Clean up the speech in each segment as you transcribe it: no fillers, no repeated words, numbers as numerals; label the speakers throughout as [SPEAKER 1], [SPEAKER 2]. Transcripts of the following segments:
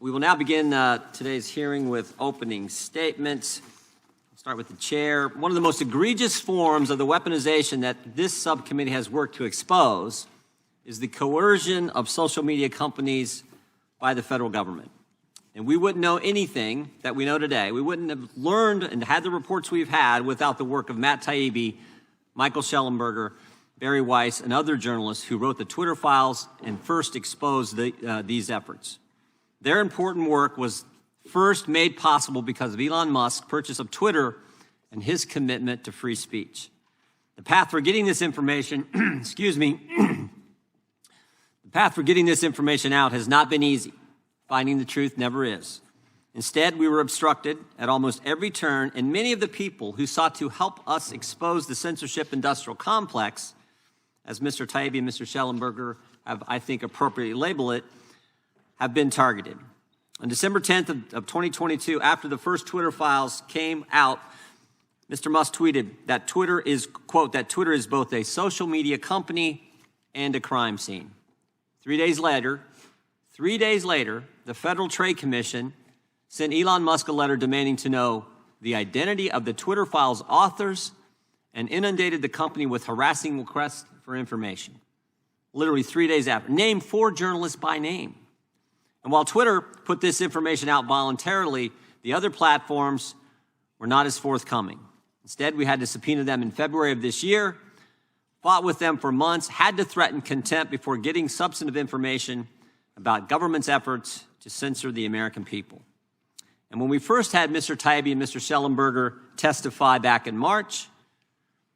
[SPEAKER 1] We will now begin today's hearing with opening statements. I'll start with the chair. One of the most egregious forms of the weaponization that this subcommittee has worked to expose is the coercion of social media companies by the federal government. And we wouldn't know anything that we know today. We wouldn't have learned and had the reports we've had without the work of Matt Taibbi, Michael Shellenberger, Barry Weiss, and other journalists who wrote the Twitter files and first exposed these efforts. Their important work was first made possible because of Elon Musk's purchase of Twitter and his commitment to free speech. The path for getting this information, the path for getting this information out has not been easy. Finding the truth never is. Instead, we were obstructed at almost every turn, and many of the people who sought to help us expose the censorship industrial complex, as Mr. Taibbi and Mr. Shellenberger have, I think, appropriately labeled it, have been targeted. On December 10th of 2022, after the first Twitter files came out, Mr. Musk tweeted that Twitter is, quote, that Twitter is both a social media company and a crime scene. 3 days later, the Federal Trade Commission sent Elon Musk a letter demanding to know the identity of the Twitter files' authors and inundated the company with harassing requests for information. Literally 3 days after. Named 4 journalists by name. And while Twitter put this information out voluntarily, the other platforms were not as forthcoming. Instead, we had to subpoena them in February of this year, fought with them for months, had to threaten contempt before getting substantive information about government's efforts to censor the American people. And when we first had Mr. Taibbi and Mr. Shellenberger testify back in March,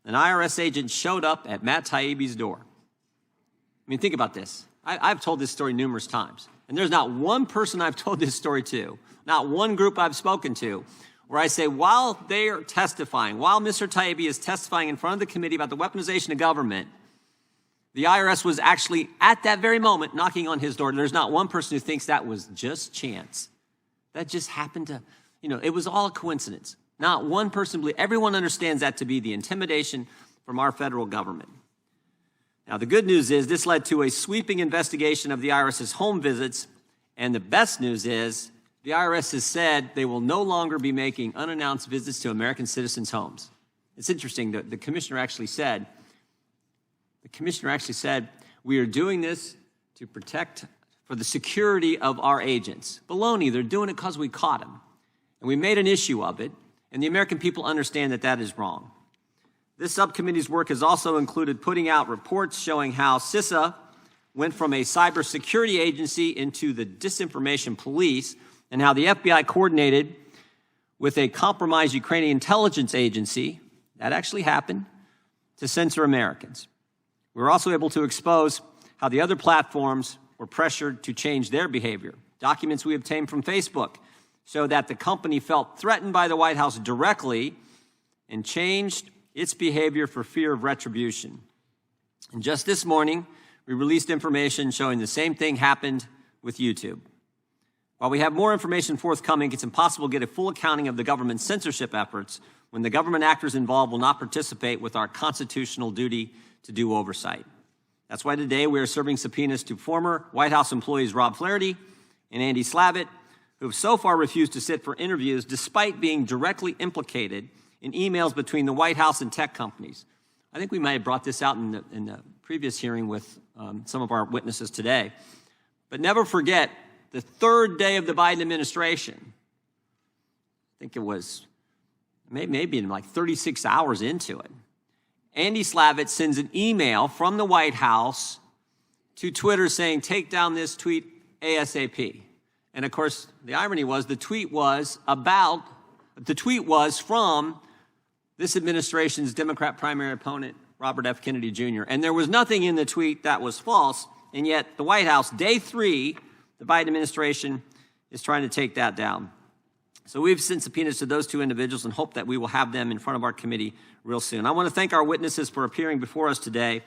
[SPEAKER 1] an IRS agent showed up at Matt Taibbi's door. I mean, think about this. I've told this story numerous times. And there's not one person I've told this story to, not one group I've spoken to, where I say, while they are testifying, while Mr. Taibbi is testifying in front of the committee about the weaponization of government, the IRS was actually, at that very moment, knocking on his door. There's not one person who thinks that was just chance. That just happened to, it was all a coincidence. Not one person believes. Everyone understands that to be the intimidation from our federal government. Now, the good news is this led to a sweeping investigation of the IRS's home visits, and the best news is the IRS has said they will no longer be making unannounced visits to American citizens' homes. It's interesting, the commissioner actually said, we are doing this to protect for the security of our agents. Baloney, they're doing it because we caught them. And we made an issue of it, and the American people understand that that is wrong. This subcommittee's work has also included putting out reports showing how CISA went from a cybersecurity agency into the disinformation police, and how the FBI coordinated with a compromised Ukrainian intelligence agency, that actually happened, to censor Americans. We were also able to expose how the other platforms were pressured to change their behavior. Documents we obtained from Facebook show that the company felt threatened by the White House directly and changed its behavior for fear of retribution. And just this morning, we released information showing the same thing happened with YouTube. While we have more information forthcoming, it's impossible to get a full accounting of the government's censorship efforts when the government actors involved will not participate with our constitutional duty to do oversight. That's why today we are serving subpoenas to former White House employees Rob Flaherty and Andy Slavitt, who have so far refused to sit for interviews despite being directly implicated in emails between the White House and tech companies. I think we might have brought this out in the previous hearing with some of our witnesses today. But never forget, the third day of the Biden administration, I think it was maybe in like 36 hours into it, Andy Slavitt sends an email from the White House to Twitter saying, take down this tweet ASAP. And of course, the irony was the tweet was from this administration's Democrat primary opponent, Robert F. Kennedy Jr. And there was nothing in the tweet that was false, and yet the White House, day 3, the Biden administration is trying to take that down. So we've sent subpoenas to those 2 individuals and hope that we will have them in front of our committee real soon. I want to thank our witnesses for appearing before us today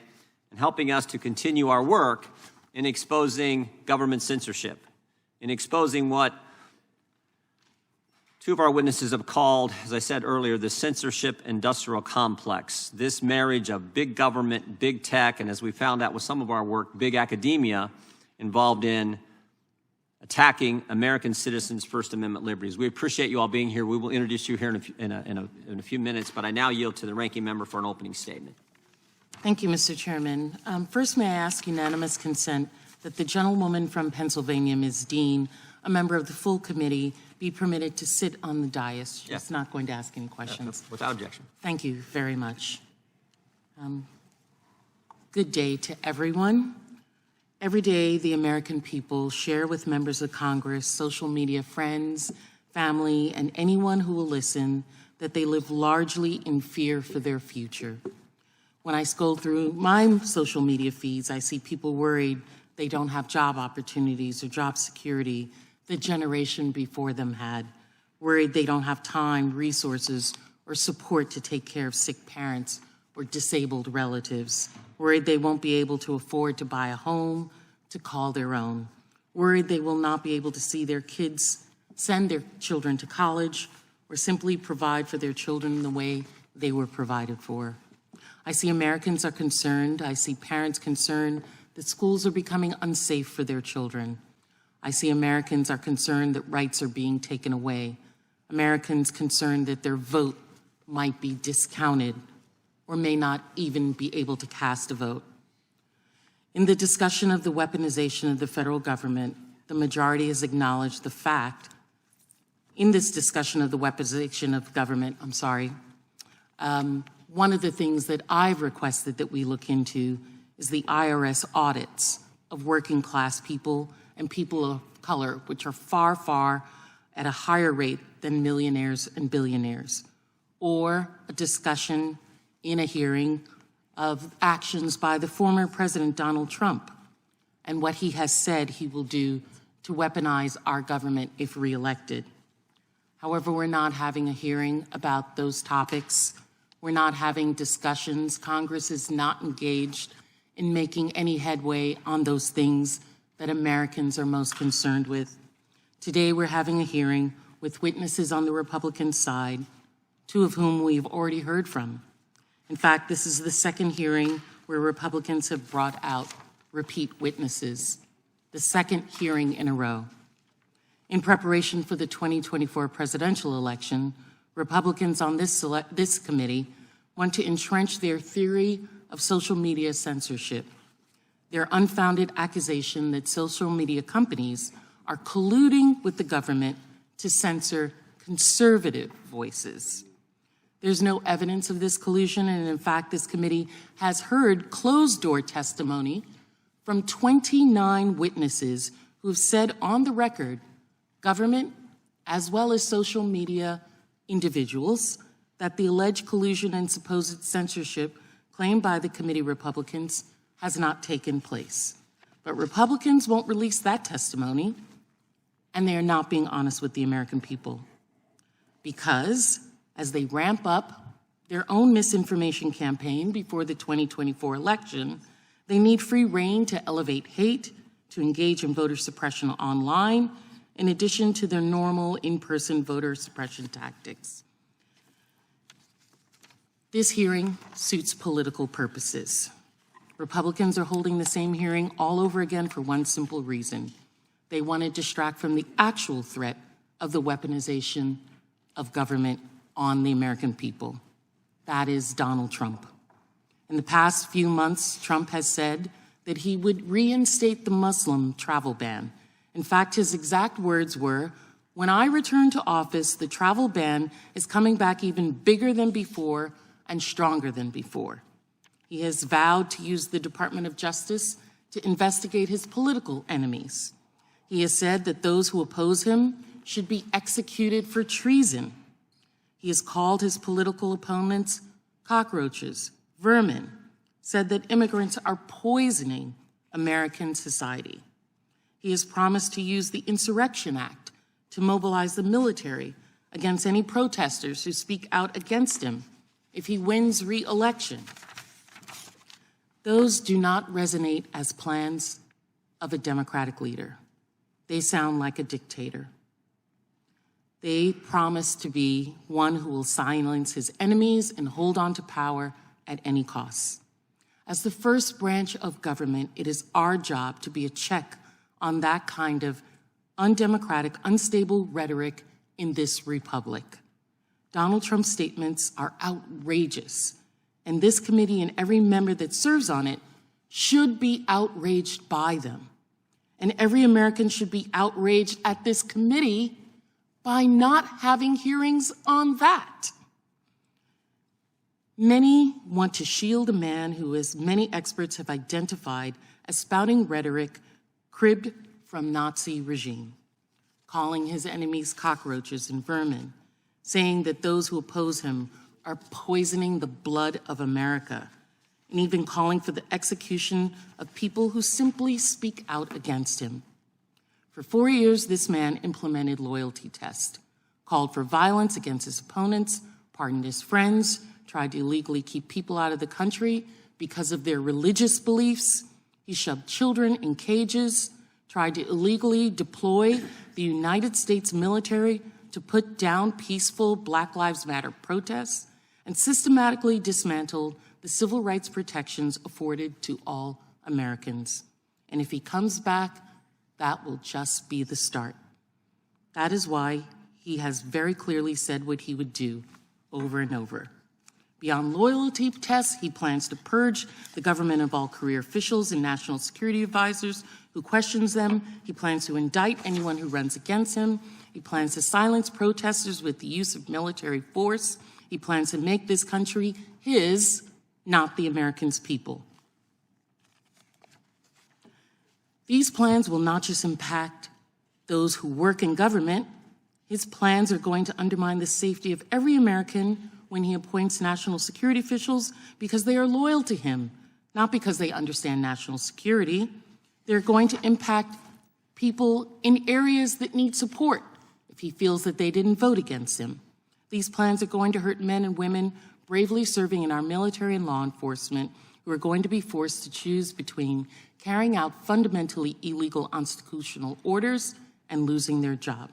[SPEAKER 1] and helping us to continue our work in exposing government censorship, in exposing what 2 of our witnesses have called, as I said earlier, the censorship industrial complex, this marriage of big government, big tech, and as we found out with some of our work, big academia involved in attacking American citizens' First Amendment liberties. We appreciate you all being here. We will introduce you here in a few minutes, but I now yield to the ranking member for an opening statement.
[SPEAKER 2] Thank you, Mr. Chairman. First, may I ask unanimous consent that the gentlewoman from Pennsylvania, Ms. Dean, a member of the full committee, be permitted to sit on the dais. She's
[SPEAKER 1] Yes.
[SPEAKER 2] not going to ask any questions.
[SPEAKER 1] Without objection.
[SPEAKER 2] Thank you very much. Good day to everyone. Every day, the American people share with members of Congress, social media friends, family, and anyone who will listen that they live largely in fear for their future. When I scroll through my social media feeds, I see people worried they don't have job opportunities or job security the generation before them had, worried they don't have time, resources, or support to take care of sick parents or disabled relatives, worried they won't be able to afford to buy a home to call their own, worried they will not be able to see their kids, send their children to college, or simply provide for their children in the way they were provided for. I see Americans are concerned. I see parents concerned that schools are becoming unsafe for their children. I see Americans are concerned that rights are being taken away. Americans concerned that their vote might be discounted or may not even be able to cast a vote. In the discussion of the weaponization of the federal government, the majority has acknowledged the fact, in this discussion of the weaponization of government, one of the things that I've requested that we look into is the IRS audits of working class people and people of color, which are far, far at a higher rate than millionaires and billionaires, or a discussion in a hearing of actions by the former President Donald Trump and what he has said he will do to weaponize our government if reelected. However, we're not having a hearing about those topics. We're not having discussions. Congress is not engaged in making any headway on those things that Americans are most concerned with. Today, we're having a hearing with witnesses on the Republican side, two of whom we've already heard from. In fact, this is the second hearing where Republicans have brought out repeat witnesses, the second hearing in a row. In preparation for the 2024 presidential election, Republicans on this committee want to entrench their theory of social media censorship, their unfounded accusation that social media companies are colluding with the government to censor conservative voices. There's no evidence of this collusion, and in fact, this committee has heard closed-door testimony from 29 witnesses who have said on the record, government, as well as social media individuals, that the alleged collusion and supposed censorship claimed by the committee Republicans has not taken place. But Republicans won't release that testimony, and they are not being honest with the American people. Because as they ramp up their own misinformation campaign before the 2024 election, they need free rein to elevate hate, to engage in voter suppression online, in addition to their normal in-person voter suppression tactics. This hearing suits political purposes. Republicans are holding the same hearing all over again for one simple reason. They want to distract from the actual threat of the weaponization of government on the American people. That is Donald Trump. In the past few months, Trump has said that he would reinstate the Muslim travel ban. In fact, his exact words were, "When I return to office, the travel ban is coming back even bigger than before and stronger than before." He has vowed to use the Department of Justice to investigate his political enemies. He has said that those who oppose him should be executed for treason. He has called his political opponents cockroaches, vermin, said that immigrants are poisoning American society. He has promised to use the Insurrection Act to mobilize the military against any protesters who speak out against him if he wins re-election. Those do not resonate as plans of a Democratic leader. They sound like a dictator. They promise to be one who will silence his enemies and hold on to power at any cost. As the first branch of government, it is our job to be a check on that kind of undemocratic, unstable rhetoric in this republic. Donald Trump's statements are outrageous, and this committee and every member that serves on it should be outraged by them. And every American should be outraged at this committee by not having hearings on that. Many want to shield a man who, as many experts have identified, as spouting rhetoric cribbed from Nazi regime, calling his enemies cockroaches and vermin, saying that those who oppose him are poisoning the blood of America, and even calling for the execution of people who simply speak out against him. For 4 years, this man implemented loyalty tests, called for violence against his opponents, pardoned his friends, tried to illegally keep people out of the country because of their religious beliefs. He shoved children in cages, tried to illegally deploy the United States military to put down peaceful Black Lives Matter protests, and systematically dismantled the civil rights protections afforded to all Americans. And if he comes back, that will just be the start. That is why he has very clearly said what he would do over and over. Beyond loyalty tests, he plans to purge the government of all career officials and national security advisors who questions them. He plans to indict anyone who runs against him. He plans to silence protesters with the use of military force. He plans to make this country his, not the Americans' people. These plans will not just impact those who work in government. His plans are going to undermine the safety of every American when he appoints national security officials because they are loyal to him, not because they understand national security. They're going to impact people in areas that need support if he feels that they didn't vote against him. These plans are going to hurt men and women bravely serving in our military and law enforcement who are going to be forced to choose between carrying out fundamentally illegal unconstitutional orders and losing their job.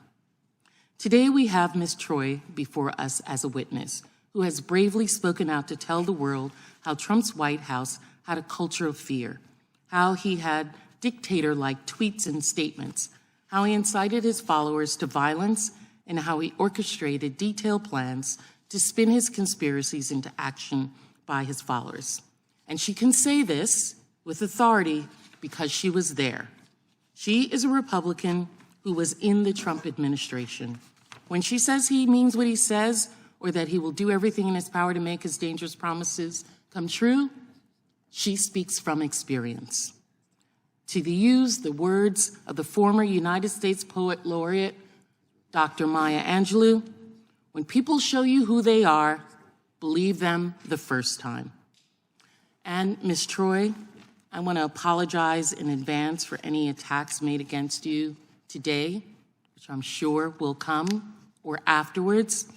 [SPEAKER 2] Today we have Ms. Troye before us as a witness who has bravely spoken out to tell the world how Trump's White House had a culture of fear, how he had dictator-like tweets and statements, how he incited his followers to violence, and how he orchestrated detailed plans to spin his conspiracies into action by his followers. And she can say this with authority because she was there. She is a Republican who was in the Trump administration. When she says he means what he says, or that he will do everything in his power to make his dangerous promises come true, she speaks from experience. To use the words of the former United States Poet Laureate, Dr. Maya Angelou, when people show you who they are, believe them the first time. And Ms. Troye, I want to apologize in advance for any attacks made against you today, which I'm sure will come, or afterwards.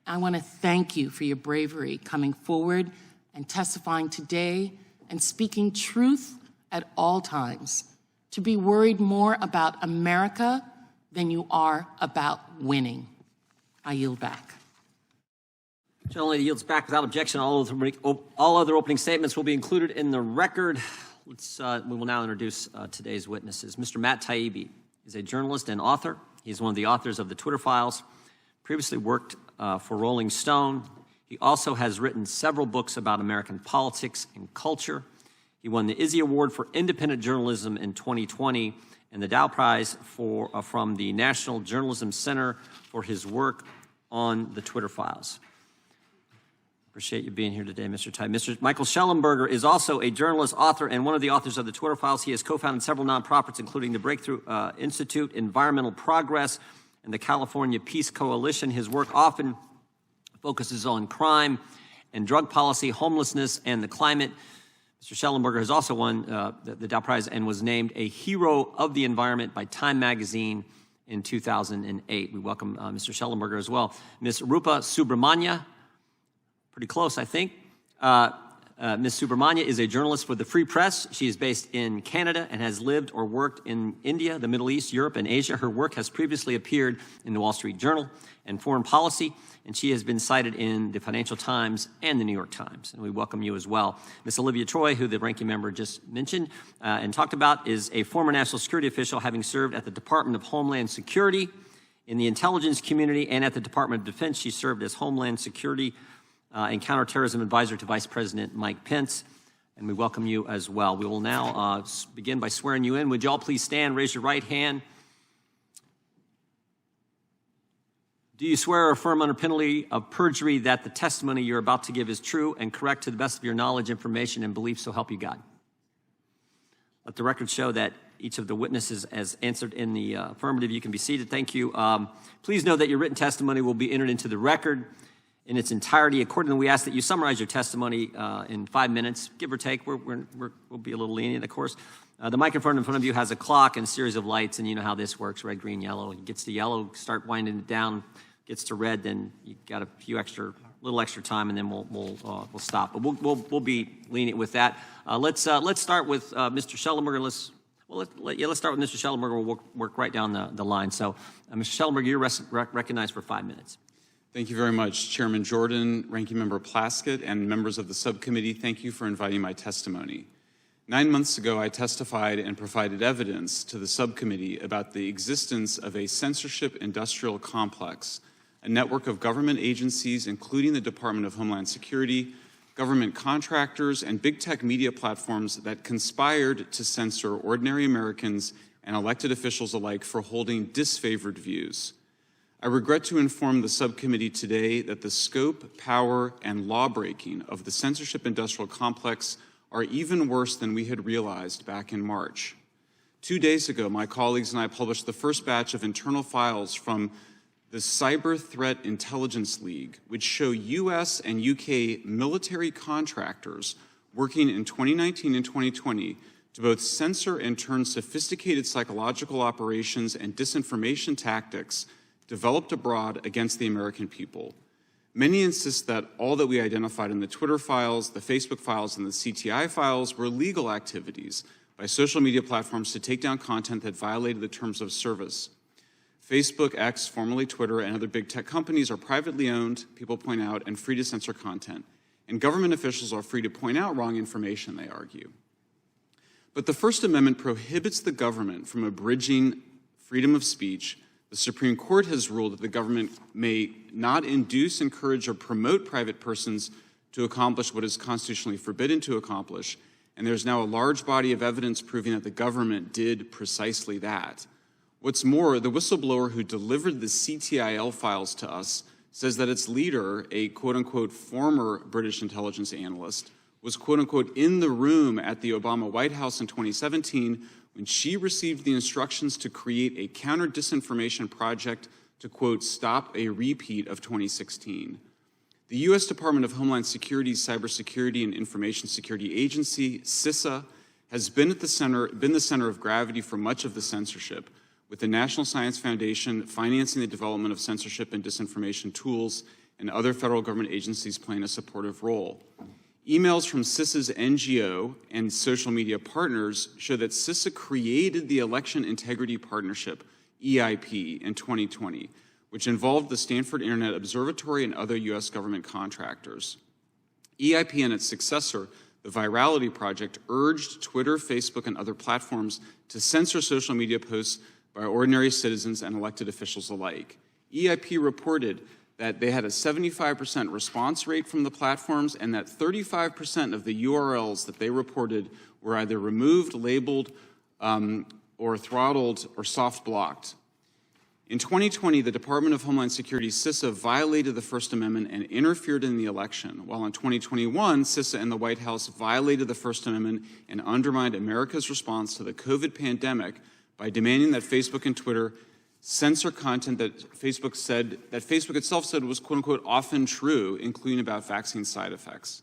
[SPEAKER 2] I want to thank you for your bravery coming forward and testifying today and speaking truth at all times, to be worried more about America than you are about winning. I yield back.
[SPEAKER 1] General Lady yields back without objection. All other opening statements will be included in the record. We will now introduce today's witnesses. Mr. Matt Taibbi is a journalist and author. He's one of the authors of the Twitter Files, previously worked for Rolling Stone. He also has written several books about American politics and culture. He won the Izzy Award for Independent Journalism in 2020 and the Dow Prize from the National Journalism Center for his work on the Twitter Files. Appreciate you being here today, Mr. Taibbi. Mr. Michael Schellenberger is also a journalist, author, and one of the authors of the Twitter Files. He has co-founded several nonprofits, including the Breakthrough Institute, Environmental Progress, and the California Peace Coalition. His work often focuses on crime and drug policy, homelessness, and the climate. Mr. Schellenberger has also won the Dow Prize and was named a Hero of the Environment by Time Magazine in 2008. We welcome Mr. Schellenberger as well. Ms. Rupa Subramanya, pretty close, I think, Ms. Subramanya is a journalist for the Free Press. She is based in Canada and has lived or worked in India, the Middle East, Europe, and Asia. Her work has previously appeared in the Wall Street Journal and Foreign Policy, and she has been cited in the Financial Times and the New York Times. And we welcome you as well. Ms. Olivia Troye, who the ranking member just mentioned and talked about, is a former national security official, having served at the Department of Homeland Security, in the intelligence community, and at the Department of Defense. She served as Homeland Security and Counterterrorism Advisor to Vice President Mike Pence, and we welcome you as well. We will now begin by swearing you in. Would you all please stand, raise your right hand. Do you swear or affirm under penalty of perjury that the testimony you're about to give is true and correct to the best of your knowledge, information, and belief, so help you God? Let the record show that each of the witnesses has answered in the affirmative. You can be seated. Thank you. Please know that your written testimony will be entered into the record in its entirety. Accordingly, we ask that you summarize your testimony in 5 minutes, give or take. We'll be a little lenient, of course. The microphone in front of you has a clock and a series of lights, and you know how this works: red, green, yellow. It gets to yellow, start winding it down. Gets to red, then you got a little extra time, and then we'll stop. But we'll be lenient with that. Let's start with Mr. Schellenberger. Let's start with Mr. Schellenberger. We'll work right down the line. So, Mr. Schellenberger, you're recognized for 5 minutes.
[SPEAKER 3] Thank you very much, Chairman Jordan, Ranking Member Plaskett, and members of the subcommittee. Thank you for inviting my testimony. 9 months ago, I testified and provided evidence to the subcommittee about the existence of a censorship industrial complex, a network of government agencies, including the Department of Homeland Security, government contractors, and big tech media platforms that conspired to censor ordinary Americans and elected officials alike for holding disfavored views. I regret to inform the subcommittee today that the scope, power, and law-breaking of the censorship industrial complex are even worse than we had realized back in March. 2 days ago, my colleagues and I published the first batch of internal files from the Cyber Threat Intelligence League, which show U.S. and U.K. military contractors working in 2019 and 2020 to both censor and turn sophisticated psychological operations and disinformation tactics developed abroad against the American people. Many insist that all that we identified in the Twitter files, the Facebook files, and the CTI files were legal activities by social media platforms to take down content that violated the terms of service. Facebook, X, formerly Twitter, and other big tech companies are privately owned, people point out, and free to censor content. And government officials are free to point out wrong information, they argue. But the First Amendment prohibits the government from abridging freedom of speech. The Supreme Court has ruled that the government may not induce, encourage, or promote private persons to accomplish what is constitutionally forbidden to accomplish, and there's now a large body of evidence proving that the government did precisely that. What's more, the whistleblower who delivered the CTIL files to us says that its leader, a quote-unquote former British intelligence analyst, was quote-unquote in the room at the Obama White House in 2017 when she received the instructions to create a counter-disinformation project to, quote, stop a repeat of 2016. The U.S. Department of Homeland Security's Cybersecurity and Information Security Agency, CISA, has been the center of gravity for much of the censorship, with the National Science Foundation financing the development of censorship and disinformation tools and other federal government agencies playing a supportive role. Emails from CISA's NGO and social media partners show that CISA created the Election Integrity Partnership, EIP, in 2020, which involved the Stanford Internet Observatory and other U.S. government contractors. EIP and its successor, the Virality Project, urged Twitter, Facebook, and other platforms to censor social media posts by ordinary citizens and elected officials alike. EIP reported that they had a 75% response rate from the platforms and that 35% of the URLs that they reported were either removed, labeled, or throttled or soft blocked. In 2020, the Department of Homeland Security, CISA, violated the First Amendment and interfered in the election, while in 2021, CISA and the White House violated the First Amendment and undermined America's response to the COVID pandemic by demanding that Facebook and Twitter censor content that Facebook itself said was, quote unquote, often true, including about vaccine side effects.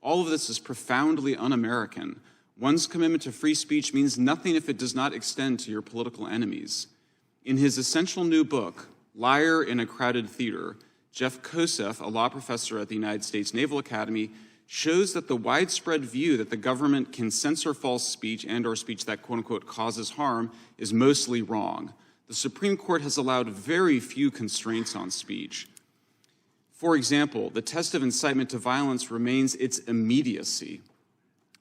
[SPEAKER 3] All of this is profoundly un-American. One's commitment to free speech means nothing if it does not extend to your political enemies. In his essential new book, Liar in a Crowded Theater, Jeff Kosef, a law professor at the United States Naval Academy, shows that the widespread view that the government can censor false speech and/or speech that quote-unquote causes harm is mostly wrong. The Supreme Court has allowed very few constraints on speech. For example, the test of incitement to violence remains its immediacy.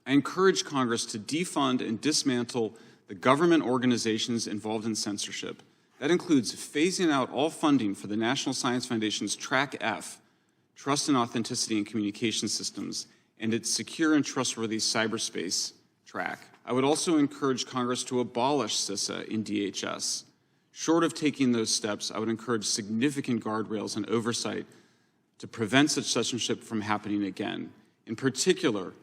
[SPEAKER 3] I encourage Congress to defund and dismantle the government organizations involved in censorship. That includes phasing out all funding for the National Science Foundation's Track F, Trust and Authenticity in Communication Systems, and its Secure and Trustworthy Cyberspace track. I would also encourage Congress to abolish CISA in DHS. Short of taking those steps, I would encourage significant guardrails and oversight to prevent such censorship from happening again. In particular,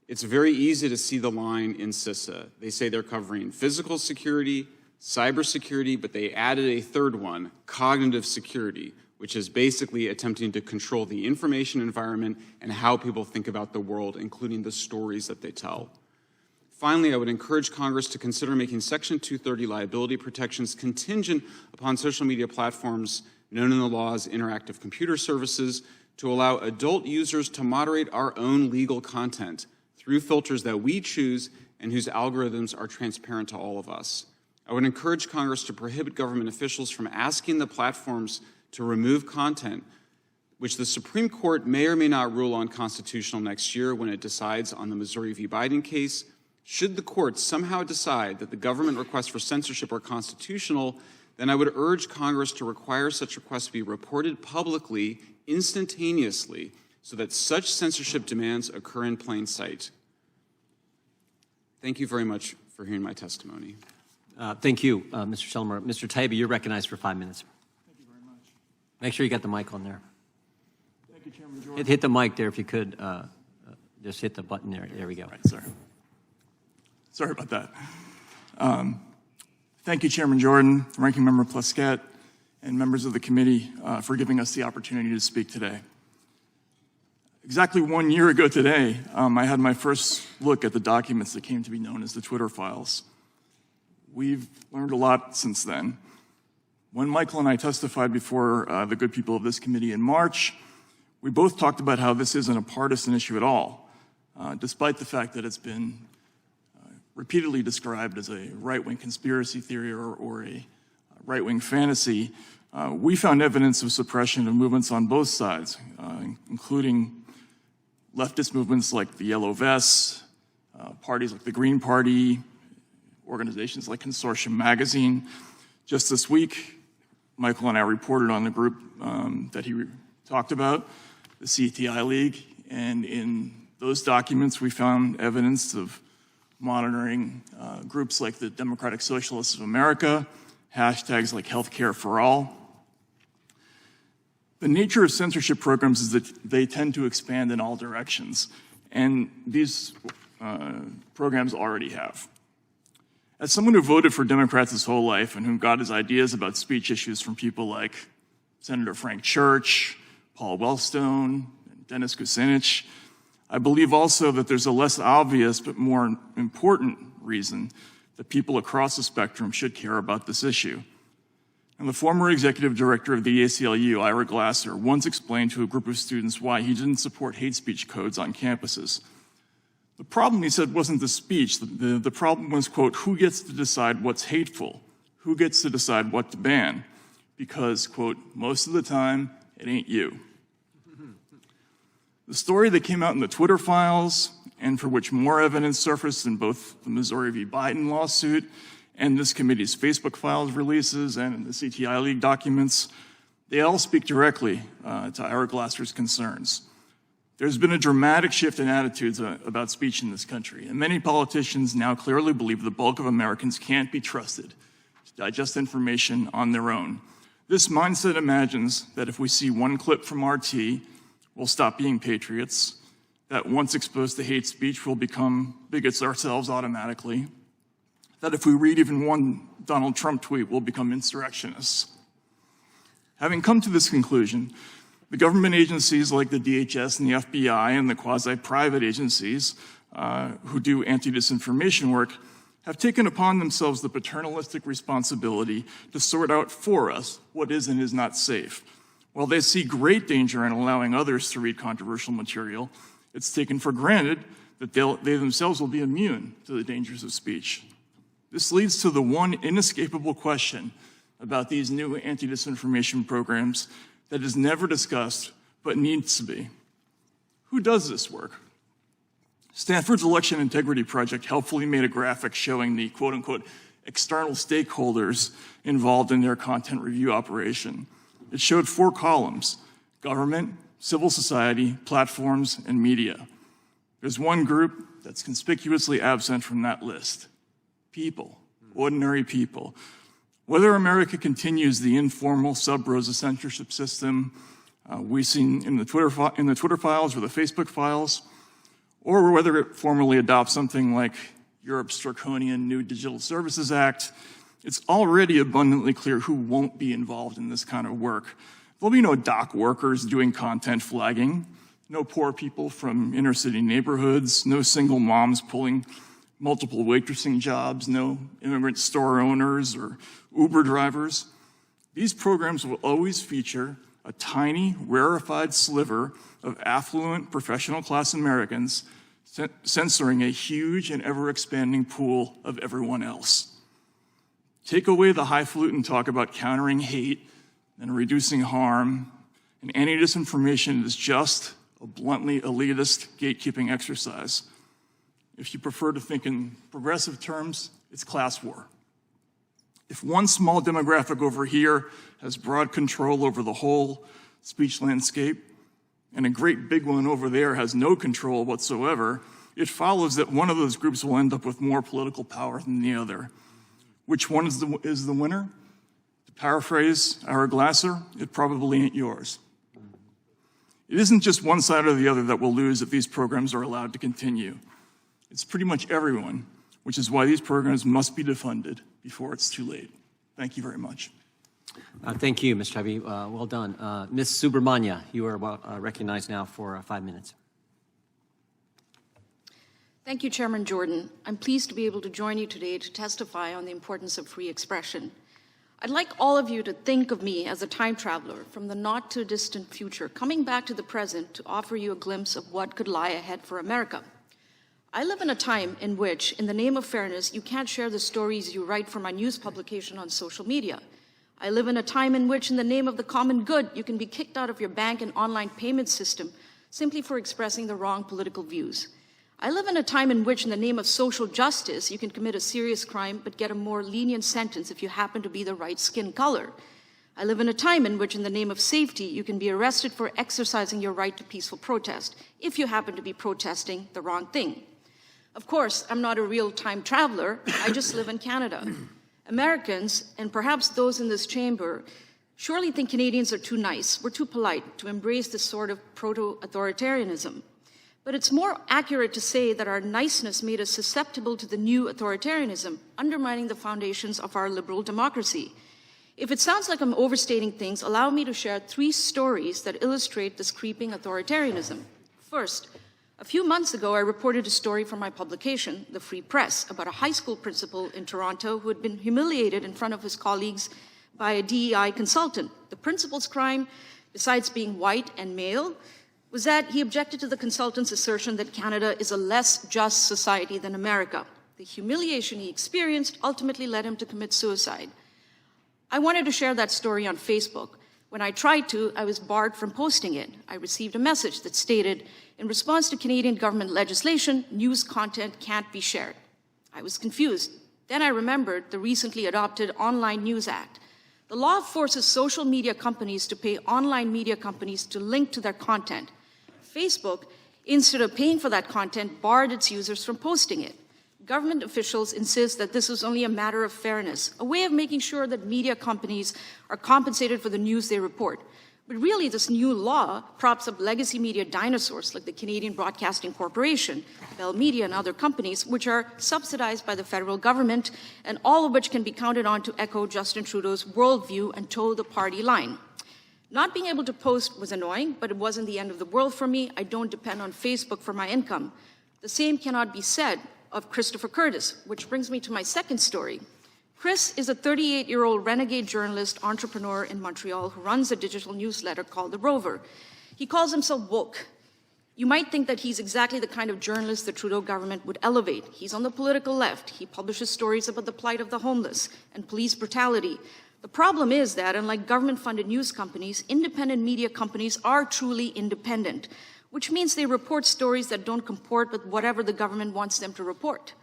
[SPEAKER 3] it's very easy to see the line in CISA. They say they're covering physical security, cybersecurity, but they added a third one, cognitive security, which is basically attempting to control the information environment and how people think about the world, including the stories that they tell. Finally, I would encourage Congress to consider making Section 230 liability protections contingent upon social media platforms known in the law as interactive computer services to allow adult users to moderate our own legal content through filters that we choose and whose algorithms are transparent to all of us. I would encourage Congress to prohibit government officials from asking the platforms to remove content, which the Supreme Court may or may not rule unconstitutional next year when it decides on the Missouri v. Biden case. Should the court somehow decide that the government requests for censorship are constitutional, then I would urge Congress to require such requests to be reported publicly, instantaneously, so that such censorship demands occur in plain sight. Thank you very much for hearing my testimony.
[SPEAKER 1] Thank you, Mr. Schelmer. Mr. Taibbi, you're recognized for 5 minutes.
[SPEAKER 4] Thank you very much.
[SPEAKER 1] Make sure you got the mic on there.
[SPEAKER 4] Thank you, Chairman Jordan.
[SPEAKER 1] Hit the mic there if you could. Just hit the button there. There we go.
[SPEAKER 4] Right, sorry about that. Thank you, Chairman Jordan, Ranking Member Plaskett, and members of the committee for giving us the opportunity to speak today. Exactly 1 year ago today, I had my first look at the documents that came to be known as the Twitter files. We've learned a lot since then. When Michael and I testified before the good people of this committee in March, we both talked about how this isn't a partisan issue at all, despite the fact that it's been repeatedly described as a right-wing conspiracy theory or a right-wing fantasy. We found evidence of suppression of movements on both sides, including leftist movements like the Yellow Vests, parties like the Green Party, organizations like Consortium Magazine. Just this week, Michael and I reported on the group that he talked about, the CTI League, and in those documents we found evidence of monitoring groups like the Democratic Socialists of America, hashtags like Healthcare for All. The nature of censorship programs is that they tend to expand in all directions, and these programs already have. As someone who voted for Democrats his whole life and who got his ideas about speech issues from people like Senator Frank Church, Paul Wellstone, and Dennis Kucinich, I believe also that there's a less obvious but more important reason that people across the spectrum should care about this issue. And the former executive director of the ACLU, Ira Glasser, once explained to a group of students why he didn't support hate speech codes on campuses. The problem, he said, wasn't the speech. The problem was, quote, who gets to decide what's hateful? Who gets to decide what to ban? Because, quote, most of the time, it ain't you. The story that came out in the Twitter files, and for which more evidence surfaced in both the Missouri v. Biden lawsuit and this committee's Facebook files releases and in the CTI League documents, they all speak directly to Ira Glasser's concerns. There's been a dramatic shift in attitudes about speech in this country, and many politicians now clearly believe the bulk of Americans can't be trusted to digest information on their own. This mindset imagines that if we see one clip from RT, we'll stop being patriots, that once exposed to hate speech, we'll become bigots ourselves automatically, that if we read even one Donald Trump tweet, we'll become insurrectionists. Having come to this conclusion, the government agencies like the DHS and the FBI and the quasi-private agencies who do anti-disinformation work have taken upon themselves the paternalistic responsibility to sort out for us what is and is not safe. While they see great danger in allowing others to read controversial material, It's taken for granted that they themselves will be immune to the dangers of speech. This leads to the one inescapable question about these new anti-disinformation programs that is never discussed but needs to be. Who does this work? Stanford's Election Integrity Project helpfully made a graphic showing the quote-unquote external stakeholders involved in their content review operation. It showed 4 columns: government, civil society, platforms, and media. There's one group that's conspicuously absent from that list: people, ordinary people. Whether America continues the informal sub-rosa censorship system we've seen in the Twitter files or the Facebook files, or whether it formally adopts something like Europe's draconian New Digital Services Act, it's already abundantly clear who won't be involved in this kind of work. There'll be no dock workers doing content flagging, no poor people from inner city neighborhoods, no single moms pulling multiple waitressing jobs, no immigrant store owners or Uber drivers. These programs will always feature a tiny, rarefied sliver of affluent professional class Americans censoring a huge and ever-expanding pool of everyone else. Take away the highfalutin talk about countering hate and reducing harm, and anti-disinformation is just a bluntly elitist gatekeeping exercise. If you prefer to think in progressive terms, it's class war. If one small demographic over here has broad control over the whole speech landscape, and a great big one over there has no control whatsoever, it follows that one of those groups will end up with more political power than the other. Which one is the winner? To paraphrase Ira Glasser, it probably ain't yours. It isn't just one side or the other that will lose if these programs are allowed to continue. It's pretty much everyone, which is why these programs must be defunded before it's too late. Thank you very much.
[SPEAKER 1] Thank you, Mr. Treby. Well done. Ms. Subramanya, you are recognized now for 5 minutes.
[SPEAKER 5] Thank you, Chairman Jordan. I'm pleased to be able to join you today to testify on the importance of free expression. I'd like all of you to think of me as a time traveler from the not-too-distant future, coming back to the present to offer you a glimpse of what could lie ahead for America. I live in a time in which, in the name of fairness, you can't share the stories you write for my news publication on social media. I live in a time in which, in the name of the common good, you can be kicked out of your bank and online payment system simply for expressing the wrong political views. I live in a time in which, in the name of social justice, you can commit a serious crime but get a more lenient sentence if you happen to be the right skin color. I live in a time in which, in the name of safety, you can be arrested for exercising your right to peaceful protest if you happen to be protesting the wrong thing. Of course, I'm not a real time traveler. I just live in Canada. Americans, and perhaps those in this chamber, surely think Canadians are too nice, we're too polite to embrace this sort of proto-authoritarianism. But it's more accurate to say that our niceness made us susceptible to the new authoritarianism, undermining the foundations of our liberal democracy. If it sounds like I'm overstating things, allow me to share 3 stories that illustrate this creeping authoritarianism. First, a few months ago, I reported a story from my publication, The Free Press, about a high school principal in Toronto who had been humiliated in front of his colleagues by a DEI consultant. The principal's crime, besides being white and male, was that he objected to the consultant's assertion that Canada is a less just society than America. The humiliation he experienced ultimately led him to commit suicide. I wanted to share that story on Facebook. When I tried to, I was barred from posting it. I received a message that stated, in response to Canadian government legislation, news content can't be shared. I was confused. Then I remembered the recently adopted Online News Act. The law forces social media companies to pay online media companies to link to their content. Facebook, instead of paying for that content, barred its users from posting it. Government officials insist that this is only a matter of fairness, a way of making sure that media companies are compensated for the news they report. But really, this new law props up legacy media dinosaurs like the Canadian Broadcasting Corporation, Bell Media, and other companies, which are subsidized by the federal government, and all of which can be counted on to echo Justin Trudeau's worldview and toe the party line. Not being able to post was annoying, but it wasn't the end of the world for me. I don't depend on Facebook for my income. The same cannot be said of Christopher Curtis, which brings me to my second story. Chris is a 38-year-old renegade journalist entrepreneur in Montreal who runs a digital newsletter called The Rover. He calls himself woke. You might think that he's exactly the kind of journalist the Trudeau government would elevate. He's on the political left. He publishes stories about the plight of the homeless and police brutality. The problem is that, unlike government-funded news companies, independent media companies are truly independent, which means they report stories that don't comport with whatever the government wants them to report.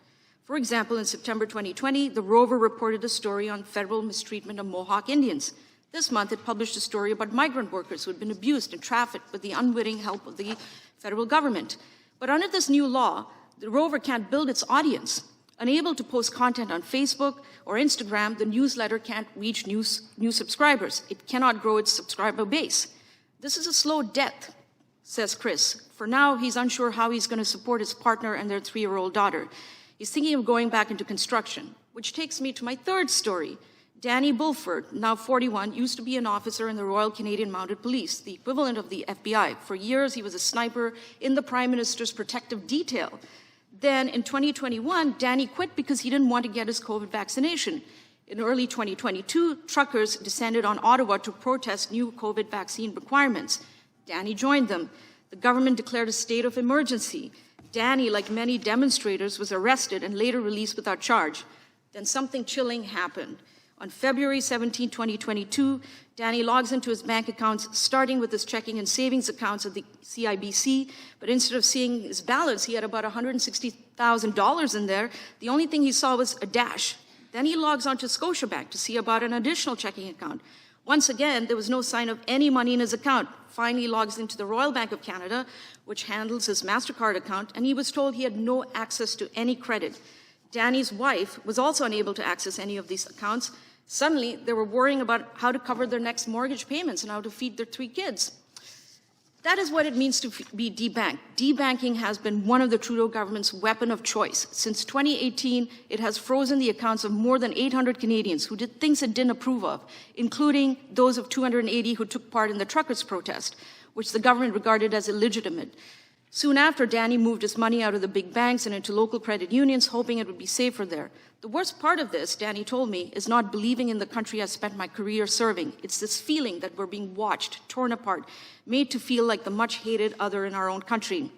[SPEAKER 5] For example, in September 2020, The Rover reported a story on federal mistreatment of Mohawk Indians. This month, it published a story about migrant workers who had been abused and trafficked with the unwitting help of the federal government. But under this new law, The Rover can't build its audience. Unable to post content on Facebook or Instagram, the newsletter can't reach new subscribers. It cannot grow its subscriber base. This is a slow death, says Chris. For now, he's unsure how he's going to support his partner and their 3-year-old daughter. He's thinking of going back into construction, which takes me to my third story. Danny Bulford, now 41, used to be an officer in the Royal Canadian Mounted Police, the equivalent of the FBI. For years, he was a sniper in the Prime Minister's protective detail. Then in 2021, Danny quit because he didn't want to get his COVID vaccination. In early 2022, truckers descended on Ottawa to protest new COVID vaccine requirements. Danny joined them. The government declared a state of emergency. Danny, like many demonstrators, was arrested and later released without charge. Then something chilling happened. On February 17, 2022, Danny logs into his bank accounts, starting with his checking and savings accounts at the CIBC, but instead of seeing his balance, he had about $160,000 in there. The only thing he saw was a dash. Then he logs onto Scotiabank to see about an additional checking account. Once again, there was no sign of any money in his account. Finally, he logs into the Royal Bank of Canada, which handles his MasterCard account, and he was told he had no access to any credit. Danny's wife was also unable to access any of these accounts. Suddenly, they were worrying about how to cover their next mortgage payments and how to feed their 3 kids. That is what it means to be debanked. Debanking has been one of the Trudeau government's weapon of choice. Since 2018, it has frozen the accounts of more than 800 Canadians who did things it didn't approve of, including those of 280 who took part in the truckers' protest, which the government regarded as illegitimate. Soon after, Danny moved his money out of the big banks and into local credit unions, hoping it would be safer there. The worst part of this, Danny told me, is not believing in the country I spent my career serving. It's this feeling that we're being watched, torn apart, made to feel like the much-hated other in our own country.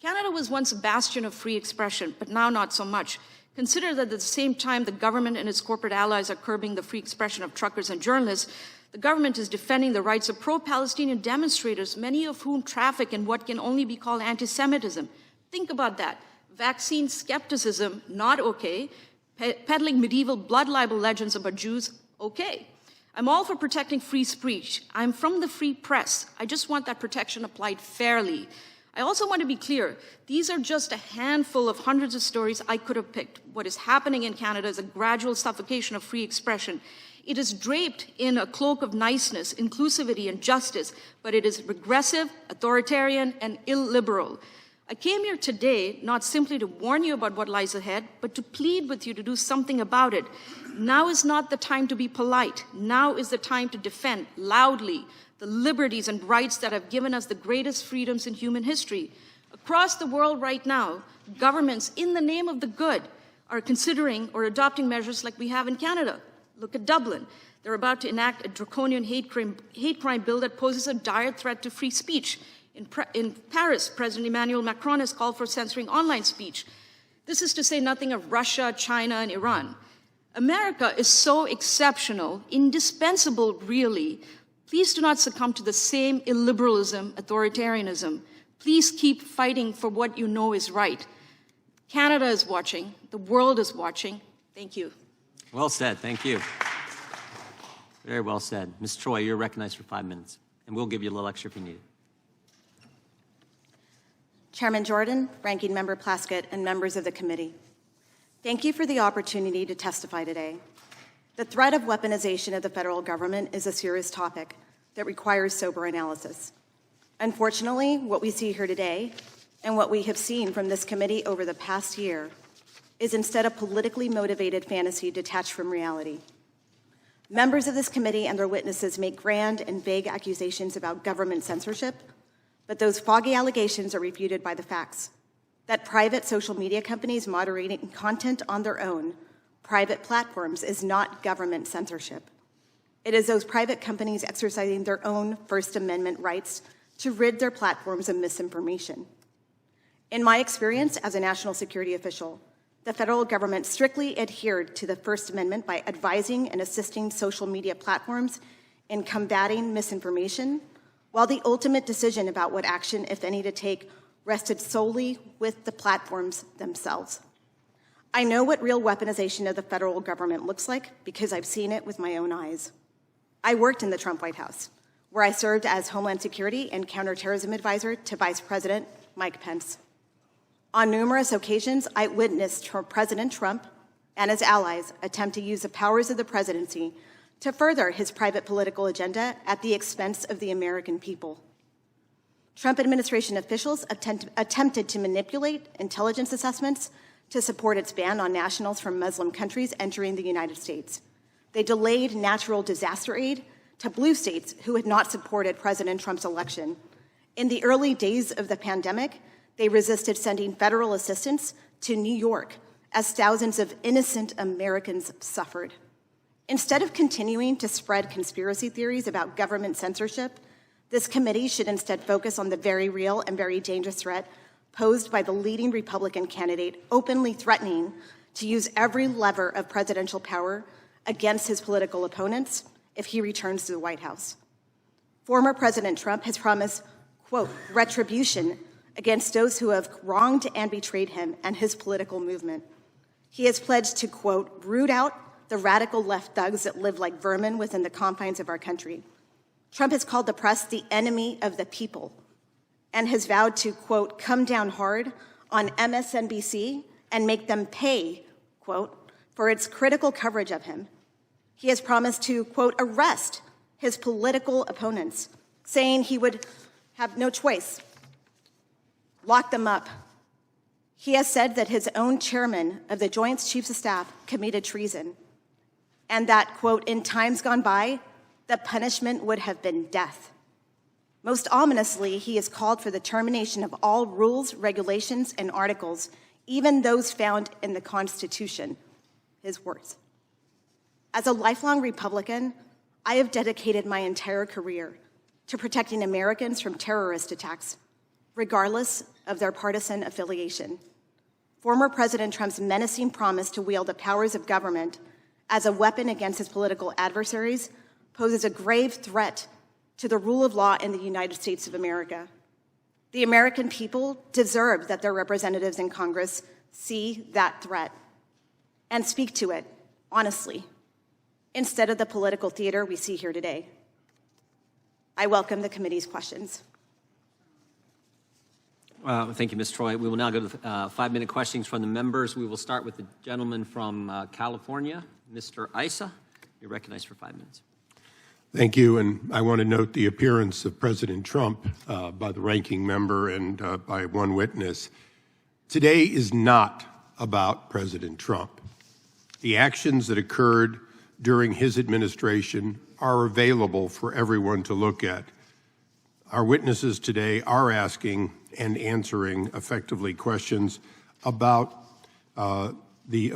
[SPEAKER 5] Canada was once a bastion of free expression, but now not so much. Consider that at the same time the government and its corporate allies are curbing the free expression of truckers and journalists, the government is defending the rights of pro-Palestinian demonstrators, many of whom traffic in what can only be called anti-Semitism. Think about that. Vaccine skepticism, not okay. Peddling medieval blood libel legends about Jews, okay. I'm all for protecting free speech. I'm from the free press. I just want that protection applied fairly. I also want to be clear, these are just a handful of hundreds of stories I could have picked. What is happening in Canada is a gradual suffocation of free expression. It is draped in a cloak of niceness, inclusivity, and justice, but it is regressive, authoritarian, and illiberal. I came here today not simply to warn you about what lies ahead, but to plead with you to do something about it. Now is not the time to be polite. Now is the time to defend loudly the liberties and rights that have given us the greatest freedoms in human history. Across the world right now, governments, in the name of the good, are considering or adopting measures like we have in Canada. Look at Dublin. They're about to enact a draconian hate crime bill that poses a dire threat to free speech. In Paris, President Emmanuel Macron has called for censoring online speech. This is to say nothing of Russia, China, and Iran. America is so exceptional, indispensable, really. Please do not succumb to the same illiberalism, authoritarianism. Please keep fighting for what you know is right. Canada is watching. The world is watching. Thank you.
[SPEAKER 1] Well said. Thank you. Very well said. Ms. Troye, you're recognized for 5 minutes, and we'll give you a little extra if you need it.
[SPEAKER 6] Chairman Jordan, Ranking Member Plaskett, and members of the committee, thank you for the opportunity to testify today. The threat of weaponization of the federal government is a serious topic that requires sober analysis. Unfortunately, what we see here today, and what we have seen from this committee over the past year, is instead a politically motivated fantasy detached from reality. Members of this committee and their witnesses make grand and vague accusations about government censorship, but those foggy allegations are refuted by the facts that private social media companies moderating content on their own private platforms is not government censorship. It is those private companies exercising their own First Amendment rights to rid their platforms of misinformation. In my experience as a national security official, the federal government strictly adhered to the First Amendment by advising and assisting social media platforms in combating misinformation, while the ultimate decision about what action, if any, to take rested solely with the platforms themselves. I know what real weaponization of the federal government looks like because I've seen it with my own eyes. I worked in the Trump White House, where I served as Homeland Security and Counterterrorism Advisor to Vice President Mike Pence. On numerous occasions, I witnessed President Trump and his allies attempt to use the powers of the presidency to further his private political agenda at the expense of the American people. Trump administration officials attempted to manipulate intelligence assessments to support its ban on nationals from Muslim countries entering the United States. They delayed natural disaster aid to blue states who had not supported President Trump's election. In the early days of the pandemic, they resisted sending federal assistance to New York as thousands of innocent Americans suffered. Instead of continuing to spread conspiracy theories about government censorship, this committee should instead focus on the very real and very dangerous threat posed by the leading Republican candidate openly threatening to use every lever of presidential power against his political opponents if he returns to the White House. Former President Trump has promised, quote, retribution against those who have wronged and betrayed him and his political movement. He has pledged to, quote, root out the radical left thugs that live like vermin within the confines of our country. Trump has called the press the enemy of the people and has vowed to, quote, come down hard on MSNBC and make them pay, quote, for its critical coverage of him. He has promised to, quote, arrest his political opponents, saying he would have no choice. Lock them up. He has said that his own chairman of the Joint Chiefs of Staff committed treason, and that, quote, in times gone by, the punishment would have been death. Most ominously, he has called for the termination of all rules, regulations, and articles, even those found in the Constitution, his words. As a lifelong Republican, I have dedicated my entire career to protecting Americans from terrorist attacks, regardless of their partisan affiliation. Former President Trump's menacing promise to wield the powers of government as a weapon against his political adversaries poses a grave threat to the rule of law in the United States of America. The American people deserve that their representatives in Congress see that threat and speak to it honestly, instead of the political theater we see here today. I welcome the committee's questions.
[SPEAKER 1] Thank you, Ms. Troye. We will now go to 5-minute questions from the members. We will start with the gentleman from California, Mr. Issa. You're recognized for 5 minutes.
[SPEAKER 7] Thank you, and I want to note the appearance of President Trump by the ranking member and by one witness. Today is not about President Trump. The actions that occurred during his administration are available for everyone to look at. Our witnesses today are asking and answering effectively questions about the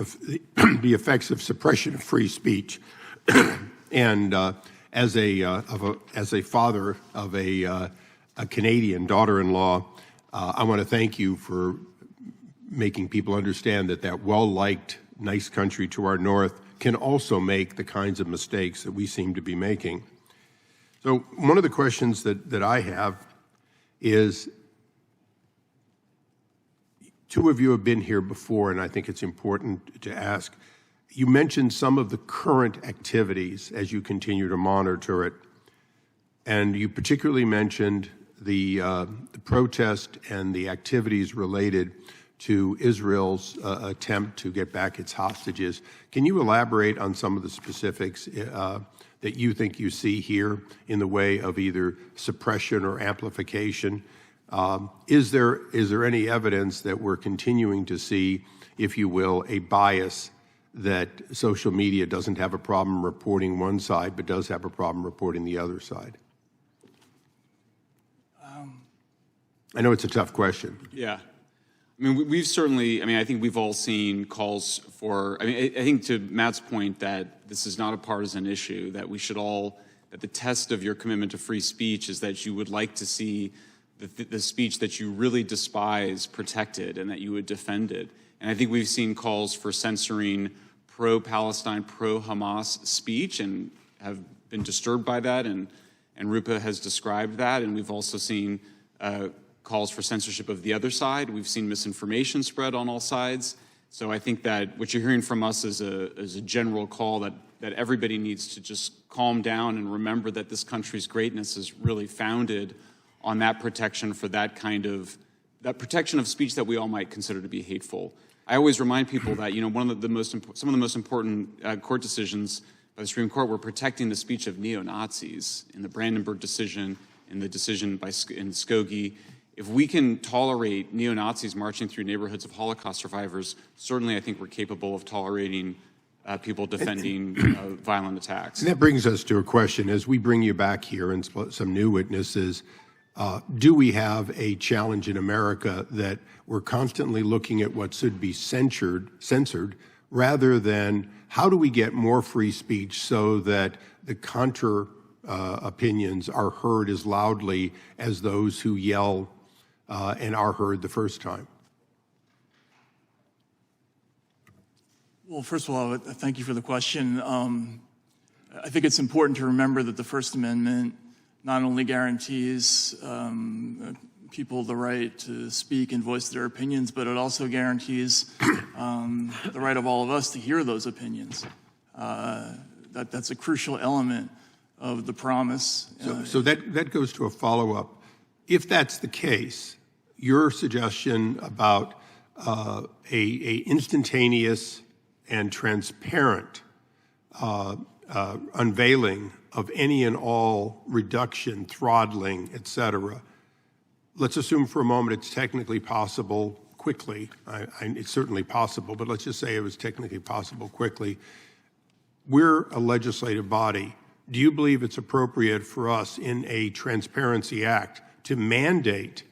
[SPEAKER 7] effects of suppression of free speech. And as a father of a Canadian daughter-in-law, I want to thank you for making people understand that that well-liked, nice country to our north can also make the kinds of mistakes that we seem to be making. So one of the questions that I have is, two of you have been here before, and I think it's important to ask. You mentioned some of the current activities as you continue to monitor it, and you particularly mentioned the protest and the activities related to Israel's attempt to get back its hostages. Can you elaborate on some of the specifics that you think you see here in the way of either suppression or amplification? Is there any evidence that we're continuing to see, if you will, a bias that social media doesn't have a problem reporting one side but does have a problem reporting the other side? I know it's a tough question.
[SPEAKER 3] Yeah. I mean, we've certainly, I think we've all seen calls for, I think to Matt's point that this is not a partisan issue, that we should all that the test of your commitment to free speech is that you would like to see the speech that you really despise protected and that you would defend it. And I think we've seen calls for censoring pro-Palestine, pro-Hamas speech and have been disturbed by that, and Rupa has described that, and we've also seen calls for censorship of the other side. We've seen misinformation spread on all sides. So I think that what you're hearing from us is a general call that everybody needs to just calm down and remember that this country's greatness is really founded on that protection for that protection of speech that we all might consider to be hateful. I always remind people that, you know, some of the most important court decisions by the Supreme Court were protecting the speech of neo-Nazis in the Brandenburg decision, in the decision in Skokie. If we can tolerate neo-Nazis marching through neighborhoods of Holocaust survivors, certainly I think we're capable of tolerating people defending violent attacks.
[SPEAKER 7] And that brings us to a question. As we bring you back here and some new witnesses, do we have a challenge in America that we're constantly looking at what should be censored rather than how do we get more free speech so that the counter opinions are heard as loudly as those who yell and are heard the first time?
[SPEAKER 4] Well, first of all, thank you for the question. I think it's important to remember that the First Amendment not only guarantees people the right to speak and voice their opinions, but it also guarantees the right of all of us to hear those opinions. That's a crucial element of the promise.
[SPEAKER 7] So that goes to a follow-up. If that's the case, your suggestion about a instantaneous and transparent unveiling of any and all reduction, throttling, et cetera. Let's assume for a moment it's technically possible quickly. It's certainly possible, but let's just say it was technically possible quickly. We're a legislative body. Do you believe it's appropriate for us in a Transparency Act to mandate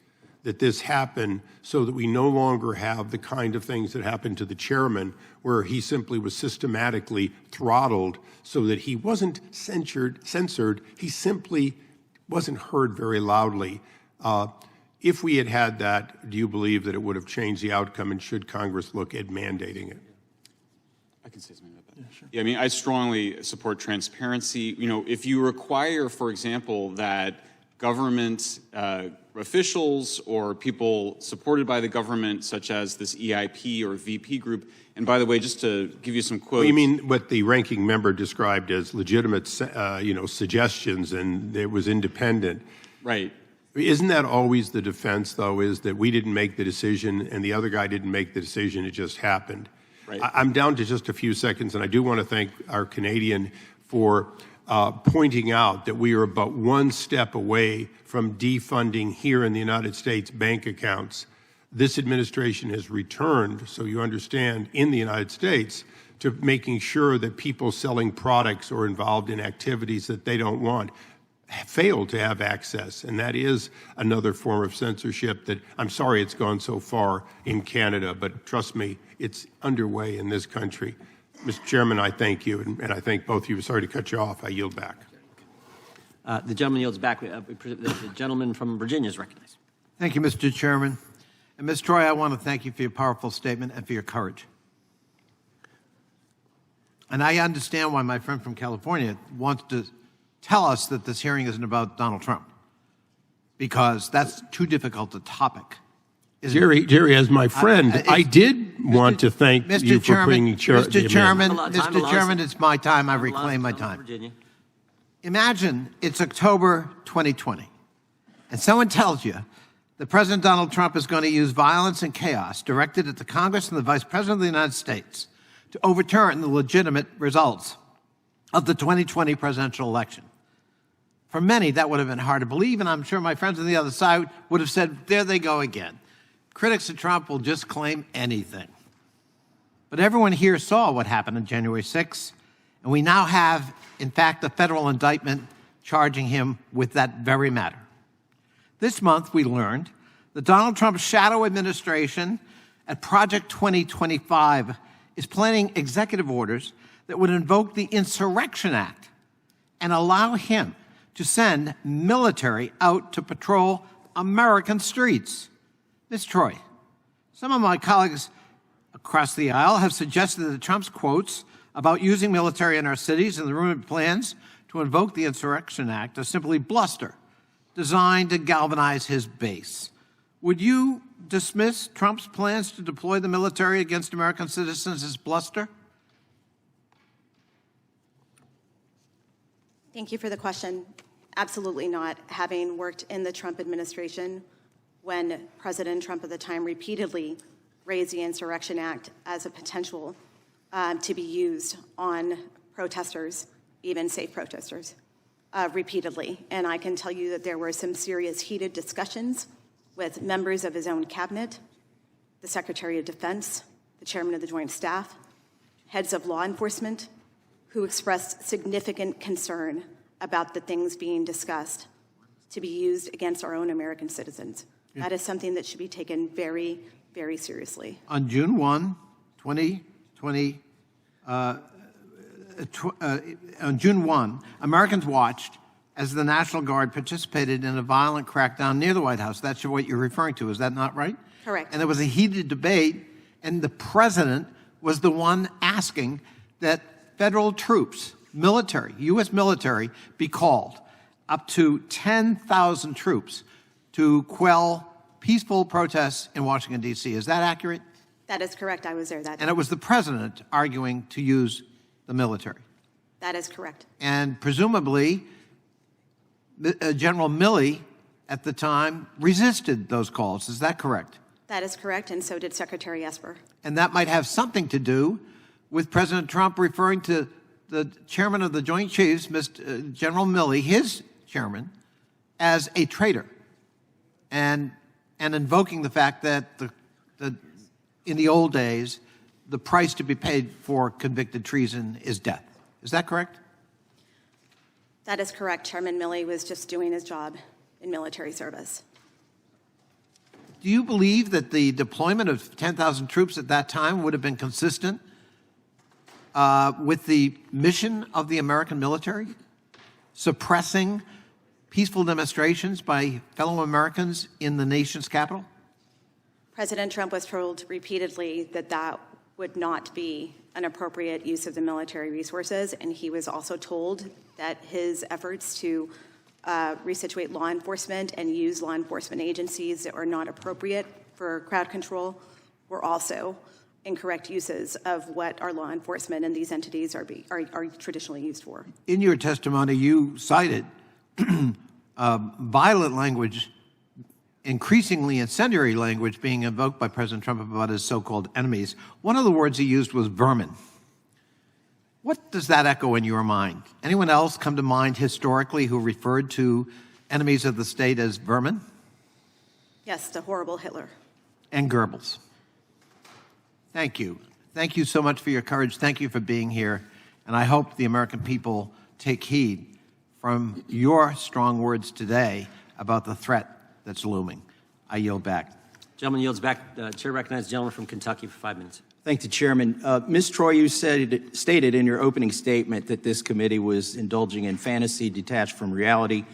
[SPEAKER 7] that this happen so that we no longer have the kind of things that happened to the chairman where he simply was systematically throttled so that he wasn't censored, he simply wasn't heard very loudly? If we had had that, do you believe that it would have changed the outcome, and should Congress look at mandating it?
[SPEAKER 3] I can say something about that. Yeah, sure. Yeah, I mean, I strongly support transparency. You know, if you require, for example, that government officials or people supported by the government, such as this EIP or VP group, and by the way, just to give you some quotes.
[SPEAKER 7] You mean what the ranking member described as legitimate, suggestions, and it was independent.
[SPEAKER 3] Right.
[SPEAKER 7] Isn't that always the defense, though, is that we didn't make the decision and the other guy didn't make the decision, it just happened?
[SPEAKER 3] Right.
[SPEAKER 7] I'm down to just a few seconds, and I do want to thank our Canadian for pointing out that we are about one step away from defunding here in the United States bank accounts. This administration has returned, so you understand, in the United States to making sure that people selling products or involved in activities that they don't want fail to have access. And that is another form of censorship that, I'm sorry it's gone so far in Canada, but trust me, it's underway in this country. Mr. Chairman, I thank you, and I thank both of you. Sorry to cut you off. I yield back.
[SPEAKER 1] The gentleman yields back. The gentleman from Virginia is recognized.
[SPEAKER 8] Thank you, Mr. Chairman. And Ms. Troye, I want to thank you for your powerful statement and for your courage. And I understand why my friend from California wants to tell us that this hearing isn't about Donald Trump, because that's too difficult a topic.
[SPEAKER 7] Jerry, as my friend, I did want to thank you for bringing
[SPEAKER 8] Mr. Chairman, it's my time. I reclaim my time. Imagine it's October 2020, and someone tells you that President Donald Trump is going to use violence and chaos directed at the Congress and the Vice President of the United States to overturn the legitimate results of the 2020 presidential election. For many, that would have been hard to believe, and I'm sure my friends on the other side would have said, there they go again. Critics of Trump will just claim anything. But everyone here saw what happened on January 6th, and we now have, in fact, a federal indictment charging him with that very matter. This month, we learned that Donald Trump's shadow administration at Project 2025 is planning executive orders that would invoke the Insurrection Act and allow him to send military out to patrol American streets. Ms. Troye, some of my colleagues across the aisle have suggested that Trump's quotes about using military in our cities and the rumored plans to invoke the Insurrection Act are simply bluster designed to galvanize his base. Would you dismiss Trump's plans to deploy the military against American citizens as bluster?
[SPEAKER 6] Thank you for the question. Absolutely not. Having worked in the Trump administration when President Trump at the time repeatedly raised the Insurrection Act as a potential to be used on protesters, even safe protesters, repeatedly. And I can tell you that there were some serious heated discussions with members of his own cabinet, the Secretary of Defense, the Chairman of the Joint Staff, heads of law enforcement, who expressed significant concern about the things being discussed to be used against our own American citizens. Yeah. That is something that should be taken very, very seriously.
[SPEAKER 8] On June 1, 2020, on June 1, Americans watched as the National Guard participated in a violent crackdown near the White House. That's what you're referring to. Is that not right?
[SPEAKER 6] Correct.
[SPEAKER 8] And there was a heated debate, and the president was the one asking that federal troops, military, U.S. military, be called, up to 10,000 troops, to quell peaceful protests in Washington, D.C. Is that accurate?
[SPEAKER 6] That is correct. I was there that day.
[SPEAKER 8] And it was the president arguing to use the military.
[SPEAKER 6] That is correct.
[SPEAKER 8] And presumably, General Milley at the time resisted those calls. Is that correct?
[SPEAKER 6] That is correct, and so did Secretary Esper.
[SPEAKER 8] And that might have something to do with President Trump referring to the chairman of the Joint Chiefs, General Milley, his chairman, as a traitor, and invoking the fact that in the old days, the price to be paid for convicted treason is death. Is that correct?
[SPEAKER 6] That is correct. Chairman Milley was just doing his job in military service.
[SPEAKER 8] Do you believe that the deployment of 10,000 troops at that time would have been consistent with the mission of the American military, suppressing peaceful demonstrations by fellow Americans in the nation's capital?
[SPEAKER 6] President Trump was told repeatedly that that would not be an appropriate use of the military resources, and he was also told that his efforts to resituate law enforcement and use law enforcement agencies that are not appropriate for crowd control were also incorrect uses of what our law enforcement and these entities are traditionally used for.
[SPEAKER 8] In your testimony, you cited violent language, increasingly incendiary language being invoked by President Trump about his so-called enemies. One of the words he used was vermin. What does that echo in your mind? Anyone else come to mind historically who referred to enemies of the state as vermin?
[SPEAKER 6] Yes, the horrible Hitler.
[SPEAKER 8] And Goebbels. Thank you. Thank you so much for your courage. Thank you for being here. And I hope the American people take heed from your strong words today about the threat that's looming. I yield back.
[SPEAKER 1] Gentleman yields back. Chair recognizes the gentleman from Kentucky for 5 minutes.
[SPEAKER 9] Thank the chairman. Ms. Troye, you stated in your opening statement that this committee was indulging in fantasy detached from reality,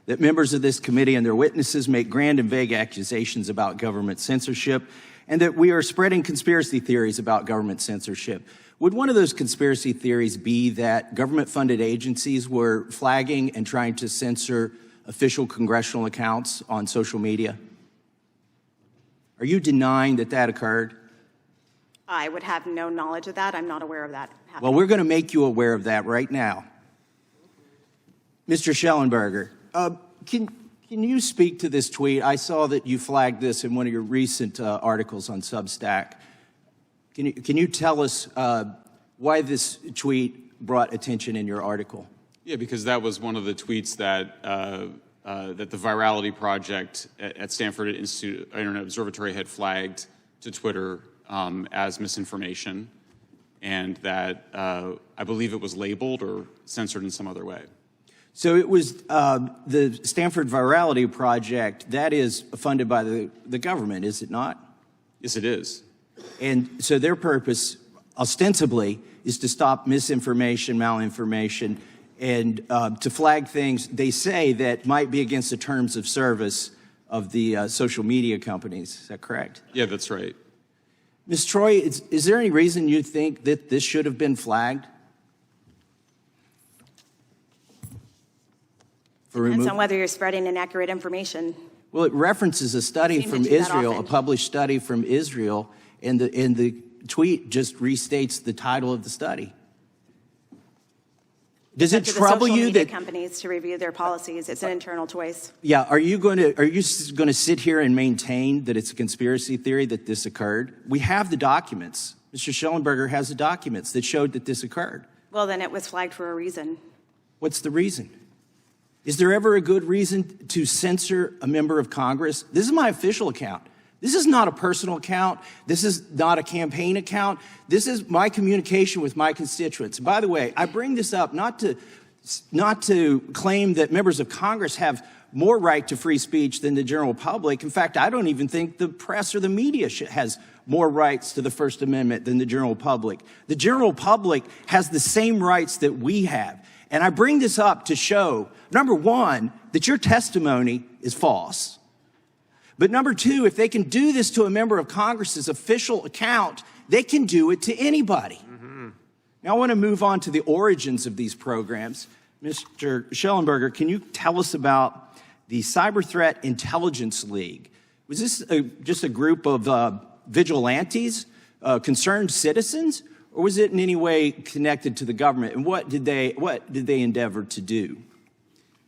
[SPEAKER 9] that members of this committee and their witnesses make grand and vague accusations about government censorship, and that we are spreading conspiracy theories about government censorship. Would one of those conspiracy theories be that government-funded agencies were flagging and trying to censor official congressional accounts on social media? Are you denying that that occurred?
[SPEAKER 6] I would have no knowledge of that. I'm not aware of that happening.
[SPEAKER 9] Well, we're going to make you aware of that right now. Mr. Schellenberger, can you speak to this tweet? I saw that you flagged this in one of your recent articles on Substack. Can you tell us why this tweet brought attention in your article?
[SPEAKER 3] Yeah, because that was one of the tweets that that the Virality Project at Stanford Institute Internet Observatory had flagged to Twitter as misinformation, and that I believe it was labeled or censored in some other way.
[SPEAKER 9] So it was the Stanford Virality Project, that is funded by the government, is it not?
[SPEAKER 3] Yes, it is.
[SPEAKER 9] And so their purpose, ostensibly, is to stop misinformation, malinformation, and to flag things they say that might be against the terms of service of the social media companies. Is that correct?
[SPEAKER 3] Yeah, that's right.
[SPEAKER 9] Ms. Troye, is there any reason you think that this should have been flagged?
[SPEAKER 6] Depends on whether you're spreading inaccurate information.
[SPEAKER 9] Well, it references a study from Israel, a published study from Israel, and the tweet just restates the title of the study. Does it trouble you that
[SPEAKER 6] companies to review their policies? It's an internal choice.
[SPEAKER 9] Yeah, are you going to sit here and maintain that it's a conspiracy theory that this occurred? We have the documents. Mr. Schellenberger has the documents that showed that this occurred.
[SPEAKER 6] Well, then it was flagged for a reason.
[SPEAKER 9] What's the reason? Is there ever a good reason to censor a member of Congress? This is my official account. This is not a personal account. This is not a campaign account. This is my communication with my constituents. By the way, I bring this up not to claim that members of Congress have more right to free speech than the general public. In fact, I don't even think the press or the media has more rights to the First Amendment than the general public. The general public has the same rights that we have. And I bring this up to show, number one, that your testimony is false. But number two, if they can do this to a member of Congress's official account, they can do it to anybody. Mm-hmm. Now I want to move on to the origins of these programs. Mr. Schellenberger, can you tell us about the Cyber Threat Intelligence League? Was this just a group of vigilantes, concerned citizens, or was it in any way connected to the government? And what did they endeavor to do?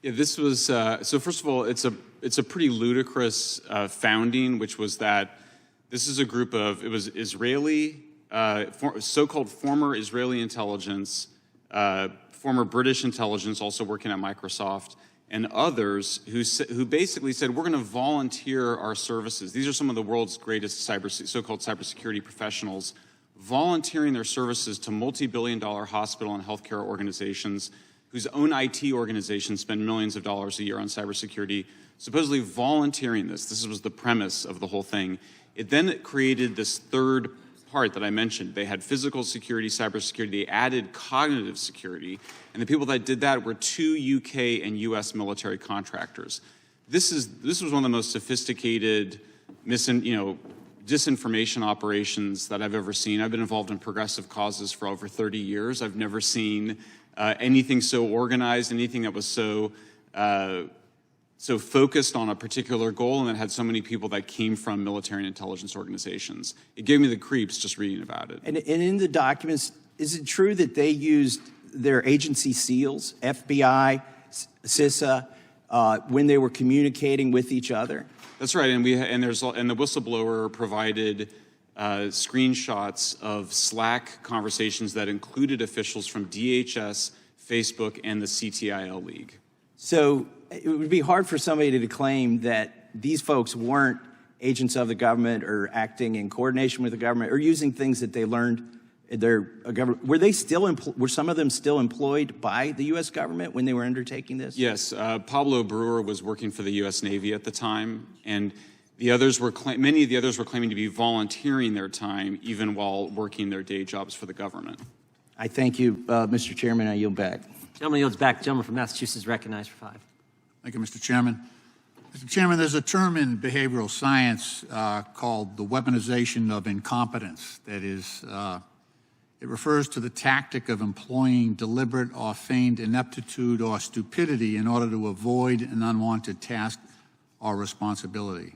[SPEAKER 3] Yeah, this was so. First of all, it's a pretty ludicrous founding, which was that this is a group of, it was Israeli, so-called former Israeli intelligence, former British intelligence, also working at Microsoft, and others who basically said, we're going to volunteer our services. These are some of the world's greatest so-called cybersecurity professionals, volunteering their services to multi-billion-dollar hospital and healthcare organizations whose own IT organizations spend millions of dollars a year on cybersecurity, supposedly volunteering this. This was the premise of the whole thing. It then created this third part that I mentioned. They had physical security, cybersecurity, they added cognitive security, and the people that did that were 2 UK and US military contractors. This was one of the most sophisticated disinformation operations that I've ever seen. I've been involved in progressive causes for over 30 years. I've never seen anything so organized, anything that was so focused on a particular goal and that had so many people that came from military and intelligence organizations. It gave me the creeps just reading about it.
[SPEAKER 9] And in the documents, is it true that they used their agency SEALs, FBI, CISA, when they were communicating with each other?
[SPEAKER 3] That's right, and the whistleblower provided screenshots of Slack conversations that included officials from DHS, Facebook, and the CTIL League.
[SPEAKER 9] So it would be hard for somebody to claim that these folks weren't agents of the government or acting in coordination with the government or using things that they learned in their government. Were some of them still employed by the U.S. government when they were undertaking this?
[SPEAKER 3] Yes, Pablo Brewer was working for the U.S. Navy at the time, and many of the others were claiming to be volunteering their time even while working their day jobs for the government.
[SPEAKER 9] I thank you, Mr. Chairman. I yield back.
[SPEAKER 1] Gentleman yields back. The gentleman from Massachusetts recognized for 5.
[SPEAKER 10] Thank you, Mr. Chairman. Mr. Chairman, there's a term in behavioral science called the weaponization of incompetence. That is, it refers to the tactic of employing deliberate or feigned ineptitude or stupidity in order to avoid an unwanted task or responsibility.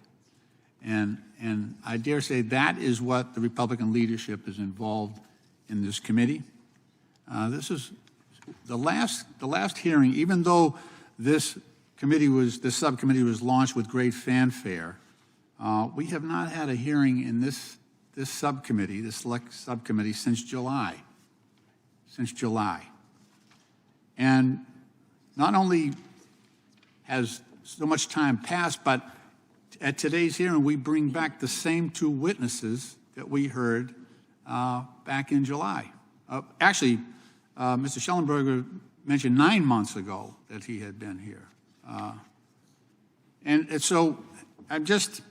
[SPEAKER 10] And I dare say that is what the Republican leadership is involved in this committee. This is the last hearing, even though this subcommittee was launched with great fanfare, we have not had a hearing in this subcommittee, this select subcommittee, since July. And not only has so much time passed, but at today's hearing, we bring back the same 2 witnesses that we heard back in July. Actually, Mr. Schellenberger mentioned 9 months ago that he had been here. And so I'm just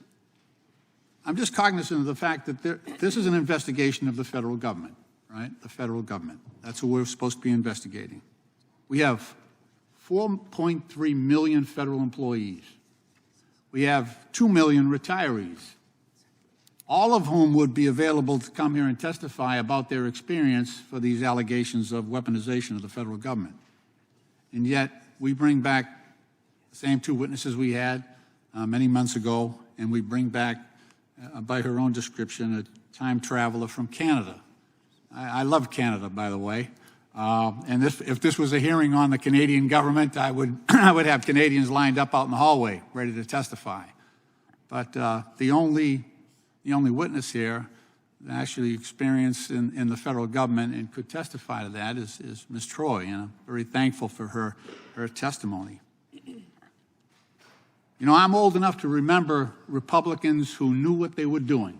[SPEAKER 10] cognizant of the fact that this is an investigation of the federal government, right? The federal government. That's who we're supposed to be investigating. We have 4.3 million federal employees. We have 2 million retirees, all of whom would be available to come here and testify about their experience for these allegations of weaponization of the federal government. And yet, we bring back the same 2 witnesses we had many months ago, and we bring back, by her own description, a time traveler from Canada. I love Canada, by the way. And if this was a hearing on the Canadian government, I would have Canadians lined up out in the hallway, ready to testify. But the only witness here that actually experienced in the federal government and could testify to that is Ms. Troye, and I'm very thankful for her testimony. You know, I'm old enough to remember Republicans who knew what they were doing,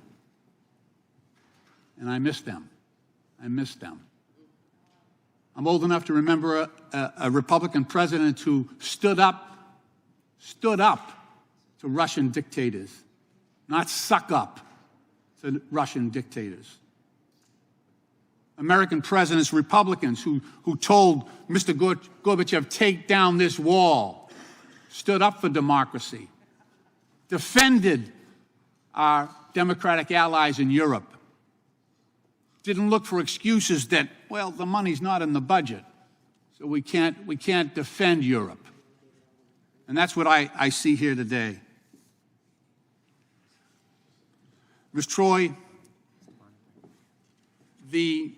[SPEAKER 10] and I miss them. I miss them. I'm old enough to remember a Republican president who stood up to Russian dictators, not suck up to Russian dictators. American presidents, Republicans, who told Mr. Gorbachev, take down this wall, stood up for democracy, defended our democratic allies in Europe, didn't look for excuses that, well, the money's not in the budget, so we can't defend Europe. And that's what I see here today. Ms. Troye, the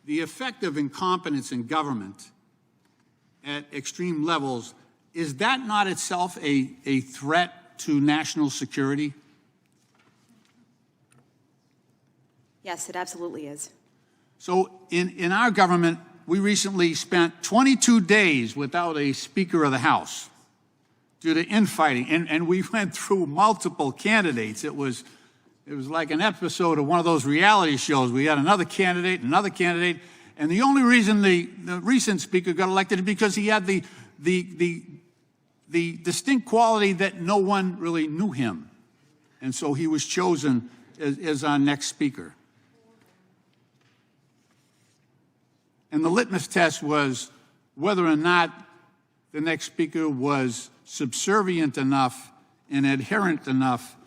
[SPEAKER 10] effect of incompetence in government at extreme levels, is that not itself a threat to national security?
[SPEAKER 6] Yes, it absolutely is.
[SPEAKER 10] So in our government, we recently spent 22 days without a Speaker of the House due to infighting, and we went through multiple candidates. It was like an episode of one of those reality shows. We had another candidate, and the only reason the recent Speaker got elected is because he had the distinct quality that no one really knew him. And so he was chosen as our next Speaker. And the litmus test was whether or not the next Speaker was subservient enough and adherent enough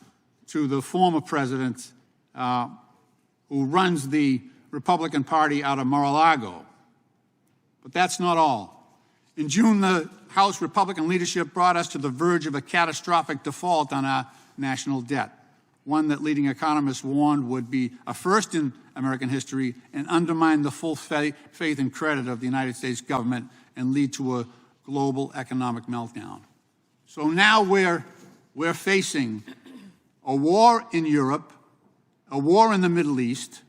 [SPEAKER 10] to the former president who runs the Republican Party out of Mar-a-Lago. But that's not all. In June, the House Republican leadership brought us to the verge of a catastrophic default on our national debt, one that leading economists warned would be a first in American history and undermine the full faith and credit of the United States government and lead to a global economic meltdown. So now we're facing a war in Europe, a war in the Middle East.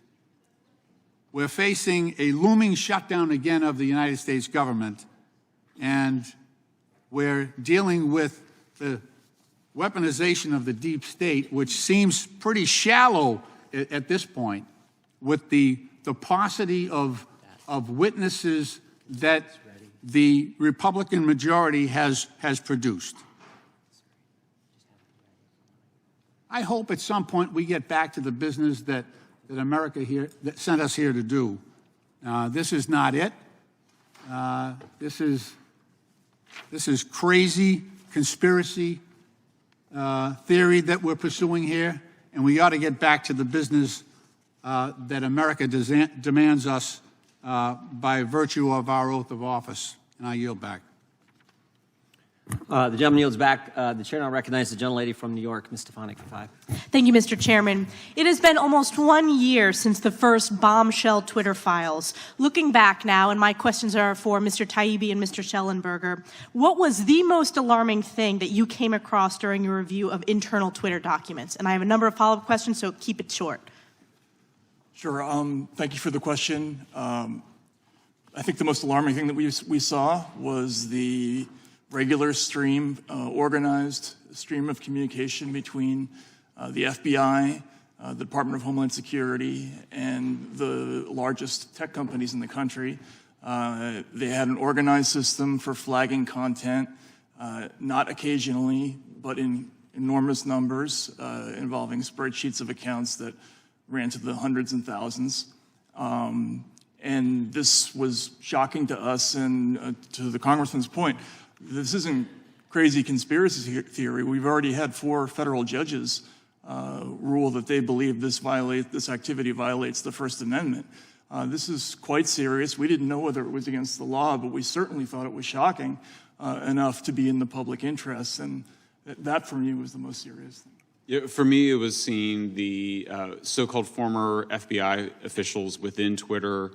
[SPEAKER 10] We're facing a looming shutdown again of the United States government, and we're dealing with the weaponization of the deep state, which seems pretty shallow at this point, with the paucity of witnesses that the Republican majority has produced. I hope at some point we get back to the business that America here that sent us here to do. This is not it. This is crazy conspiracy theory that we're pursuing here, and we ought to get back to the business that America demands us by virtue of our oath of office. And I yield back.
[SPEAKER 1] The gentleman yields back. The chair now recognizes the gentlelady from New York, Ms. Stefanik, for 5.
[SPEAKER 11] Thank you, Mr. Chairman. It has been almost 1 year since the first bombshell Twitter files. Looking back now, and my questions are for Mr. Taibbi and Mr. Schellenberger, what was the most alarming thing that you came across during your review of internal Twitter documents? And I have a number of follow-up questions, so keep it short.
[SPEAKER 4] Sure. Thank you for the question. I think the most alarming thing that we saw was the regular stream, organized stream of communication between the FBI, the Department of Homeland Security, and the largest tech companies in the country. They had an organized system for flagging content, not occasionally, but in enormous numbers, involving spreadsheets of accounts that ran to the hundreds and thousands. And this was shocking to us, and to the Congressman's point, this isn't crazy conspiracy theory. We've already had 4 federal judges rule that they believe this activity violates the First Amendment. This is quite serious. We didn't know whether it was against the law, but we certainly thought it was shocking enough to be in the public interest, and that for me was the most serious thing.
[SPEAKER 3] Yeah, for me, it was seeing the so-called former FBI officials within Twitter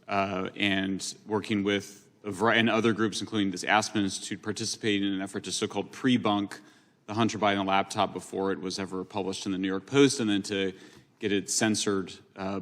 [SPEAKER 3] and working with and other groups, including this Aspen Institute, participating in an effort to so-called pre-bunk the Hunter Biden laptop before it was ever published in the New York Post, and then to get it censored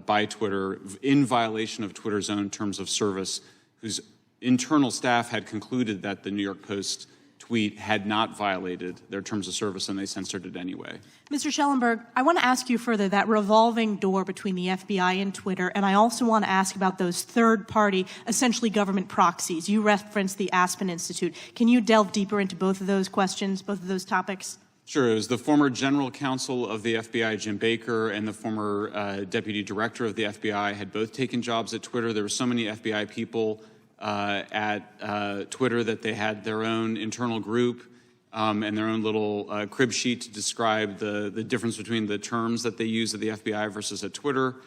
[SPEAKER 3] by Twitter in violation of Twitter's own terms of service, whose internal staff had concluded that the New York Post tweet had not violated their terms of service, and they censored it anyway.
[SPEAKER 11] Mr. Schellenberg, I want to ask you further that revolving door between the FBI and Twitter, and I also want to ask about those third-party, essentially government proxies. You referenced the Aspen Institute. Can you delve deeper into both of those questions, both of those topics?
[SPEAKER 3] Sure. It was the former general counsel of the FBI, Jim Baker, and the former deputy director of the FBI had both taken jobs at Twitter. There were so many FBI people at Twitter that they had their own internal group and their own little crib sheet to describe the difference between the terms that they use at the FBI versus at Twitter.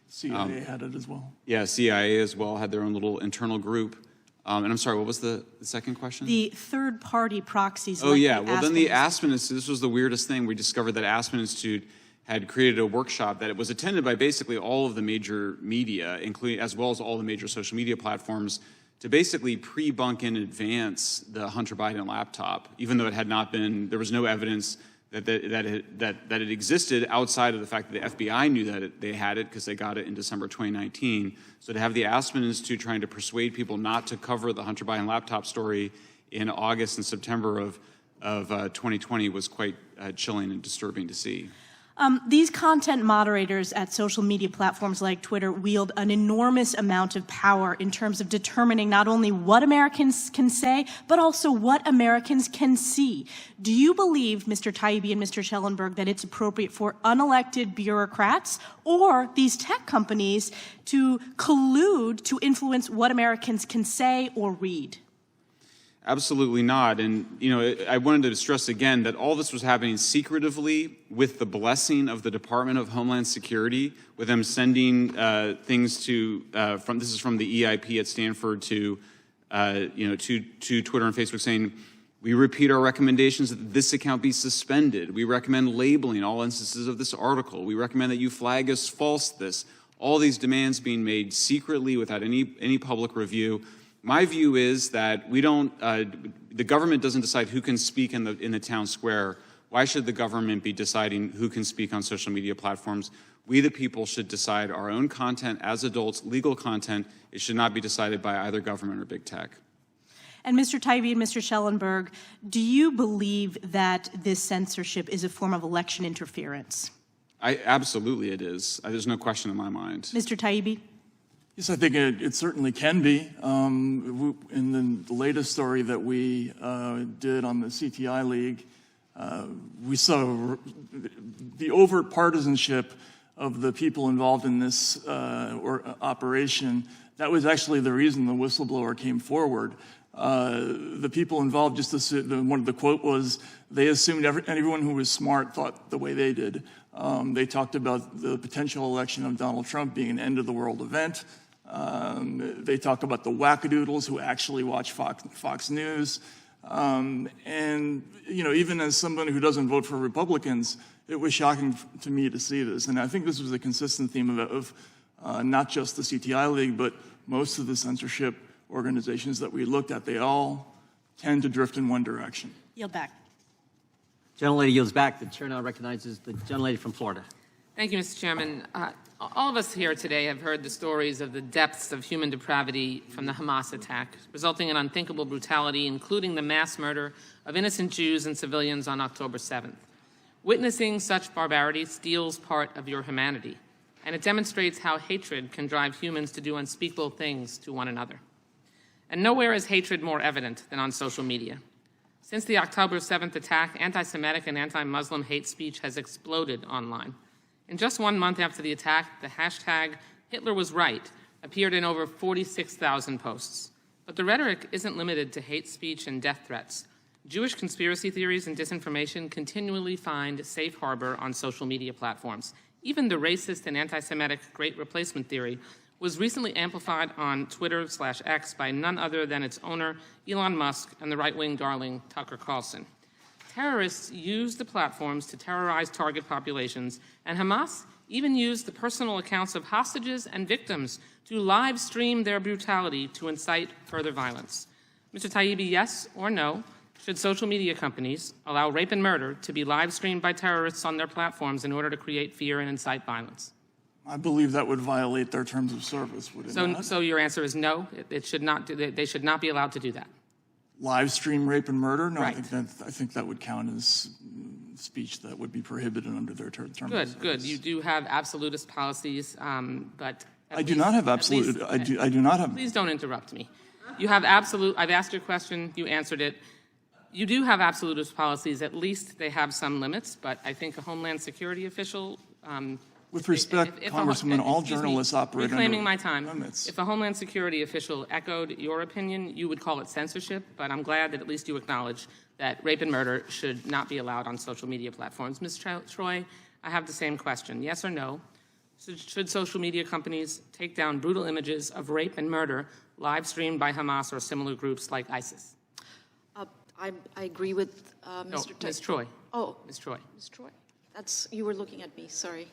[SPEAKER 4] CIA had it as well.
[SPEAKER 3] Yeah, CIA as well had their own little internal group. And I'm sorry, what was the second question?
[SPEAKER 11] The third-party proxies.
[SPEAKER 3] Oh,
[SPEAKER 11] like
[SPEAKER 3] yeah.
[SPEAKER 11] The
[SPEAKER 3] Well,
[SPEAKER 11] Aspen
[SPEAKER 3] then the
[SPEAKER 11] Institute.
[SPEAKER 3] Aspen Institute, this was the weirdest thing. We discovered that Aspen Institute had created a workshop that it was attended by basically all of the major media, including as well as all the major social media platforms, to basically pre-bunk in advance the Hunter Biden laptop, even though it had not been, there was no evidence that it existed outside of the fact that the FBI knew that they had it because they got it in December 2019. So to have the Aspen Institute trying to persuade people not to cover the Hunter Biden laptop story in August and September of 2020 was quite chilling and disturbing to see.
[SPEAKER 11] These content moderators at social media platforms like Twitter wield an enormous amount of power in terms of determining not only what Americans can say, but also what Americans can see. Do you believe, Mr. Taibbi and Mr. Schellenberg, that it's appropriate for unelected bureaucrats or these tech companies to collude to influence what Americans can say or read?
[SPEAKER 3] Absolutely not. And, I wanted to stress again that all this was happening secretively with the blessing of the Department of Homeland Security, with them sending things to, this is from the EIP at Stanford to Twitter and Facebook saying, we repeat our recommendations that this account be suspended. We recommend labeling all instances of this article. We recommend that you flag as false this. All these demands being made secretly without any public review. My view is that the government doesn't decide who can speak in the town square. Why should the government be deciding who can speak on social media platforms? We, the people, should decide our own content as adults, legal content. It should not be decided by either government or big tech.
[SPEAKER 11] And Mr. Taibbi and Mr. Schellenberg, do you believe that this censorship is a form of election interference?
[SPEAKER 3] Absolutely it is. There's no question in my mind.
[SPEAKER 11] Mr. Taibbi?
[SPEAKER 4] Yes, I think it certainly can be. In the latest story that we did on the CTI League, we saw the overt partisanship of the people involved in this operation. That was actually the reason the whistleblower came forward. The people involved just assumed, one of the quote was, they assumed everyone who was smart thought the way they did. They talked about the potential election of Donald Trump being an end-of-the-world event. They talk about the wackadoodles who actually watch Fox News. And, even as somebody who doesn't vote for Republicans, it was shocking to me to see this. And I think this was a consistent theme of not just the CTI League, but most of the censorship organizations that we looked at. They all tend to drift in one direction.
[SPEAKER 11] Yield back.
[SPEAKER 1] Gentlelady yields back. The chair now recognizes the gentlelady from Florida.
[SPEAKER 12] Thank you, Mr. Chairman. All of us here today have heard the stories of the depths of human depravity from the Hamas attack, resulting in unthinkable brutality, including the mass murder of innocent Jews and civilians on October 7th. Witnessing such barbarity steals part of your humanity, and it demonstrates how hatred can drive humans to do unspeakable things to one another. And nowhere is hatred more evident than on social media. Since the October 7th attack, anti-Semitic and anti-Muslim hate speech has exploded online. In just 1 month after the attack, the hashtag Hitler was right appeared in over 46,000 posts. But the rhetoric isn't limited to hate speech and death threats. Jewish conspiracy theories and disinformation continually find safe harbor on social media platforms. Even the racist and anti-Semitic Great Replacement theory was recently amplified on Twitter/X by none other than its owner, Elon Musk, and the right-wing darling, Tucker Carlson. Terrorists use the platforms to terrorize target populations, and Hamas even used the personal accounts of hostages and victims to live stream their brutality to incite further violence. Mr. Taibbi, yes or no, should social media companies allow rape and murder to be live streamed by terrorists on their platforms in order to create fear and incite violence?
[SPEAKER 4] I believe that would violate their terms of service, would it not?
[SPEAKER 12] So your answer is no? It should not they should not be allowed to do that?
[SPEAKER 4] Live stream rape and murder? No,
[SPEAKER 12] Right.
[SPEAKER 4] I think that would count as speech that would be prohibited under their terms of service.
[SPEAKER 12] Good. You do have absolutist policies, but
[SPEAKER 4] I do not have absolute. I do not have.
[SPEAKER 12] Please don't interrupt me. You have absolute. I've asked your question. You answered it. You do have absolutist policies. At least they have some limits. But I think a Homeland Security official.
[SPEAKER 4] With respect, Congresswoman, all journalists operate
[SPEAKER 12] reclaiming
[SPEAKER 4] under
[SPEAKER 12] my time.
[SPEAKER 4] limits.
[SPEAKER 12] If a Homeland Security official echoed your opinion, you would call it censorship. But I'm glad that at least you acknowledge that rape and murder should not be allowed on social media platforms. Ms. Troye, I have the same question. Yes or no? Should social media companies take down brutal images of rape and murder live streamed by Hamas or similar groups like ISIS?
[SPEAKER 5] I agree with Mr.
[SPEAKER 12] Ms. Troye.
[SPEAKER 5] Oh,
[SPEAKER 12] Ms. Troye.
[SPEAKER 5] Ms. Troye. You were looking at me, sorry.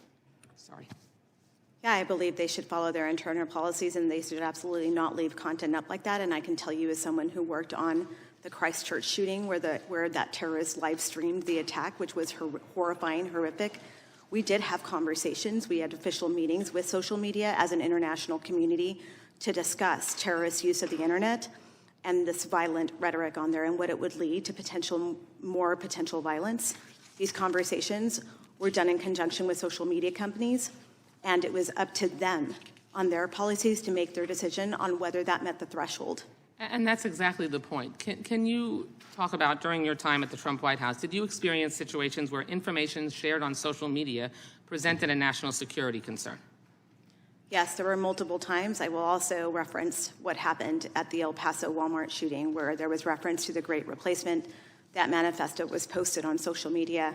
[SPEAKER 12] Sorry.
[SPEAKER 6] Yeah, I believe they should follow their internal policies, and they should absolutely not leave content up like that. And I can tell you, as someone who worked on the Christchurch shooting, where that terrorist live streamed the attack, which was horrifying, horrific, we did have conversations. We had official meetings with social media as an international community to discuss terrorist use of the internet and this violent rhetoric on there and what it would lead to more potential violence. These conversations were done in conjunction with social media companies, and it was up to them on their policies to make their decision on whether that met the threshold.
[SPEAKER 12] And that's exactly the point. Can you talk about, during your time at the Trump White House, did you experience situations where information shared on social media presented a national security concern?
[SPEAKER 6] Yes, there were multiple times. I will also reference what happened at the El Paso Walmart shooting, where there was reference to the Great Replacement. That manifesto was posted on social media.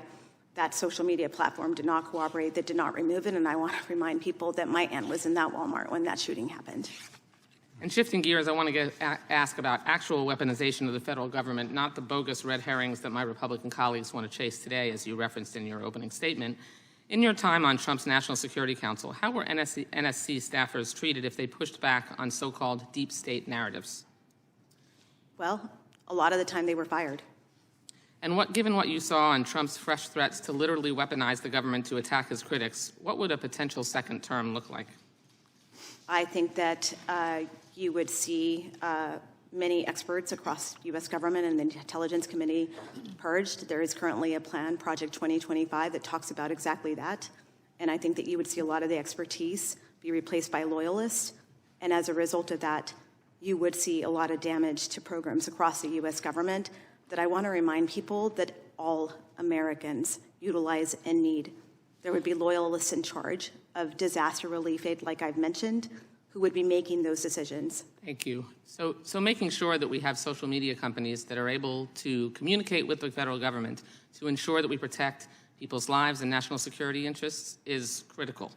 [SPEAKER 6] That social media platform did not cooperate, that did not remove it, and I want to remind people that my aunt was in that Walmart when that shooting happened.
[SPEAKER 12] And shifting gears, I want to ask about actual weaponization of the federal government, not the bogus red herrings that my Republican colleagues want to chase today, as you referenced in your opening statement. In your time on Trump's National Security Council, how were NSC staffers treated if they pushed back on so-called deep state narratives?
[SPEAKER 6] Well, a lot of the time they were fired.
[SPEAKER 12] And given what you saw in Trump's fresh threats to literally weaponize the government to attack his critics, what would a potential second term look like?
[SPEAKER 6] I think that you would see many experts across U.S. government and the Intelligence Committee purged. There is currently a plan, Project 2025, that talks about exactly that. And I think that you would see a lot of the expertise be replaced by loyalists. And as a result of that, you would see a lot of damage to programs across the U.S. government that I want to remind people that all Americans utilize and need. There would be loyalists in charge of disaster relief aid, like I've mentioned, who would be making those decisions.
[SPEAKER 12] Thank you. So making sure that we have social media companies that are able to communicate with the federal government to ensure that we protect people's lives and national security interests is critical.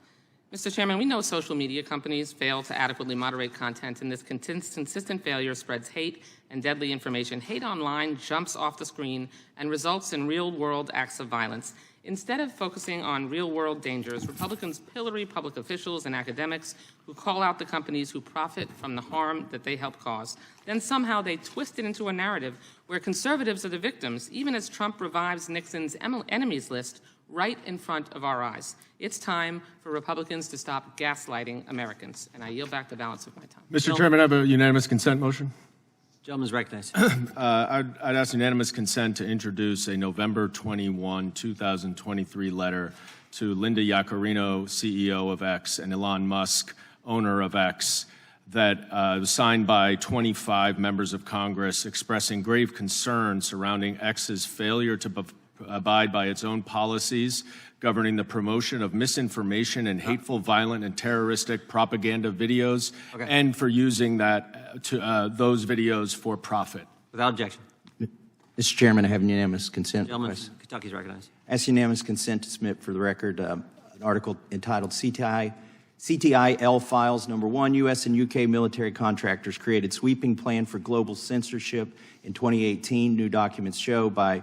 [SPEAKER 12] Mr. Chairman, we know social media companies fail to adequately moderate content, and this consistent failure spreads hate and deadly information. Hate online jumps off the screen and results in real-world acts of violence. Instead of focusing on real-world dangers, Republicans pillory public officials and academics who call out the companies who profit from the harm that they help cause. Then somehow they twist it into a narrative where conservatives are the victims, even as Trump revives Nixon's enemies list right in front of our eyes. It's time for Republicans to stop gaslighting Americans. And I yield back the balance of my time.
[SPEAKER 13] Mr. Chairman, I have a unanimous consent motion.
[SPEAKER 1] Gentleman's recognized.
[SPEAKER 13] I'd ask unanimous consent to introduce a November 21, 2023 letter to Linda Yaccarino, CEO of X, and Elon Musk, owner of X, that was signed by 25 members of Congress expressing grave concern surrounding X's failure to abide by its own policies governing the promotion of misinformation and hateful, violent, and terroristic propaganda videos, and for using those videos for profit.
[SPEAKER 1] Without objection.
[SPEAKER 9] Mr. Chairman, I have unanimous consent.
[SPEAKER 1] Gentleman
[SPEAKER 9] request.
[SPEAKER 1] from Kentucky is recognized.
[SPEAKER 9] Ask unanimous consent to submit for the record an article entitled CTIL Files Number 1, U.S. and UK military contractors created sweeping plan for global censorship in 2018. New documents show by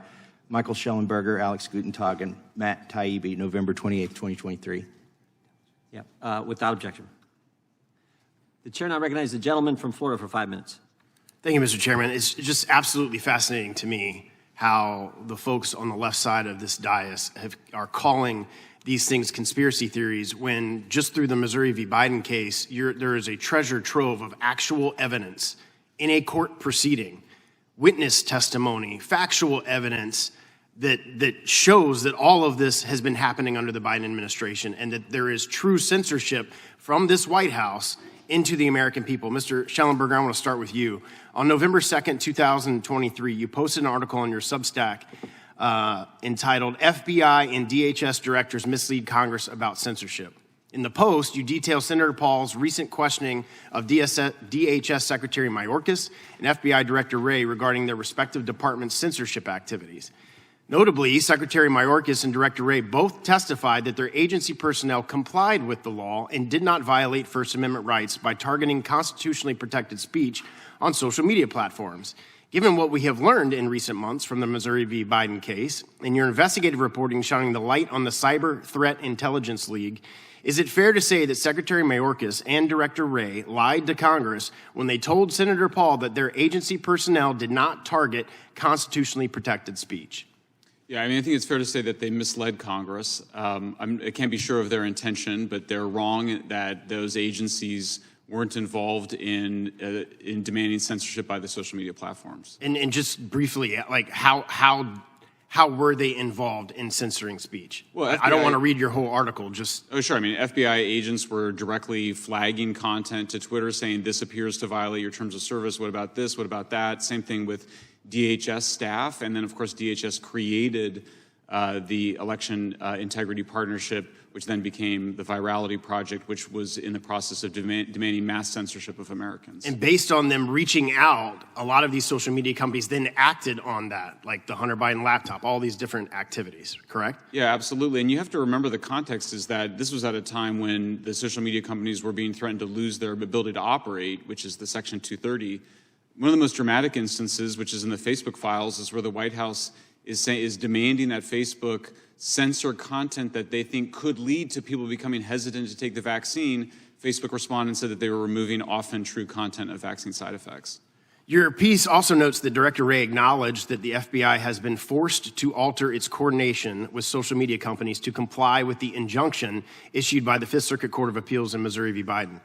[SPEAKER 9] Michael Schellenberger, Alex Gutentag, and Matt Taibbi, November 28, 2023.
[SPEAKER 1] Yeah, without objection. The chair now recognizes the gentleman from Florida for 5 minutes.
[SPEAKER 14] Thank you, Mr. Chairman. It's just absolutely fascinating to me how the folks on the left side of this dais are calling these things conspiracy theories when just through the Missouri v. Biden case, there is a treasure trove of actual evidence in a court proceeding, witness testimony, factual evidence that shows that all of this has been happening under the Biden administration and that there is true censorship from this White House into the American people. Mr. Schellenberger, I want to start with you. On November 2nd, 2023, you posted an article on your Substack entitled FBI and DHS Directors Mislead Congress About Censorship. In the post, you detail Senator Paul's recent questioning of DHS Secretary Mayorkas and FBI Director Wray regarding their respective departments' censorship activities. Notably, Secretary Mayorkas and Director Wray both testified that their agency personnel complied with the law and did not violate First Amendment rights by targeting constitutionally protected speech on social media platforms. Given what we have learned in recent months from the Missouri v. Biden case and your investigative reporting shining the light on the Cyber Threat Intelligence League, is it fair to say that Secretary Mayorkas and Director Wray lied to Congress when they told Senator Paul that their agency personnel did not target constitutionally protected speech?
[SPEAKER 3] Yeah, I mean, I think it's fair to say that they misled Congress. I can't be sure of their intention, but they're wrong that those agencies weren't involved in demanding censorship by the social media platforms.
[SPEAKER 14] And just briefly, like how were they involved in censoring speech?
[SPEAKER 3] Well,
[SPEAKER 14] I don't want to read your whole article. Just
[SPEAKER 3] sure. I mean, FBI agents were directly flagging content to Twitter, saying this appears to violate your terms of service. What about this? What about that? Same thing with DHS staff, and then of course DHS created the Election Integrity Partnership, which then became the Virality Project, which was in the process of demanding mass censorship of Americans.
[SPEAKER 14] And based on them reaching out, a lot of these social media companies then acted on that, like the Hunter Biden laptop, all these different activities, correct?
[SPEAKER 3] Yeah, absolutely. And you have to remember the context is that this was at a time when the social media companies were being threatened to lose their ability to operate, which is the Section 230. One of the most dramatic instances, which is in the Facebook files, is where the White House is demanding that Facebook censor content that they think could lead to people becoming hesitant to take the vaccine. Facebook responded and said that they were removing often true content of vaccine side effects.
[SPEAKER 14] Your piece also notes that Director Wray acknowledged that the FBI has been forced to alter its coordination with social media companies to comply with the injunction issued by the Fifth Circuit Court of Appeals in Missouri v. Biden.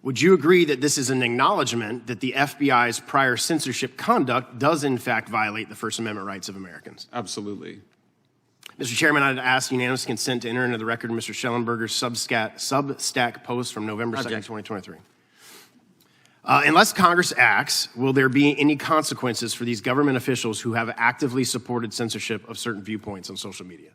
[SPEAKER 14] Would you agree that this is an acknowledgement that the FBI's prior censorship conduct does in fact violate the First Amendment rights of Americans?
[SPEAKER 3] Absolutely.
[SPEAKER 14] Mr. Chairman, I'd ask unanimous consent to enter into the record Mr. Schellenberger's Substack post from November 2nd, 2023. Unless Congress acts, will there be any consequences for these government officials who have actively supported censorship of certain viewpoints on social media?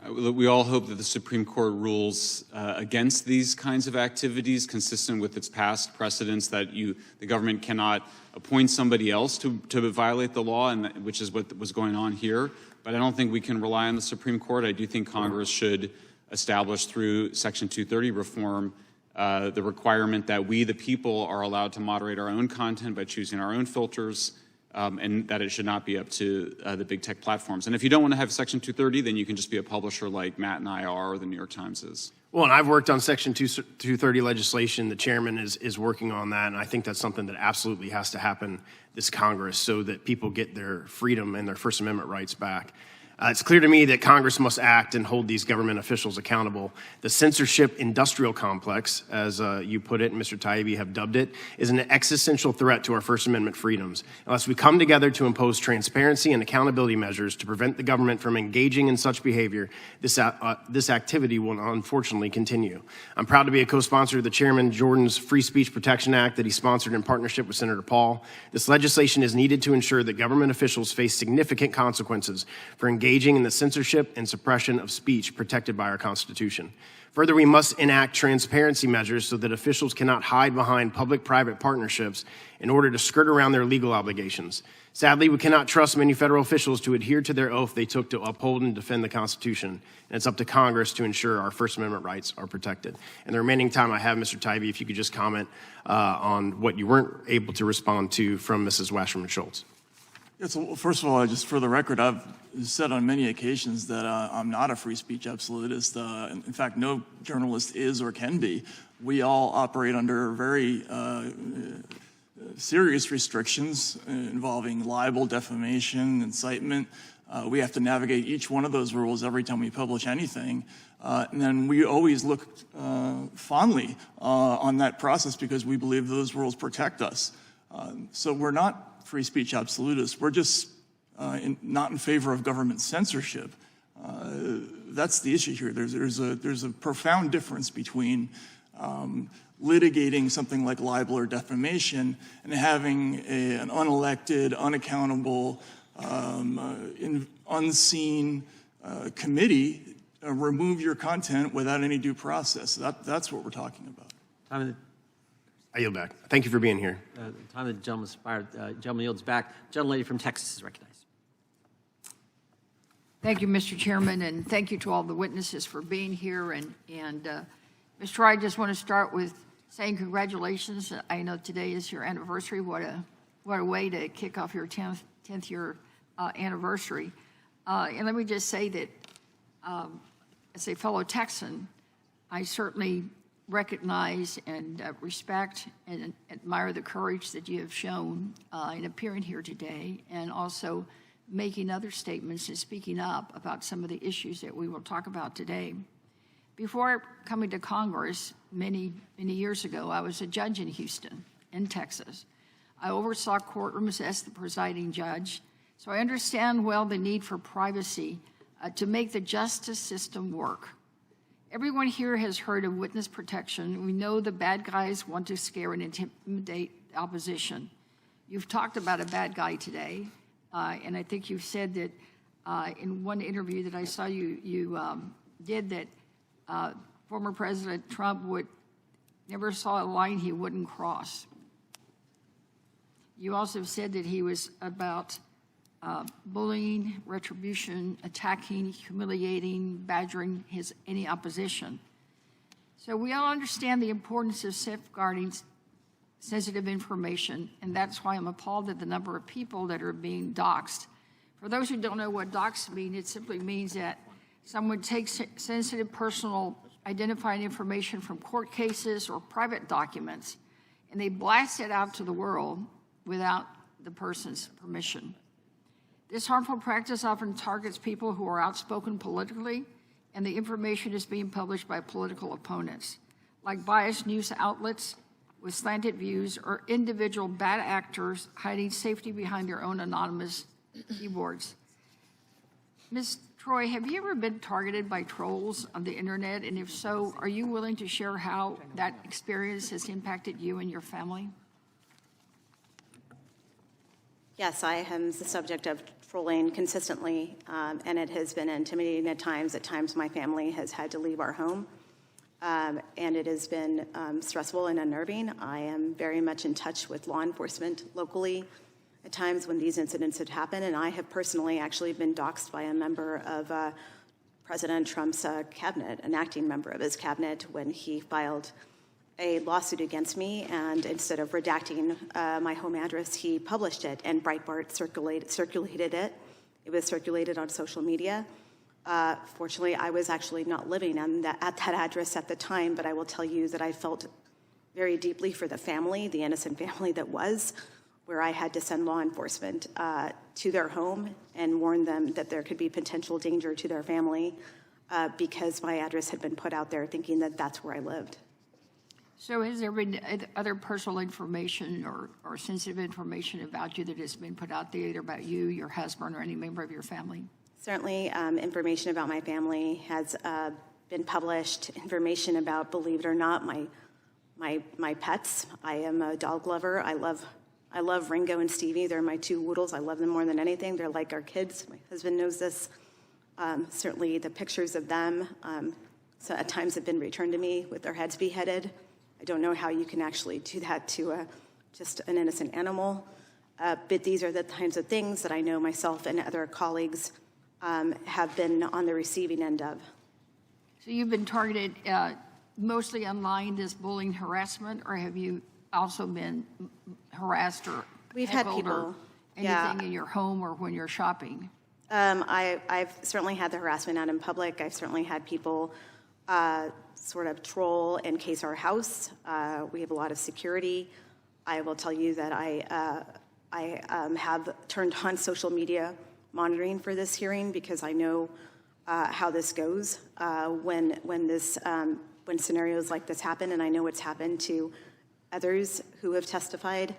[SPEAKER 3] We all hope that the Supreme Court rules against these kinds of activities, consistent with its past precedents that the government cannot appoint somebody else to violate the law, which is what was going on here. But I don't think we can rely on the Supreme Court. I do think Congress should establish through Section 230 reform the requirement that we, the people, are allowed to moderate our own content by choosing our own filters, and that it should not be up to the big tech platforms. And if you don't want to have Section 230, then you can just be a publisher like Matt and I are, or the New York Times is.
[SPEAKER 14] Well, and I've worked on Section 230 legislation. The chairman is working on that, and I think that's something that absolutely has to happen this Congress so that people get their freedom and their First Amendment rights back. It's clear to me that Congress must act and hold these government officials accountable. The censorship industrial complex, as you put it and Mr. Taibbi have dubbed it, is an existential threat to our First Amendment freedoms. Unless we come together to impose transparency and accountability measures to prevent the government from engaging in such behavior, this activity will unfortunately continue. I'm proud to be a co-sponsor of the Chairman Jordan's Free Speech Protection Act that he sponsored in partnership with Senator Paul. This legislation is needed to ensure that government officials face significant consequences for engaging engaging in the censorship and suppression of speech protected by our Constitution. Further, we must enact transparency measures so that officials cannot hide behind public-private partnerships in order to skirt around their legal obligations. Sadly, we cannot trust many federal officials to adhere to their oath they took to uphold and defend the Constitution, and it's up to Congress to ensure our First Amendment rights are protected. And the remaining time I have, Mr. Taibbi, if you could just comment on what you weren't able to respond to from Mrs. Wasserman Schultz.
[SPEAKER 4] Yeah, so first of all, just for the record, I've said on many occasions that I'm not a free speech absolutist. In fact, no journalist is or can be. We all operate under very serious restrictions involving libel, defamation, incitement. We have to navigate each one of those rules every time we publish anything. And then we always look fondly on that process because we believe those rules protect us. So we're not free speech absolutists. We're just not in favor of government censorship. That's the issue here. There's a profound difference between litigating something like libel or defamation and having an unelected, unaccountable, unseen committee remove your content without any due process. That's what we're talking about.
[SPEAKER 14] I yield back. Thank you for being here.
[SPEAKER 1] Time the gentleman expired. Gentleman yields back. Gentlelady from Texas is recognized.
[SPEAKER 15] Thank you, Mr. Chairman, and thank you to all the witnesses for being here. And Ms. Troye, I just want to start with saying congratulations. I know today is your anniversary. What a way to kick off your 10th year anniversary. And let me just say that as a fellow Texan, I certainly recognize and respect and admire the courage that you have shown in appearing here today and also making other statements and speaking up about some of the issues that we will talk about today. Before coming to Congress many years ago, I was a judge in Houston, in Texas. I oversaw courtrooms as the presiding judge, so I understand well the need for privacy to make the justice system work. Everyone here has heard of witness protection. We know the bad guys want to scare and intimidate the opposition. You've talked about a bad guy today, and I think you've said that in one interview that I saw you did that former President Trump never saw a line he wouldn't cross. You also said that he was about bullying, retribution, attacking, humiliating, badgering any opposition. So we all understand the importance of safeguarding sensitive information, and that's why I'm appalled at the number of people that are being doxxed. For those who don't know what doxxed means, it simply means that someone takes sensitive personal identifying information from court cases or private documents, and they blast it out to the world without the person's permission. This harmful practice often targets people who are outspoken politically, and the information is being published by political opponents, like biased news outlets with slanted views or individual bad actors hiding safety behind their own anonymous keyboards. Ms. Troye, have you ever been targeted by trolls on the internet? And if so, are you willing to share how that experience has impacted you and your family?
[SPEAKER 6] Yes, I am the subject of trolling consistently, and it has been intimidating at times. At times, my family has had to leave our home, and it has been stressful and unnerving. I am very much in touch with law enforcement locally at times when these incidents had happened, and I have personally actually been doxxed by a member of President Trump's cabinet, an acting member of his cabinet, when he filed a lawsuit against me, and instead of redacting my home address, he published it, and Breitbart circulated it. It was circulated on social media. Fortunately, I was actually not living at that address at the time, but I will tell you that I felt very deeply for the family, the innocent family that was, where I had to send law enforcement to their home and warn them that there could be potential danger to their family because my address had been put out there thinking that that's where I lived.
[SPEAKER 15] So has there been other personal information or sensitive information about you that has been put out there, either about you, your husband, or any member of your family?
[SPEAKER 6] Certainly, information about my family has been published, information about, believe it or not, my pets. I am a dog lover. I love Ringo and Stevie. They're my two woodles. I love them more than anything. They're like our kids. My husband knows this. Certainly the pictures of them so at times have been returned to me with their heads beheaded. I don't know how you can actually do that to just an innocent animal. But these are the kinds of things that I know myself and other colleagues have been on the receiving end of.
[SPEAKER 15] So you've been targeted mostly online, this bullying harassment, or have you also been harassed or
[SPEAKER 6] We've had
[SPEAKER 15] heckled
[SPEAKER 6] people,
[SPEAKER 15] or anything in your home or when you're shopping?
[SPEAKER 6] I've certainly had the harassment out in public. I've certainly had people sort of troll and case our house. We have a lot of security. I will tell you that I have turned on social media monitoring for this hearing because I know how this goes when scenarios like this happen, and I know it's happened to others who have testified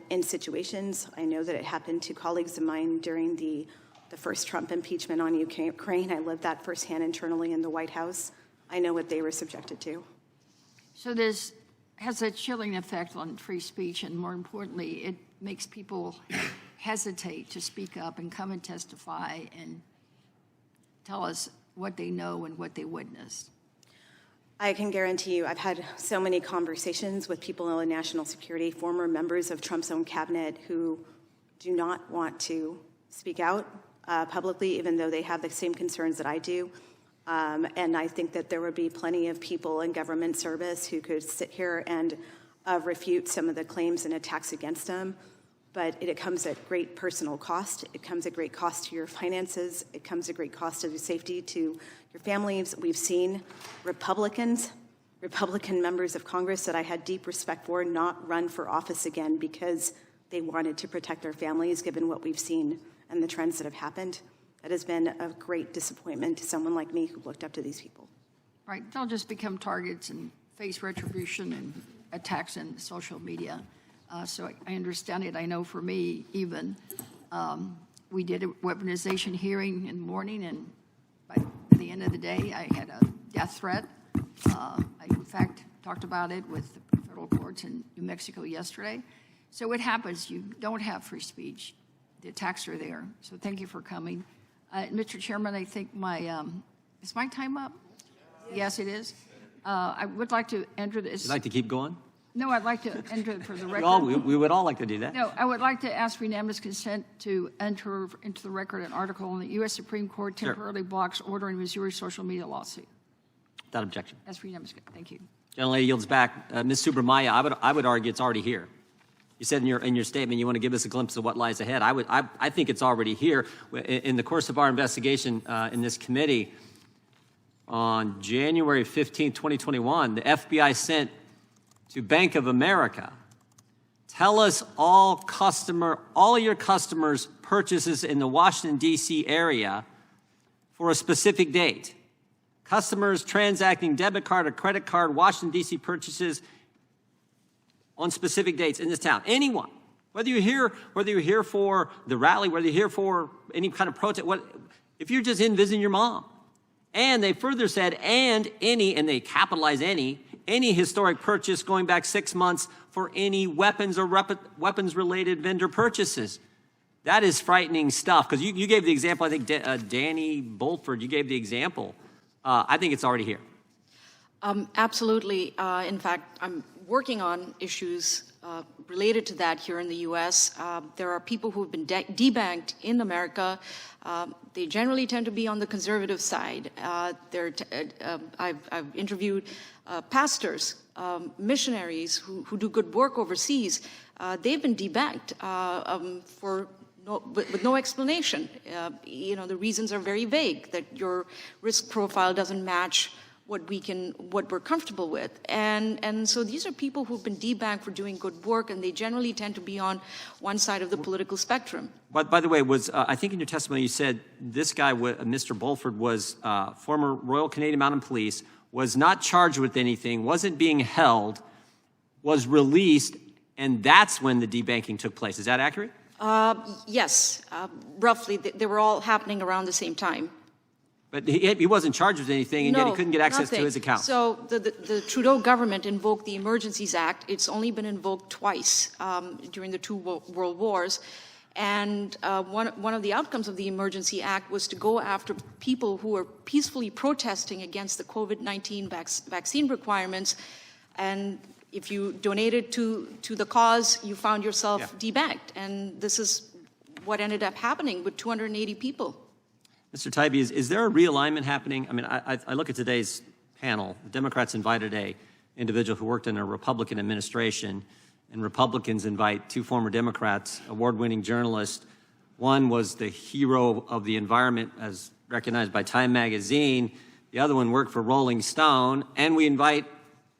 [SPEAKER 6] in situations. I know that it happened to colleagues of mine during the first Trump impeachment on Ukraine. I lived that firsthand internally in the White House. I know what they were subjected to.
[SPEAKER 15] So this has a chilling effect on free speech, and more importantly, it makes people hesitate to speak up and come and testify and tell us what they know and what they witnessed.
[SPEAKER 6] I can guarantee you I've had so many conversations with people in national security, former members of Trump's own cabinet who do not want to speak out publicly, even though they have the same concerns that I do. And I think that there would be plenty of people in government service who could sit here and refute some of the claims and attacks against them. But it comes at great personal cost. It comes at great cost to your finances. It comes at great cost to your safety, to your families. We've seen Republican members of Congress that I had deep respect for not run for office again because they wanted to protect their families, given what we've seen and the trends that have happened. That has been a great disappointment to someone like me who looked up to these people.
[SPEAKER 15] Right, they'll just become targets and face retribution and attacks in social media. So I understand it. I know for me, even, we did a weaponization hearing in the morning, and by the end of the day, I had a death threat. I, in fact, talked about it with the federal courts in New Mexico yesterday. So it happens. You don't have free speech. The attacks are there. So thank you for coming. Mr. Chairman, I think is my time up? Yes, it is. I would like to enter this.
[SPEAKER 1] You'd like to keep going?
[SPEAKER 15] No, I'd like to enter it for the record.
[SPEAKER 1] We would all like to do that.
[SPEAKER 15] No, I would like to ask for unanimous consent to enter into the record an article on the U.S. Supreme Court temporarily blocks ordering Missouri social media lawsuit.
[SPEAKER 1] Without objection.
[SPEAKER 15] Ask for unanimous consent. Thank you.
[SPEAKER 1] Gentlelady yields back. Ms. Subramanya, I would argue it's already here. You said in your statement you want to give us a glimpse of what lies ahead. I think it's already here. In the course of our investigation in this committee, on January 15, 2021, the FBI sent to Bank of America, tell us all of your customers' purchases in the Washington, D.C. area for a specific date. Customers transacting debit card or credit card Washington, D.C. purchases on specific dates in this town. Anyone, whether you're here for the rally, whether you're here for any kind of protest, if you're just in visiting your mom. And they further said, and they capitalize any historic purchase going back 6 months for any weapons or weapons-related vendor purchases. That is frightening stuff, because you gave the example, I think Danny Bolford, you gave the example. I think it's already here.
[SPEAKER 5] Absolutely. In fact, I'm working on issues related to that here in the U.S. There are people who have been debanked in America. They generally tend to be on the conservative side. I've interviewed pastors, missionaries who do good work overseas. They've been debanked with no explanation. The reasons are very vague, that your risk profile doesn't match what we're comfortable with. And so these are people who've been debanked for doing good work, and they generally tend to be on one side of the political spectrum.
[SPEAKER 1] But by the way, I think in your testimony you said this guy, Mr. Bolford, was former Royal Canadian Mounted Police, was not charged with anything, wasn't being held, was released, and that's when the debanking took place. Is that accurate?
[SPEAKER 5] Yes, roughly. They were all happening around the same time.
[SPEAKER 1] But he wasn't charged with anything, and yet he couldn't get access to his account.
[SPEAKER 5] So the Trudeau government invoked the Emergencies Act. It's only been invoked twice during the two world wars. And one of the outcomes of the Emergency Act was to go after people who were peacefully protesting against the COVID-19 vaccine requirements. And if you donated to the cause, you found yourself debanked. And this is what ended up happening with 280 people.
[SPEAKER 1] Mr. Taibbi, is there a realignment happening? I mean, I look at today's panel. The Democrats invited a individual who worked in a Republican administration, and Republicans invite two former Democrats, award-winning journalists. One was the hero of the environment as recognized by Time magazine. The other one worked for Rolling Stone. And we invite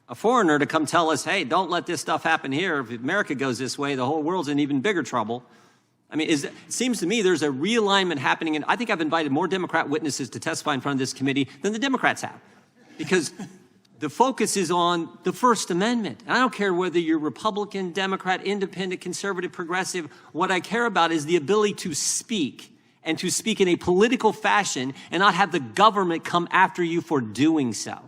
[SPEAKER 1] a foreigner to come tell us, hey, don't let this stuff happen here. If America goes this way, the whole world's in even bigger trouble. I mean, it seems to me there's a realignment happening, and I think I've invited more Democrat witnesses to testify in front of this committee than the Democrats have, because the focus is on the First Amendment. And I don't care whether you're Republican, Democrat, independent, conservative, progressive. What I care about is the ability to speak, and to speak in a political fashion and not have the government come after you for doing so.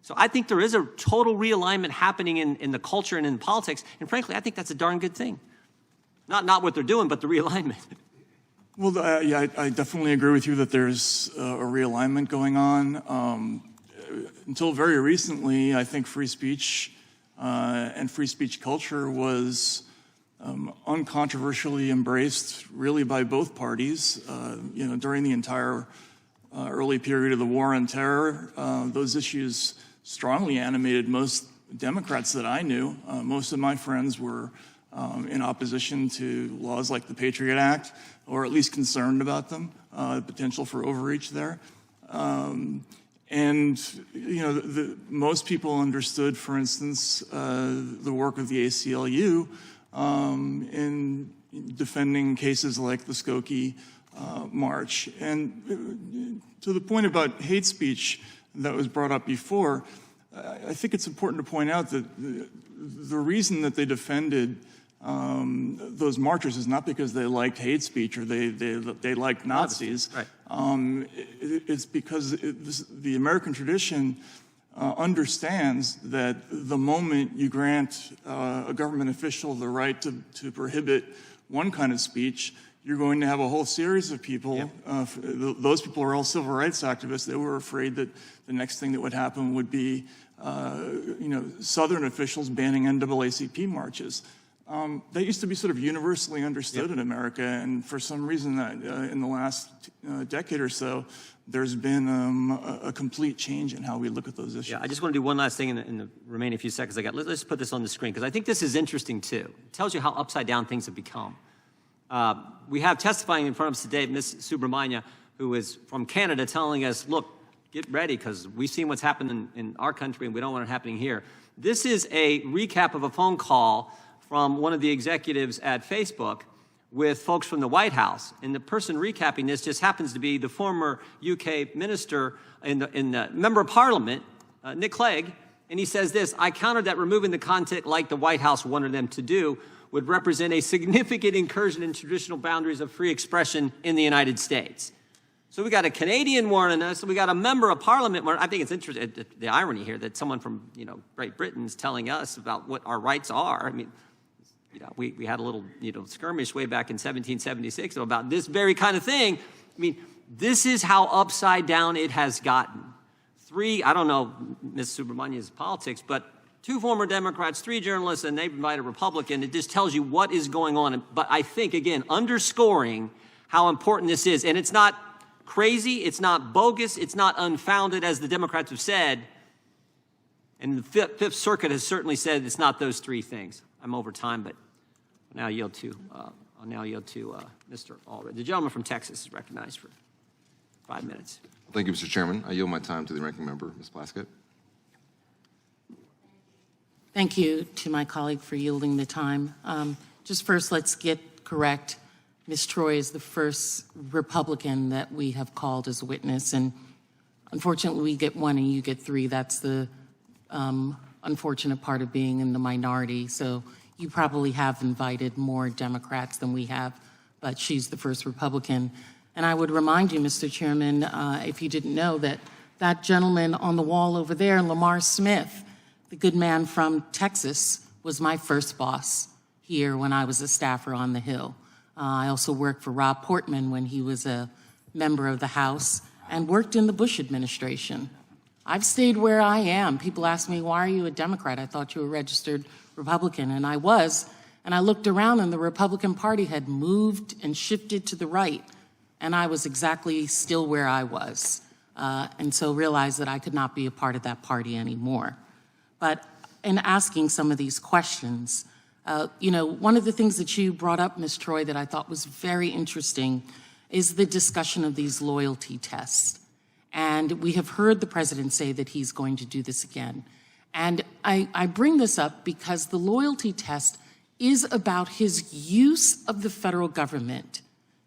[SPEAKER 1] So I think there is a total realignment happening in the culture and in politics, and frankly, I think that's a darn good thing. Not what they're doing, but the realignment.
[SPEAKER 4] Well, yeah, I definitely agree with you that there's a realignment going on. Until very recently, I think free speech and free speech culture was uncontroversially embraced really by both parties. During the entire early period of the war on terror, those issues strongly animated most Democrats that I knew. Most of my friends were in opposition to laws like the Patriot Act, or at least concerned about them, the potential for overreach there. Most people understood, for instance, the work of the ACLU in defending cases like the Skokie March. And to the point about hate speech that was brought up before, I think it's important to point out that the reason that they defended those marchers is not because they liked hate speech or they liked Nazis.
[SPEAKER 1] Right.
[SPEAKER 4] It's because the American tradition understands that the moment you grant a government official the right to prohibit one kind of speech, you're going to have a whole series of people. Those people are all civil rights activists. They were afraid that the next thing that would happen would be, Southern officials banning NAACP marches. That used to be sort of universally understood in America, and for some reason in the last decade or so, there's been a complete change in how we look at those issues.
[SPEAKER 1] Yeah, I just want to do one last thing in the remaining few seconds I got. Let's put this on the screen, because I think this is interesting, too. It tells you how upside down things have become. We have testifying in front of us today Ms. Subramanya, who is from Canada, telling us, look, get ready, because we've seen what's happened in our country, and we don't want it happening here. This is a recap of a phone call from one of the executives at Facebook with folks from the White House. And the person recapping this just happens to be the former UK minister in the Member of Parliament, Nick Clegg. And he says this: I countered that removing the content like the White House wanted them to do would represent a significant incursion in traditional boundaries of free expression in the United States. So we got a Canadian warning us, we got a Member of Parliament warning. I think it's interesting, the irony here, that someone from Great Britain is telling us about what our rights are. I mean, we had a little skirmish way back in 1776 about this very kind of thing. I mean, this is how upside down it has gotten. I don't know Ms. Subramanya's politics, but 2 former Democrats, 3 journalists, and they've invited a Republican. It just tells you what is going on. But I think, again, underscoring how important this is. And it's not crazy, it's not bogus, it's not unfounded, as the Democrats have said. And the Fifth Circuit has certainly said it's not those 3 things. I'm over time, but I'll now yield to Mr. Allred. The gentleman from Texas is recognized for 5 minutes.
[SPEAKER 16] Thank you, Mr. Chairman. I yield my time to the ranking member, Ms. Plaskett.
[SPEAKER 2] Thank you to my colleague for yielding the time. Just first, let's get correct. Ms. Troye is the first Republican that we have called as a witness, and unfortunately, we get 1 and you get 3. That's the unfortunate part of being in the minority. So you probably have invited more Democrats than we have, but she's the first Republican. And I would remind you, Mr. Chairman, if you didn't know, that that gentleman on the wall over there, Lamar Smith, the good man from Texas, was my first boss here when I was a staffer on the Hill. I also worked for Rob Portman when he was a member of the House and worked in the Bush administration. I've stayed where I am. People ask me, why are you a Democrat? I thought you were a registered Republican, and I was. And I looked around and the Republican Party had moved and shifted to the right, and I was exactly still where I was. And so realized that I could not be a part of that party anymore. But in asking some of these questions, one of the things that you brought up, Ms. Troye, that I thought was very interesting is the discussion of these loyalty tests. And we have heard the president say that he's going to do this again. And I bring this up because the loyalty test is about his use of the federal government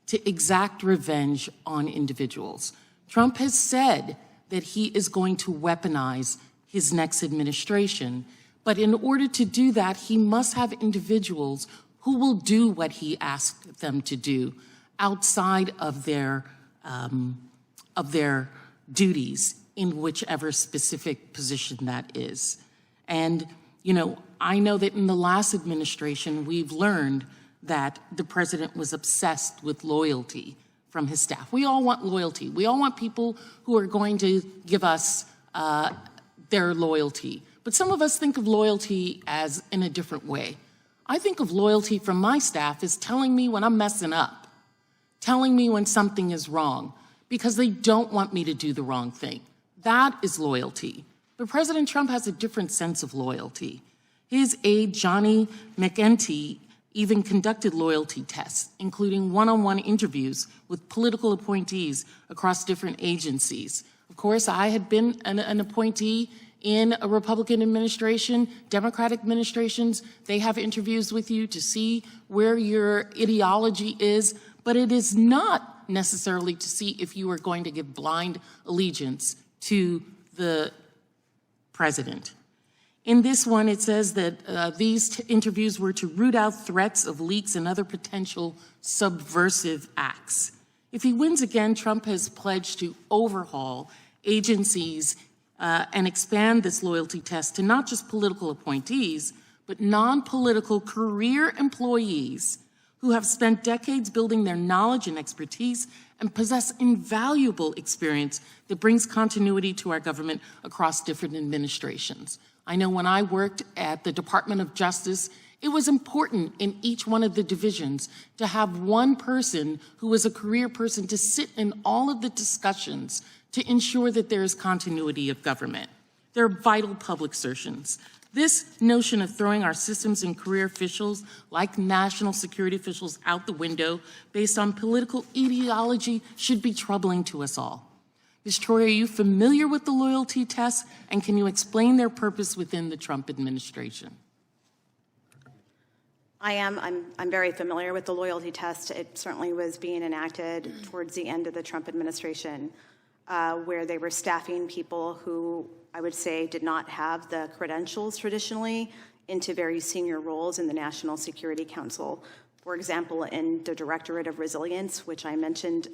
[SPEAKER 2] to exact revenge on individuals. Trump has said that he is going to weaponize his next administration. But in order to do that, he must have individuals who will do what he asked them to do outside of their duties in whichever specific position that is. And, I know that in the last administration, we've learned that the president was obsessed with loyalty from his staff. We all want loyalty. We all want people who are going to give us their loyalty. But some of us think of loyalty as in a different way. I think of loyalty from my staff as telling me when I'm messing up, telling me when something is wrong, because they don't want me to do the wrong thing. That is loyalty. But President Trump has a different sense of loyalty. His aide, Johnny McEntee, even conducted loyalty tests, including one-on-one interviews with political appointees across different agencies. Of course, I had been an appointee in a Republican administration, Democratic administrations. They have interviews with you to see where your ideology is, but it is not necessarily to see if you are going to give blind allegiance to the president. In this one, it says that these interviews were to root out threats of leaks and other potential subversive acts. If he wins again, Trump has pledged to overhaul agencies and expand this loyalty test to not just political appointees, but non-political career employees who have spent decades building their knowledge and expertise and possess invaluable experience that brings continuity to our government across different administrations. I know when I worked at the Department of Justice, it was important in each one of the divisions to have one person who was a career person to sit in all of the discussions to ensure that there is continuity of government. They're vital public services. This notion of throwing our systems and career officials, like national security officials, out the window based on political ideology should be troubling to us all. Ms. Troye, are you familiar with the loyalty tests, and can you explain their purpose within the Trump administration?
[SPEAKER 6] I am. I'm very familiar with the loyalty test. It certainly was being enacted towards the end of the Trump administration, where they were staffing people who I would say did not have the credentials traditionally into very senior roles in the National Security Council. For example, in the Directorate of Resilience, which I mentioned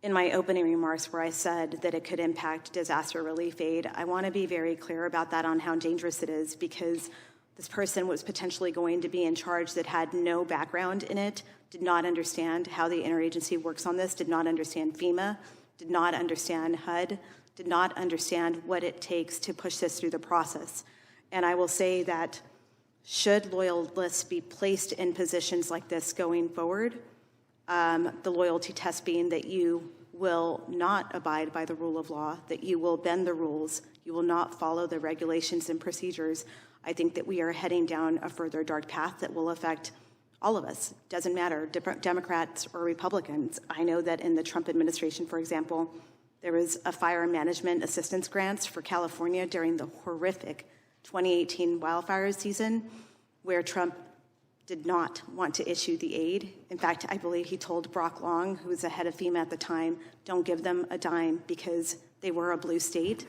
[SPEAKER 6] in my opening remarks where I said that it could impact disaster relief aid. I want to be very clear about that on how dangerous it is, because this person was potentially going to be in charge that had no background in it, did not understand how the interagency works on this, did not understand FEMA, did not understand HUD, did not understand what it takes to push this through the process. And I will say that should loyalists be placed in positions like this going forward, the loyalty test being that you will not abide by the rule of law, that you will bend the rules, you will not follow the regulations and procedures, I think that we are heading down a further dark path that will affect all of us. Doesn't matter, Democrats or Republicans. I know that in the Trump administration, for example, there was a fire management assistance grants for California during the horrific 2018 wildfire season, where Trump did not want to issue the aid. In fact, I believe he told Brock Long, who was the head of FEMA at the time, don't give them a dime because they were a blue state.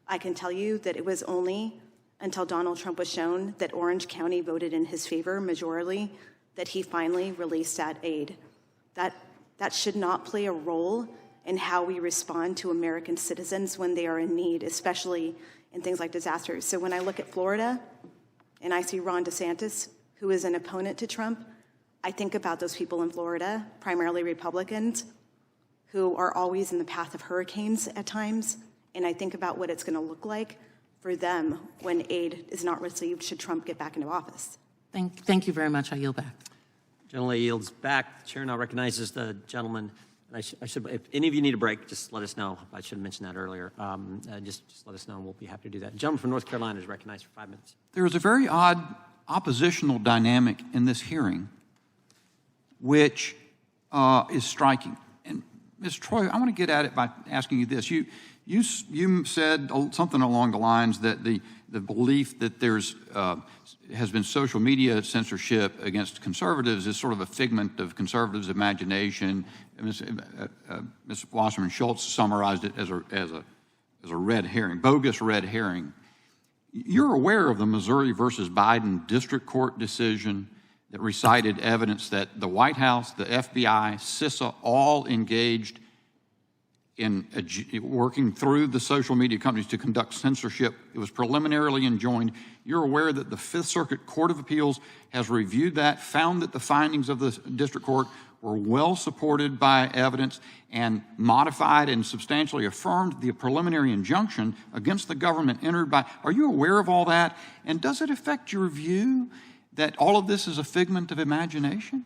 [SPEAKER 6] I can tell you that it was only until Donald Trump was shown that Orange County voted in his favor majorly that he finally released that aid. That should not play a role in how we respond to American citizens when they are in need, especially in things like disasters. So when I look at Florida and I see Ron DeSantis, who is an opponent to Trump, I think about those people in Florida, primarily Republicans, who are always in the path of hurricanes at times, and I think about what it's going to look like for them when aid is not received should Trump get back into office.
[SPEAKER 2] Thank you very much. I yield back.
[SPEAKER 1] Gentleman yields back. The chair now recognizes the gentleman. And I should, if any of you need a break, just let us know. I should have mentioned that earlier. Just let us know, and we'll be happy to do that. The gentleman from North Carolina is recognized for 5 minutes.
[SPEAKER 17] There is a very odd oppositional dynamic in this hearing, which is striking. And Ms. Troye, I want to get at it by asking you this. You said something along the lines that the belief that there's has been social media censorship against conservatives is sort of a figment of conservatives' imagination. Ms. Wasserman Schultz summarized it as a red herring, bogus red herring. You're aware of the Missouri versus Biden district court decision that recited evidence that the White House, the FBI, CISA all engaged in working through the social media companies to conduct censorship. It was preliminarily enjoined. You're aware that the Fifth Circuit Court of Appeals has reviewed that, found that the findings of the district court were well supported by evidence, and modified and substantially affirmed the preliminary injunction against the government entered by. Are you aware of all that? And does it affect your view that all of this is a figment of imagination?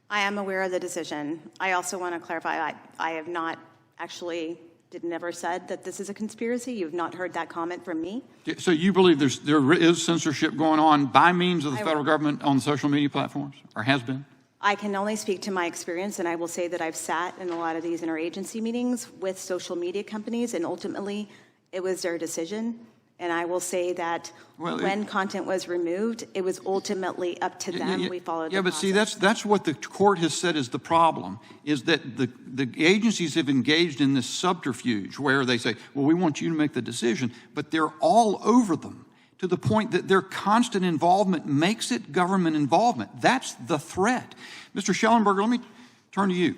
[SPEAKER 6] I am aware of the decision. I also want to clarify, I have not actually never said that this is a conspiracy. You've not heard that comment from me.
[SPEAKER 17] So you believe there is censorship going on by means of the federal government on social media platforms, or has been?
[SPEAKER 6] I can only speak to my experience, and I will say that I've sat in a lot of these interagency meetings with social media companies, and ultimately it was their decision. And I will say that when content was removed, it was ultimately up to them. We followed the process.
[SPEAKER 17] See, that's what the court has said is the problem, is that the agencies have engaged in this subterfuge where they say, well, we want you to make the decision, but they're all over them to the point that their constant involvement makes it government involvement. That's the threat. Mr. Schellenberger, let me turn to you,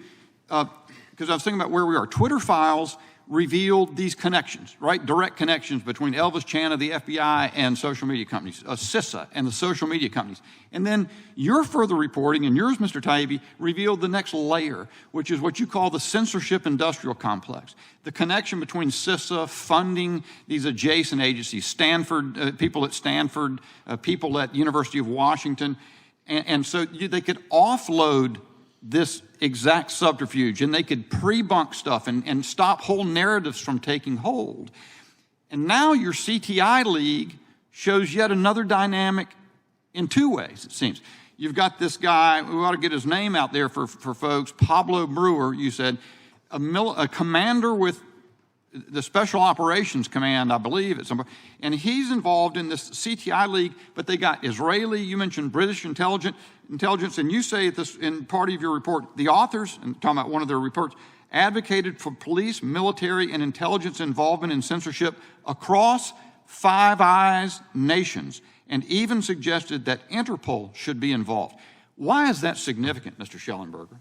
[SPEAKER 17] because I was thinking about where we are. Twitter files revealed these connections, right? Direct connections between Elvis Chan of the FBI and social media companies, CISA and the social media companies. And then your further reporting, and yours, Mr. Taibbi, revealed the next layer, which is what you call the censorship industrial complex. The connection between CISA funding these adjacent agencies, Stanford, people at Stanford, people at University of Washington. And so they could offload this exact subterfuge, and they could pre-bunk stuff and stop whole narratives from taking hold. And now your CTI League shows yet another dynamic in two ways, it seems. You've got this guy, we ought to get his name out there for folks, Pablo Brewer, you said, a commander with the Special Operations Command, I believe, at some point, and he's involved in this CTI League, but they got Israeli, you mentioned British intelligence, and you say this in part of your report, the authors, and talking about one of their reports, advocated for police, military, and intelligence involvement in censorship across Five Eyes nations, and even suggested that Interpol should be involved. Why is that significant, Mr. Schellenberger?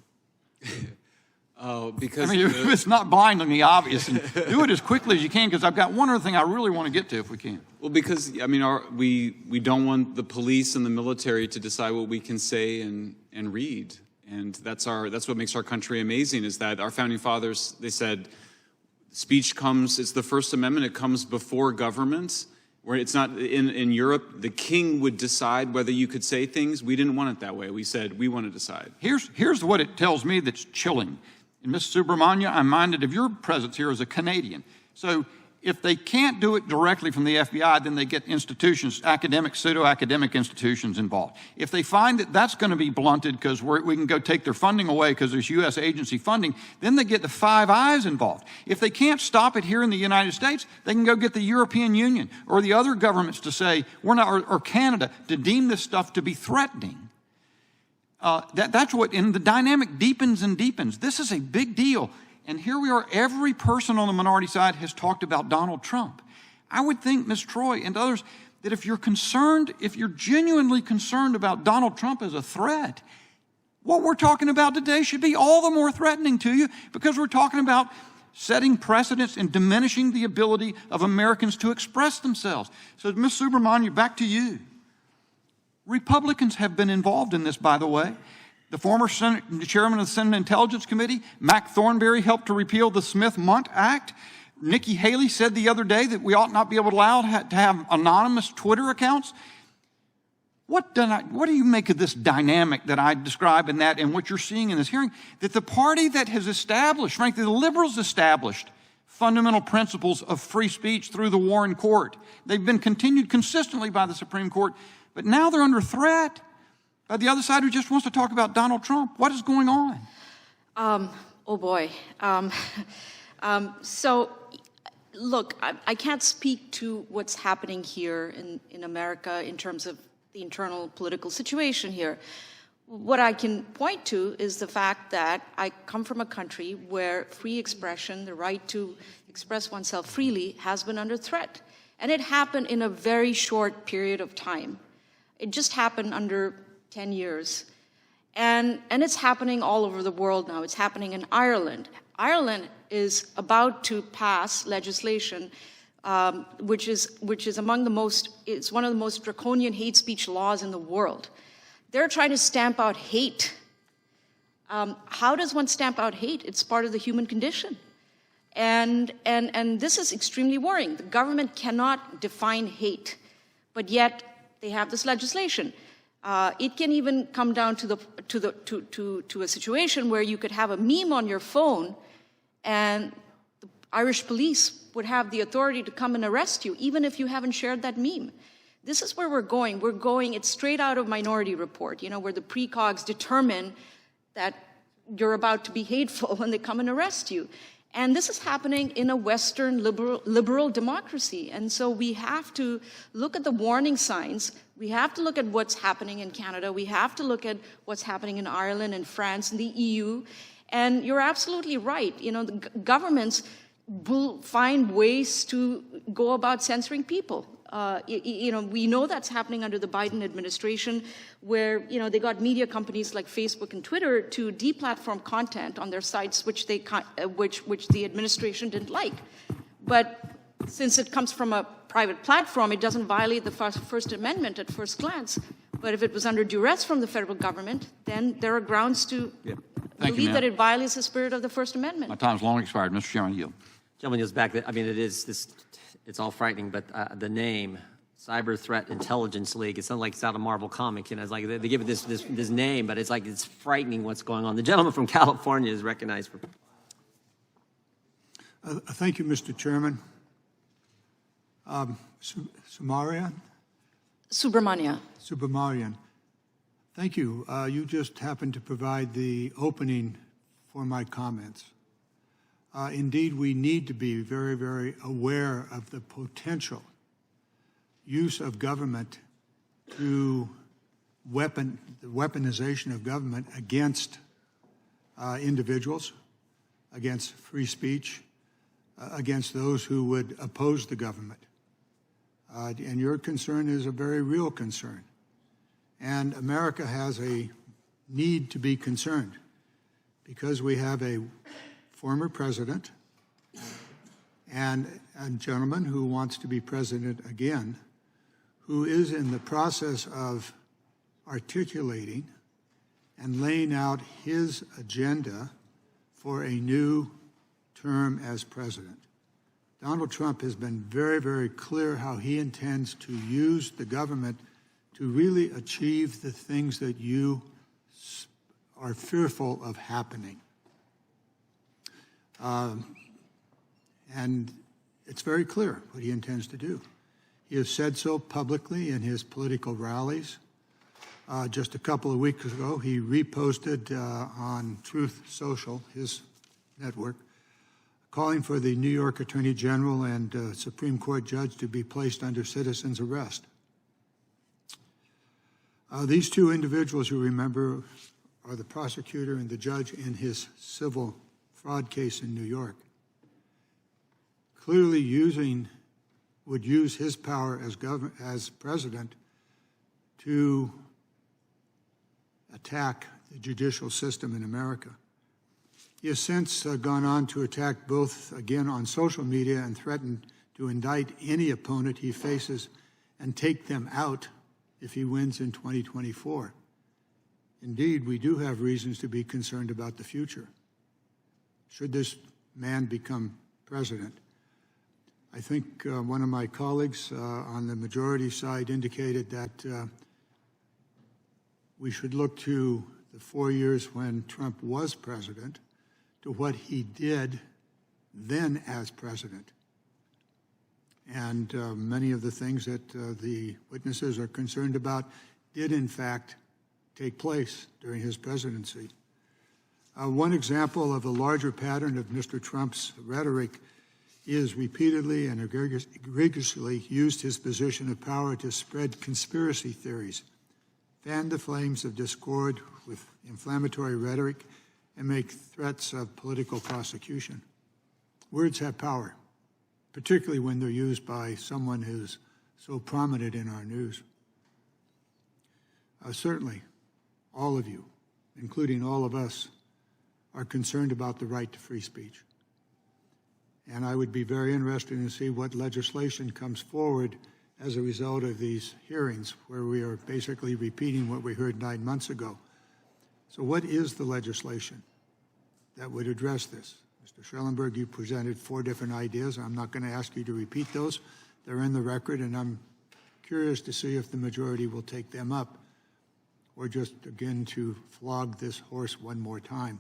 [SPEAKER 3] Because
[SPEAKER 17] it's not blindingly obvious. And do it as quickly as you can, because I've got one other thing I really want to get to if we can.
[SPEAKER 3] Well, because we don't want the police and the military to decide what we can say and read, and that's what makes our country amazing. Is that our founding fathers, they said, speech comes. It's the First Amendment. It comes before government. Where it's not in Europe, the king would decide whether you could say things. We didn't want it that way. We said we want to decide.
[SPEAKER 17] Here's what it tells me that's chilling. And Ms. Subramanya, I'm minded of your presence here as a Canadian. So if they can't do it directly from the FBI, then they get institutions, academic, pseudo-academic institutions involved. If they find that that's going to be blunted because we can go take their funding away because there's U.S. agency funding, then they get the Five Eyes involved. If they can't stop it here in the United States, they can go get the European Union or the other governments to say, we're not, or Canada, to deem this stuff to be threatening. That's what, and the dynamic deepens and deepens. This is a big deal. And here we are, every person on the minority side has talked about Donald Trump. I would think, Ms. Troye and others, that if you're genuinely concerned about Donald Trump as a threat, what we're talking about today should be all the more threatening to you, because we're talking about setting precedents and diminishing the ability of Americans to express themselves. So, Ms. Subramanya, back to you. Republicans have been involved in this, by the way. The former chairman of the Senate Intelligence Committee, Mac Thornberry, helped to repeal the Smith-Mundt Act. Nikki Haley said the other day that we ought not be able to allow to have anonymous Twitter accounts. What do you make of this dynamic that I describe in that and what you're seeing in this hearing? That the party that has established, frankly, the liberals established fundamental principles of free speech through the Warren Court. They've been continued consistently by the Supreme Court, but now they're under threat by the other side who just wants to talk about Donald Trump. What is going on?
[SPEAKER 5] Oh boy. So, look, I can't speak to what's happening here in America in terms of the internal political situation here. What I can point to is the fact that I come from a country where free expression, the right to express oneself freely, has been under threat. And it happened in a very short period of time. It just happened under 10 years. And it's happening all over the world now. It's happening in Ireland. Ireland is about to pass legislation which is among the most, it's one of the most draconian hate speech laws in the world. They're trying to stamp out hate. How does one stamp out hate? It's part of the human condition. And this is extremely worrying. The government cannot define hate, but yet they have this legislation. It can even come down to a situation where you could have a meme on your phone and the Irish police would have the authority to come and arrest you, even if you haven't shared that meme. This is where we're going. It's straight out of Minority Report, where the precogs determine that you're about to be hateful when they come and arrest you. And this is happening in a Western liberal democracy. And so we have to look at the warning signs. We have to look at what's happening in Canada. We have to look at what's happening in Ireland and France and the EU. And you're absolutely right. The governments will find ways to go about censoring people. We know that's happening under the Biden administration, where they got media companies like Facebook and Twitter to deplatform content on their sites which the administration didn't like. But since it comes from a private platform, it doesn't violate the First Amendment at first glance. But if it was under duress from the federal government, then there are grounds to believe that it violates the spirit of the First Amendment.
[SPEAKER 17] My time's long expired. Mr. Chairman, yield.
[SPEAKER 1] Gentleman goes back. It's all frightening, but the name, Cyber Threat Intelligence League, it sounds like it's out of Marvel Comics. It's like they give it this name, but it's frightening what's going on. The gentleman from California is recognized for.
[SPEAKER 18] Thank you, Mr. Chairman. Subramanya. Thank you. You just happened to provide the opening for my comments. Indeed, we need to be very, very aware of the potential use of government to the weaponization of government against individuals, against free speech, against those who would oppose the government. And your concern is a very real concern. And America has a need to be concerned because we have a former president and a gentleman who wants to be president again, who is in the process of articulating and laying out his agenda for a new term as president. Donald Trump has been very, very clear how he intends to use the government to really achieve the things that you are fearful of happening. And it's very clear what he intends to do. He has said so publicly in his political rallies. Just a couple of weeks ago, he reposted on Truth Social, his network, calling for the New York Attorney General and Supreme Court judge to be placed under citizen's arrest. These two individuals, you remember, are the prosecutor and the judge in his civil fraud case in New York. Clearly would use his power as president to attack the judicial system in America. He has since gone on to attack both, again, on social media and threatened to indict any opponent he faces and take them out if he wins in 2024. Indeed, we do have reasons to be concerned about the future. Should this man become president? I think one of my colleagues on the majority side indicated that we should look to the 4 years when Trump was president to what he did then as president. And many of the things that the witnesses are concerned about did, in fact, take place during his presidency. One example of a larger pattern of Mr. Trump's rhetoric is repeatedly and egregiously used his position of power to spread conspiracy theories, fan the flames of discord with inflammatory rhetoric, and make threats of political prosecution. Words have power, particularly when they're used by someone who's so prominent in our news. Certainly, all of you, including all of us, are concerned about the right to free speech. And I would be very interested to see what legislation comes forward as a result of these hearings, where we are basically repeating what we heard 9 months ago. So what is the legislation that would address this? Mr. Schellenberg, you presented 4 different ideas. I'm not going to ask you to repeat those. They're in the record, and I'm curious to see if the majority will take them up, or just, again, to flog this horse one more time.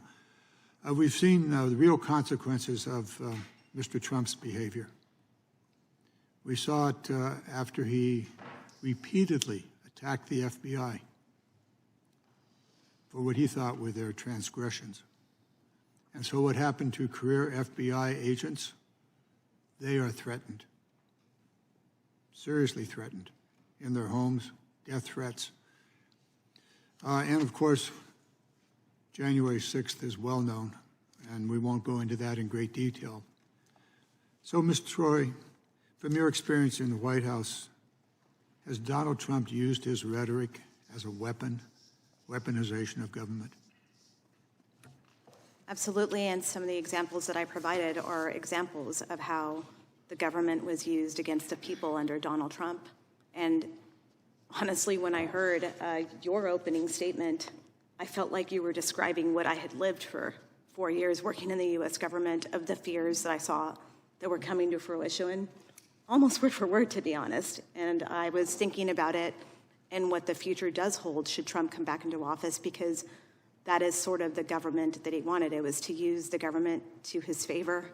[SPEAKER 18] We've seen the real consequences of Mr. Trump's behavior. We saw it after he repeatedly attacked the FBI for what he thought were their transgressions. And so what happened to career FBI agents? They are threatened, seriously threatened, in their homes, death threats. And of course, January 6th is well known, and we won't go into that in great detail. So, Mr. Troye, from your experience in the White House, has Donald Trump used his rhetoric as a weapon, weaponization of government?
[SPEAKER 6] Absolutely, and some of the examples that I provided are examples of how the government was used against the people under Donald Trump. And honestly, when I heard your opening statement, I felt like you were describing what I had lived for 4 years working in the U.S. government, of the fears that I saw that were coming to fruition, almost word for word, to be honest. And I was thinking about it and what the future does hold should Trump come back into office, because that is sort of the government that he wanted. It was to use the government to his favor,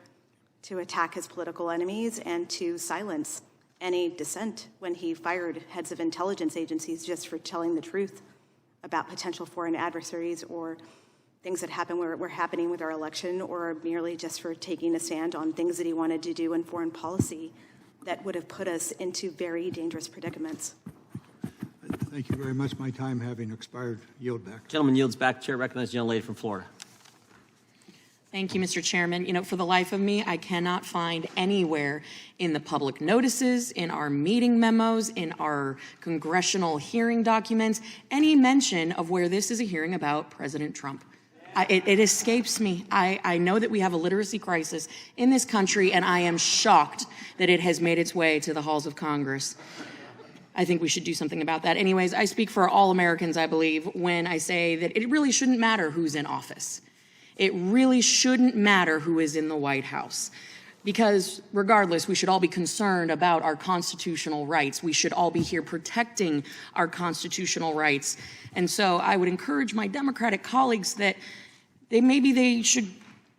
[SPEAKER 6] to attack his political enemies, and to silence any dissent when he fired heads of intelligence agencies just for telling the truth about potential foreign adversaries or things that were happening with our election, or merely just for taking a stand on things that he wanted to do in foreign policy that would have put us into very dangerous predicaments.
[SPEAKER 18] Thank you very much. My time having expired, yield back.
[SPEAKER 1] Gentleman yields back. Chair recognizes the gentlelady from Florida.
[SPEAKER 2] Thank you, Mr. Chairman. You know, for the life of me, I cannot find anywhere in the public notices, in our meeting memos, in our congressional hearing documents, any mention of where this is a hearing about President Trump. It escapes me. I know that we have a literacy crisis in this country, and I am shocked that it has made its way to the halls of Congress. I think we should do something about that. Anyways, I speak for all Americans, I believe, when I say that it really shouldn't matter who's in office. It really shouldn't matter who is in the White House, because regardless, we should all be concerned about our constitutional rights. We should all be here protecting our constitutional rights. And so I would encourage my Democratic colleagues that they should,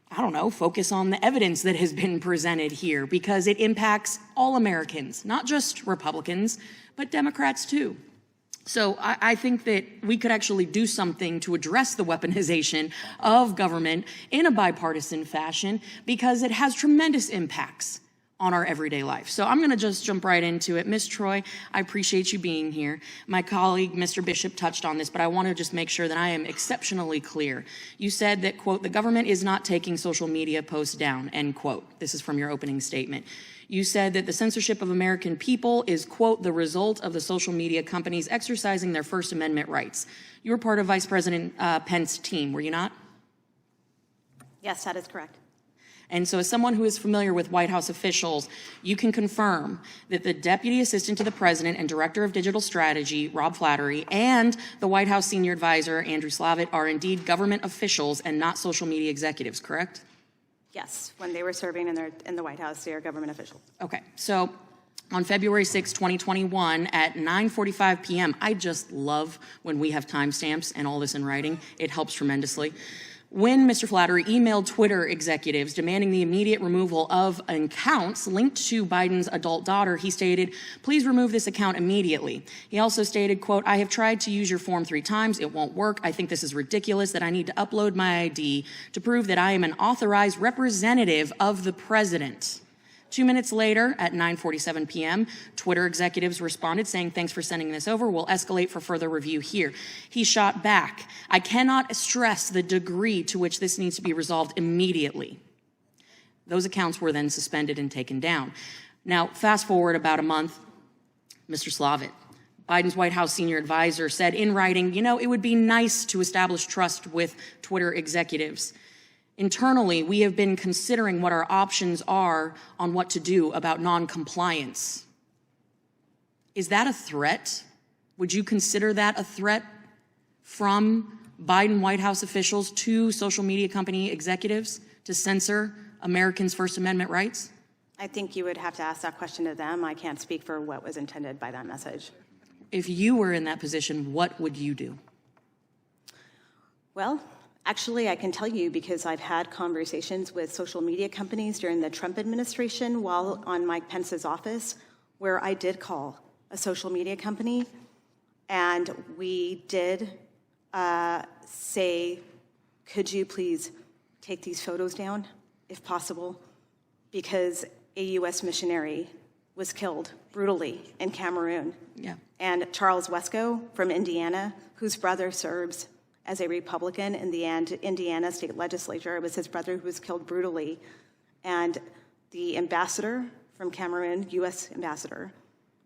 [SPEAKER 2] I don't know, focus on the evidence that has been presented here, because it impacts all Americans, not just Republicans, but Democrats too. So I think that we could actually do something to address the weaponization of government in a bipartisan fashion, because it has tremendous impacts on our everyday life. So I'm going to just jump right into it. Ms. Troye, I appreciate you being here. My colleague, Mr. Bishop, touched on this, but I want to just make sure that I am exceptionally clear. You said that, quote, the government is not taking social media posts down, end quote. This is from your opening statement. You said that the censorship of American people is, quote, the result of the social media companies exercising their First Amendment rights. You were part of Vice President Pence's team, were you not?
[SPEAKER 6] Yes, that is correct.
[SPEAKER 19] And so as someone who is familiar with White House officials, you can confirm that the Deputy Assistant to the President and Director of Digital Strategy, Rob Flattery, and the White House Senior Advisor, Andrew Slavitt, are indeed government officials and not social media executives, correct?
[SPEAKER 6] Yes, when they were serving in the White House, they are government officials.
[SPEAKER 19] Okay, so on February 6, 2021 at 9:45 p.m., I just love when we have timestamps and all this in writing. It helps tremendously. When Mr. Flattery emailed Twitter executives demanding the immediate removal of accounts linked to Biden's adult daughter, he stated, "Please remove this account immediately." He also stated, quote, "I have tried to use your form 3 times. It won't work. I think this is ridiculous that I need to upload my ID to prove that I am an authorized representative of the president." 2 minutes later, at 9:47 p.m., Twitter executives responded saying, "Thanks for sending this over. We'll escalate for further review here." He shot back, "I cannot stress the degree to which this needs to be resolved immediately." Those accounts were then suspended and taken down. Now, fast forward about a month, Mr. Slavitt, Biden's White House senior advisor, said in writing, it would be nice to establish trust with Twitter executives. Internally, we have been considering what our options are on what to do about non-compliance. Is that a threat? Would you consider that a threat from Biden White House officials to social media company executives to censor Americans' First Amendment rights?
[SPEAKER 6] I think you would have to ask that question to them. I can't speak for what was intended by that message.
[SPEAKER 19] If you were in that position, what would you do?
[SPEAKER 6] Well, actually, I can tell you because I've had conversations with social media companies during the Trump administration while on Mike Pence's office, where I did call a social media company, and we did say, could you please take these photos down, if possible, because a U.S. missionary was killed brutally in Cameroon.
[SPEAKER 19] Yeah.
[SPEAKER 6] And Charles Wesco from Indiana, whose brother serves as a Republican in the Indiana state legislature. It was his brother who was killed brutally. And the ambassador from Cameroon, U.S. ambassador,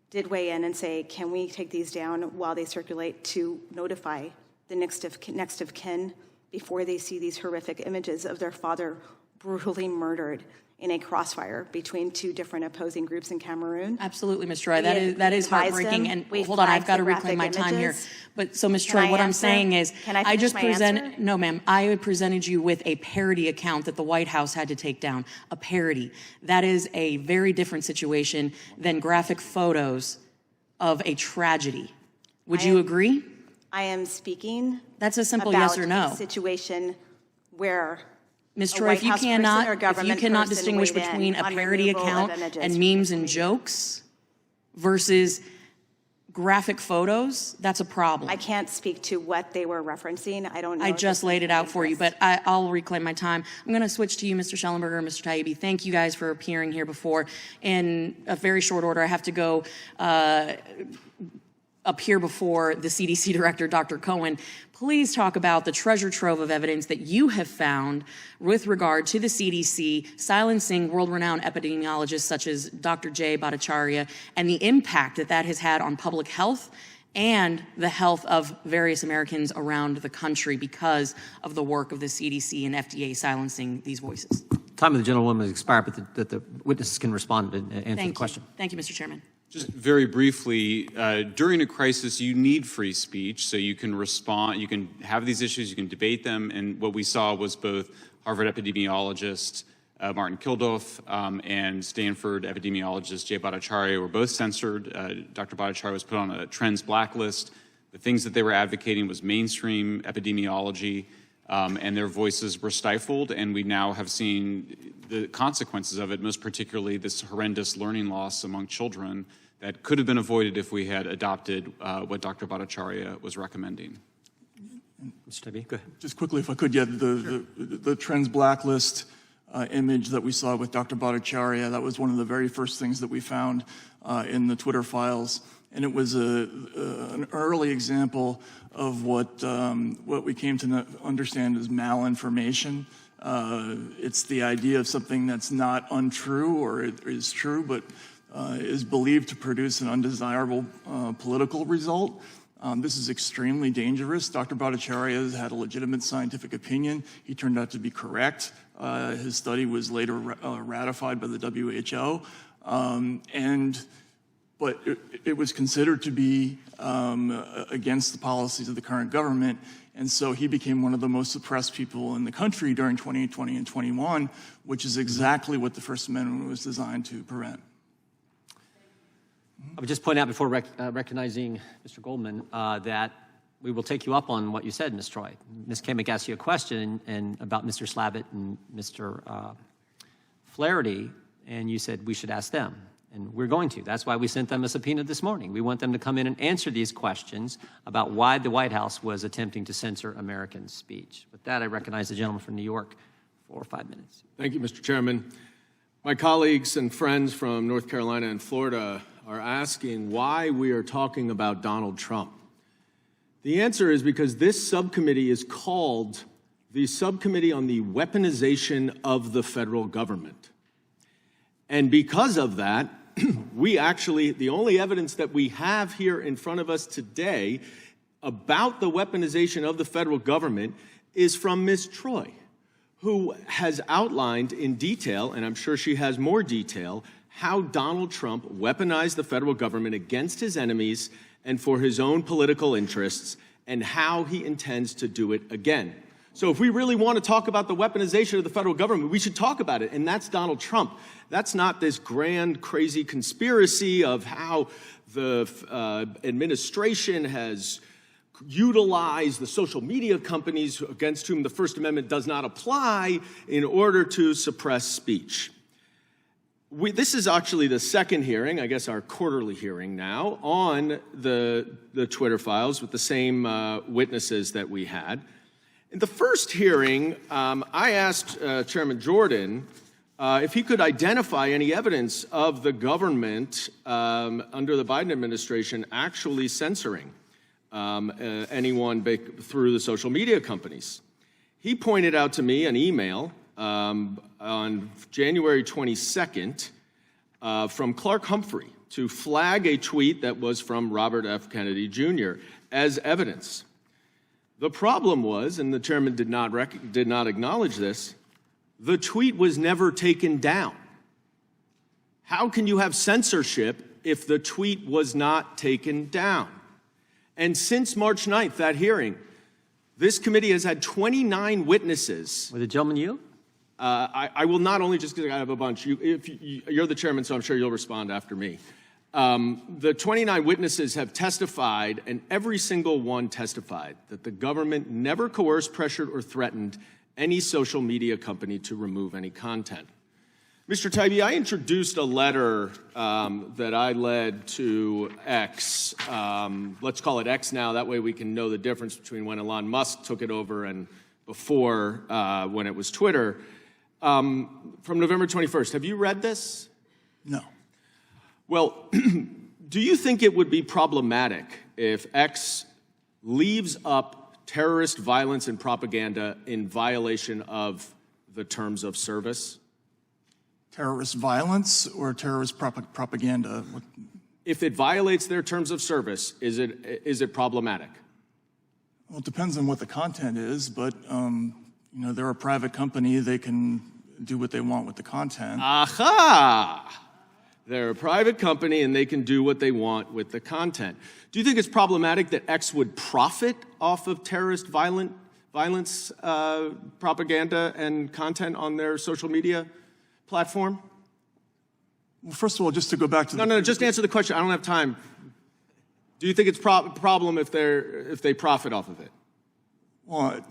[SPEAKER 6] did weigh in and say, can we take these down while they circulate to notify the next of kin before they see these horrific images of their father brutally murdered in a crossfire between 2 different opposing groups in Cameroon?
[SPEAKER 19] Absolutely, Ms. Troye. That is heartbreaking. And hold on, I've got to reclaim my time here. But so, Ms. Troye, what I'm saying is, I just presented, no, ma'am, I presented you with a parody account that the White House had to take down. A parody. That is a very different situation than graphic photos of a tragedy. Would you agree?
[SPEAKER 6] I am speaking.
[SPEAKER 19] That's a simple yes or no.
[SPEAKER 6] A situation where
[SPEAKER 19] Ms. Troye, if you cannot distinguish between a parody account and memes and jokes versus graphic photos, that's a problem.
[SPEAKER 6] I can't speak to what they were referencing. I don't know.
[SPEAKER 19] I just laid it out for you, but I'll reclaim my time. I'm going to switch to you, Mr. Schellenberger and Mr. Taibbi. Thank you guys for appearing here before. In a very short order, I have to go appear before the CDC director, Dr. Cohen. Please talk about the treasure trove of evidence that you have found with regard to the CDC silencing world-renowned epidemiologists such as Dr. Jay Bhattacharya and the impact that that has had on public health and the health of various Americans around the country because of the work of the CDC and FDA silencing these voices.
[SPEAKER 1] Time of the gentlewoman has expired, but that the witnesses can respond and answer the question.
[SPEAKER 19] Thank you, Mr. Chairman.
[SPEAKER 3] Just very briefly, during a crisis, you need free speech so you can respond, you can have these issues, you can debate them, and what we saw was both Harvard epidemiologist Martin Kilduff and Stanford epidemiologist Jay Bhattacharya were both censored. Dr. Bhattacharya was put on a trends blacklist. The things that they were advocating was mainstream epidemiology, and their voices were stifled, and we now have seen the consequences of it, most particularly this horrendous learning loss among children that could have been avoided if we had adopted what Dr. Bhattacharya was recommending.
[SPEAKER 1] Mr. Taibbi, go ahead.
[SPEAKER 4] Just quickly, if I could, the trends blacklist image that we saw with Dr. Bhattacharya, that was one of the very first things that we found in the Twitter files. And it was an early example of what we came to understand as malinformation. It's the idea of something that's not untrue or it is true, but is believed to produce an undesirable political result. This is extremely dangerous. Dr. Bhattacharya had a legitimate scientific opinion. He turned out to be correct. His study was later ratified by the WHO. But it was considered to be against the policies of the current government. And so he became one of the most suppressed people in the country during 2020 and 21, which is exactly what the First Amendment was designed to prevent.
[SPEAKER 1] I would just point out before recognizing Mr. Goldman that we will take you up on what you said, Ms. Troye. Ms. Kamick asked you a question and about Mr. Slavitt and Mr. Flaherty, and you said we should ask them. And we're going to. That's why we sent them a subpoena this morning. We want them to come in and answer these questions about why the White House was attempting to censor American speech. With that, I recognize the gentleman from New York for 5 minutes.
[SPEAKER 13] Thank you, Mr. Chairman. My colleagues and friends from North Carolina and Florida are asking why we are talking about Donald Trump. The answer is because this subcommittee is called the Subcommittee on the Weaponization of the Federal Government. And because of that, the only evidence that we have here in front of us today about the weaponization of the federal government is from Ms. Troye, who has outlined in detail, and I'm sure she has more detail, how Donald Trump weaponized the federal government against his enemies and for his own political interests, and how he intends to do it again. So if we really want to talk about the weaponization of the federal government, we should talk about it, and that's Donald Trump. That's not this grand, crazy conspiracy of how the administration has utilized the social media companies against whom the First Amendment does not apply in order to suppress speech. This is actually the second hearing, I guess our quarterly hearing now, on the Twitter files with the same witnesses that we had. In the first hearing, I asked Chairman Jordan if he could identify any evidence of the government under the Biden administration actually censoring anyone through the social media companies. He pointed out to me an email on January 22nd from Clark Humphrey to flag a tweet that was from Robert F. Kennedy Jr. as evidence. The problem was, and the chairman did not acknowledge this, the tweet was never taken down. How can you have censorship if the tweet was not taken down? And since March 9th, that hearing, this committee has had 29 witnesses.
[SPEAKER 1] Will the gentleman yield?
[SPEAKER 13] I will not, only just because I have a bunch. You're the chairman, so I'm sure you'll respond after me. The 29 witnesses have testified, and every single one testified that the government never coerced, pressured, or threatened any social media company to remove any content. Mr. Taibbi, I introduced a letter that I led to X. Let's call it X now. That way we can know the difference between when Elon Musk took it over and before when it was Twitter. From November 21st. Have you read this?
[SPEAKER 4] No.
[SPEAKER 13] Well, do you think it would be problematic if X leaves up terrorist violence and propaganda in violation of the terms of service?
[SPEAKER 4] Terrorist violence or terrorist propaganda?
[SPEAKER 13] If it violates their terms of service, is it problematic?
[SPEAKER 4] Well, it depends on what the content is, but they're a private company. They can do what they want with the content.
[SPEAKER 13] Aha! They're a private company and they can do what they want with the content. Do you think it's problematic that X would profit off of terrorist violence propaganda and content on their social media platform?
[SPEAKER 4] Well, first of all, just to go back to
[SPEAKER 13] No, just answer the question. I don't have time. Do you think it's a problem if they profit off of it?
[SPEAKER 4] Well,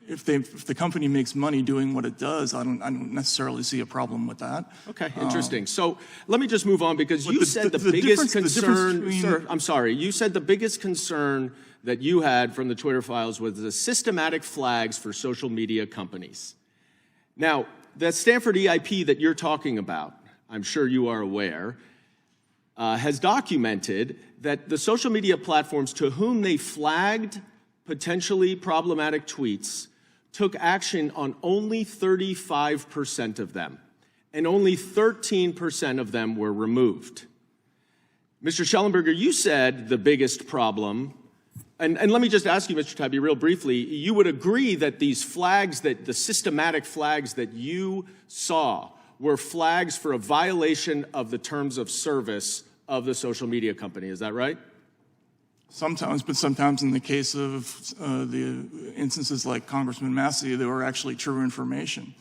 [SPEAKER 4] if the company makes money doing what it does, I don't necessarily see a problem with that.
[SPEAKER 13] Okay, interesting. So let me just move on, because you said the biggest concern, sir, I'm sorry, you said the biggest concern that you had from the Twitter files was the systematic flags for social media companies. Now, that Stanford EIP that you're talking about, I'm sure you are aware, has documented that the social media platforms to whom they flagged potentially problematic tweets took action on only 35% of them, and only 13% of them were removed. Mr. Schellenberger, you said the biggest problem, and let me just ask you, Mr. Taibbi, real briefly, you would agree that these flags, that the systematic flags that you saw were flags for a violation of the terms of service of the social media company, is that right?
[SPEAKER 4] Sometimes, but sometimes in the case of the instances like Congressman Massey, they were actually true information.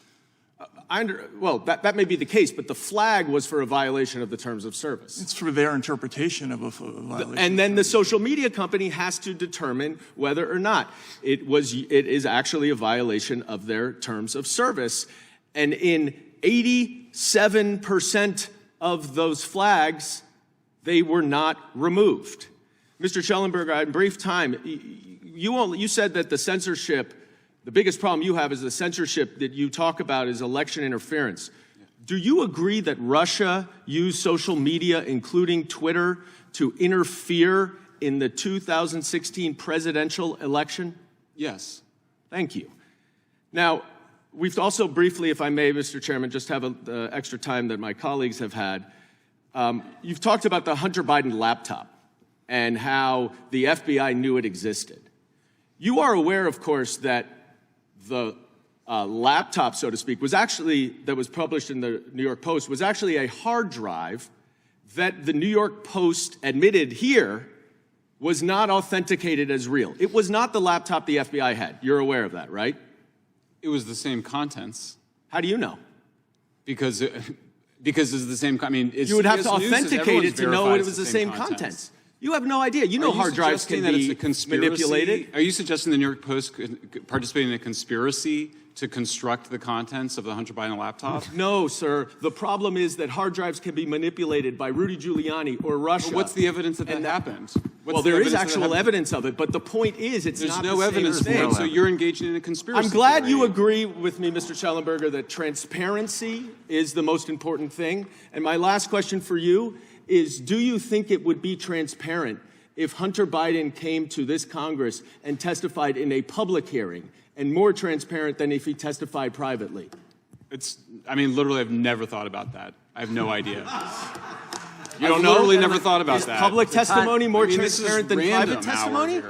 [SPEAKER 13] Well, that may be the case, but the flag was for a violation of the terms of service.
[SPEAKER 4] It's for their interpretation of a violation.
[SPEAKER 13] And then the social media company has to determine whether or not it is actually a violation of their terms of service. And in 87% of those flags, they were not removed. Mr. Schellenberger, in brief time, you said that the censorship, the biggest problem you have is the censorship that you talk about is election interference. Do you agree that Russia used social media, including Twitter, to interfere in the 2016 presidential election?
[SPEAKER 3] Yes.
[SPEAKER 13] Thank you. Now, we've also briefly, if I may, Mr. Chairman, just have the extra time that my colleagues have had. You've talked about the Hunter Biden laptop and how the FBI knew it existed. You are aware, of course, that the laptop, so to speak, that was published in the New York Post was actually a hard drive that the New York Post admitted here was not authenticated as real. It was not the laptop the FBI had. You're aware of that, right?
[SPEAKER 3] It was the same contents.
[SPEAKER 13] How do you know?
[SPEAKER 3] Because it's the same. I mean,
[SPEAKER 13] you would have to authenticate it to know it was the same contents. You have no idea. You know hard drives can be manipulated.
[SPEAKER 3] Are you suggesting the New York Post participated in a conspiracy to construct the contents of the Hunter Biden laptop?
[SPEAKER 13] No, sir. The problem is that hard drives can be manipulated by Rudy Giuliani or Russia.
[SPEAKER 3] But what's the evidence that happened?
[SPEAKER 13] Well, there is actual evidence of it, but the point is it's not the same thing.
[SPEAKER 3] There's no evidence for it, so you're engaging in a conspiracy
[SPEAKER 13] I'm glad
[SPEAKER 3] theory.
[SPEAKER 13] you agree with me, Mr. Schellenberger, that transparency is the most important thing. And my last question for you is, do you think it would be transparent if Hunter Biden came to this Congress and testified in a public hearing, and more transparent than if he testified privately?
[SPEAKER 3] Literally, I've never thought about that. I have no idea.
[SPEAKER 13] You don't know?
[SPEAKER 3] Literally never thought about that.
[SPEAKER 13] Is public testimony more transparent than private testimony?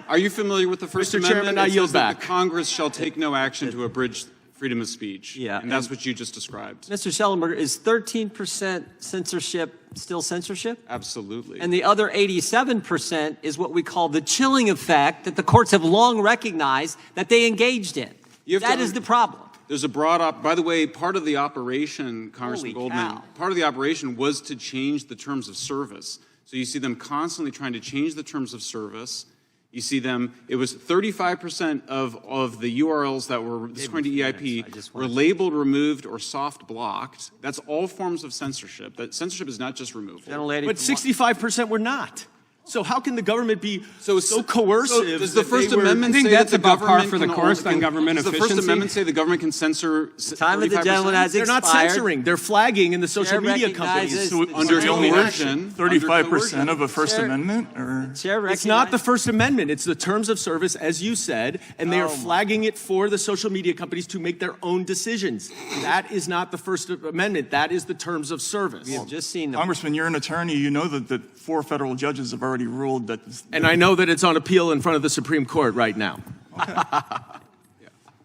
[SPEAKER 3] Are you familiar with the First
[SPEAKER 13] Mr.
[SPEAKER 3] Amendment?
[SPEAKER 13] Chairman, I yield back.
[SPEAKER 3] The Congress shall take no action to abridge freedom of speech.
[SPEAKER 1] Yeah,
[SPEAKER 3] and that's what you just described.
[SPEAKER 1] Mr. Schellenberger, is 13% censorship still censorship?
[SPEAKER 3] Absolutely.
[SPEAKER 1] And the other 87% is what we call the chilling effect that the courts have long recognized that they engaged in. That is the problem.
[SPEAKER 3] There's a broad, by the way, part of the operation, Congressman Goldman, part of the operation was to change the terms of service. So you see them constantly trying to change the terms of service. You see them, it was 35% of the URLs that were, this according to EIP, were labeled, removed, or soft blocked. That's all forms of censorship. That censorship is not just removal.
[SPEAKER 13] But 65% were not. So how can the government be so coercive?
[SPEAKER 3] Does the First Amendment say that the government
[SPEAKER 20] for the course on government efficiency?
[SPEAKER 3] Does the First Amendment say the government can censor 35%?
[SPEAKER 1] Time of the gentleman has
[SPEAKER 13] They're
[SPEAKER 1] expired.
[SPEAKER 13] not censoring. They're flagging in the social media companies.
[SPEAKER 4] So
[SPEAKER 3] under coercion.
[SPEAKER 4] 35% of a First Amendment? Or?
[SPEAKER 13] It's not the First Amendment. It's the terms of service, as you said, and they are flagging it for the social media companies to make their own decisions. That is not the First Amendment. That is the terms of service.
[SPEAKER 1] We have just seen
[SPEAKER 4] Congressman, you're an attorney. You know that 4 federal judges have already ruled that.
[SPEAKER 13] And I know that it's on appeal in front of the Supreme Court right now.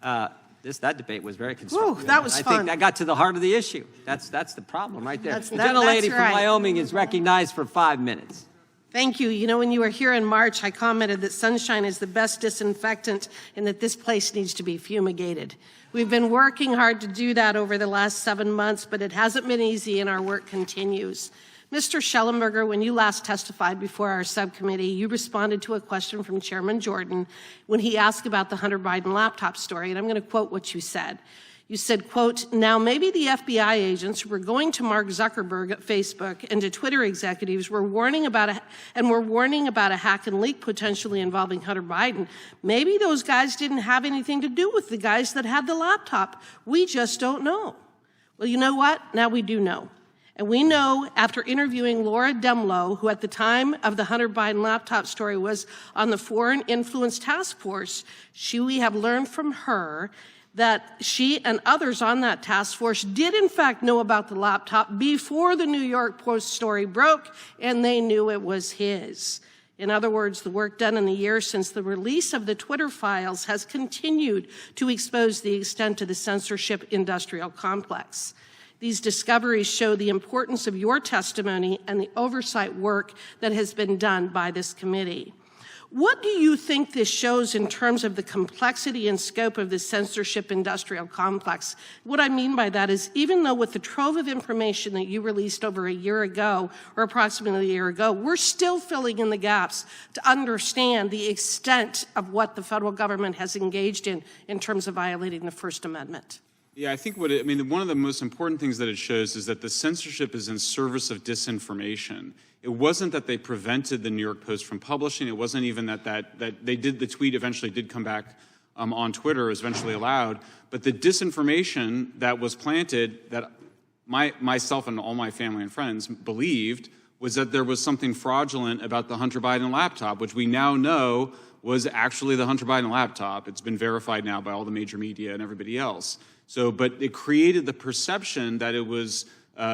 [SPEAKER 1] That debate was very constructive.
[SPEAKER 21] Whew, that was
[SPEAKER 1] I
[SPEAKER 21] fun.
[SPEAKER 1] think that got to the heart of the issue. That's the problem right there. The
[SPEAKER 21] that's
[SPEAKER 1] gentlelady from
[SPEAKER 21] right.
[SPEAKER 1] Wyoming is recognized for 5 minutes.
[SPEAKER 21] Thank you. You know, when you were here in March, I commented that sunshine is the best disinfectant and that this place needs to be fumigated. We've been working hard to do that over the last 7 months, but it hasn't been easy and our work continues. Mr. Schellenberger, when you last testified before our subcommittee, you responded to a question from Chairman Jordan when he asked about the Hunter Biden laptop story, and I'm going to quote what you said. You said, quote, "Now maybe the FBI agents who were going to Mark Zuckerberg at Facebook and to Twitter executives were warning about a hack and leak potentially involving Hunter Biden. Maybe those guys didn't have anything to do with the guys that had the laptop. We just don't know." Well, you know what? Now we do know. And we know, after interviewing Laura Demlow, who at the time of the Hunter Biden laptop story was on the Foreign Influence Task Force, we have learned from her that she and others on that task force did in fact know about the laptop before the New York Post story broke, and they knew it was his. In other words, the work done in the years since the release of the Twitter files has continued to expose the extent of the censorship industrial complex. These discoveries show the importance of your testimony and the oversight work that has been done by this committee. What do you think this shows in terms of the complexity and scope of the censorship industrial complex? What I mean by that is, even though with the trove of information that you released over a year ago, or approximately a year ago, we're still filling in the gaps to understand the extent of what the federal government has engaged in terms of violating the First Amendment.
[SPEAKER 3] Yeah, I think one of the most important things that it shows is that the censorship is in service of disinformation. It wasn't that they prevented the New York Post from publishing. It wasn't even that they did, the tweet eventually did come back on Twitter, was eventually allowed. But the disinformation that was planted, that myself and all my family and friends believed, was that there was something fraudulent about the Hunter Biden laptop, which we now know was actually the Hunter Biden laptop. It's been verified now by all the major media and everybody else. But it created the perception that it was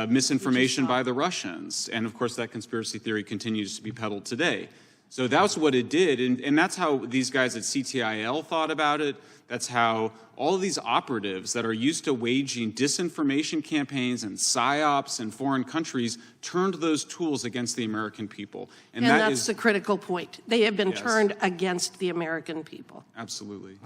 [SPEAKER 3] misinformation by the Russians. And of course, that conspiracy theory continues to be peddled today. So that's what it did. And that's how these guys at CTIL thought about it. That's how all of these operatives that are used to waging disinformation campaigns and psyops in foreign countries turned those tools against the American people.
[SPEAKER 21] And that's the critical point. They have been turned against the American people.
[SPEAKER 3] Absolutely.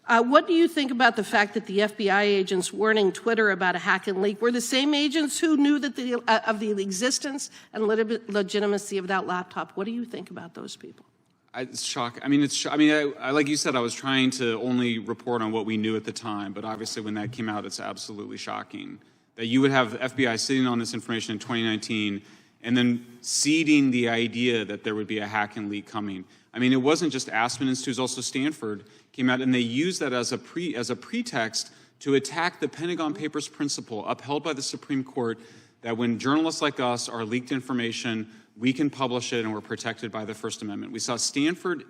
[SPEAKER 21] What do you think about the fact that the FBI agents warning Twitter about a hack and leak were the same agents who knew that of the existence and legitimacy of that laptop? What do you think about those people?
[SPEAKER 3] It's shocking. Like you said, I was trying to only report on what we knew at the time, but obviously when that came out, it's absolutely shocking that you would have the FBI sitting on this information in 2019 and then seeding the idea that there would be a hack and leak coming. It wasn't just Aspen Institute, it was also Stanford came out, and they used that as a pretext to attack the Pentagon Papers principle upheld by the Supreme Court that when journalists like us are leaked information, we can publish it and we're protected by the First Amendment. We saw Stanford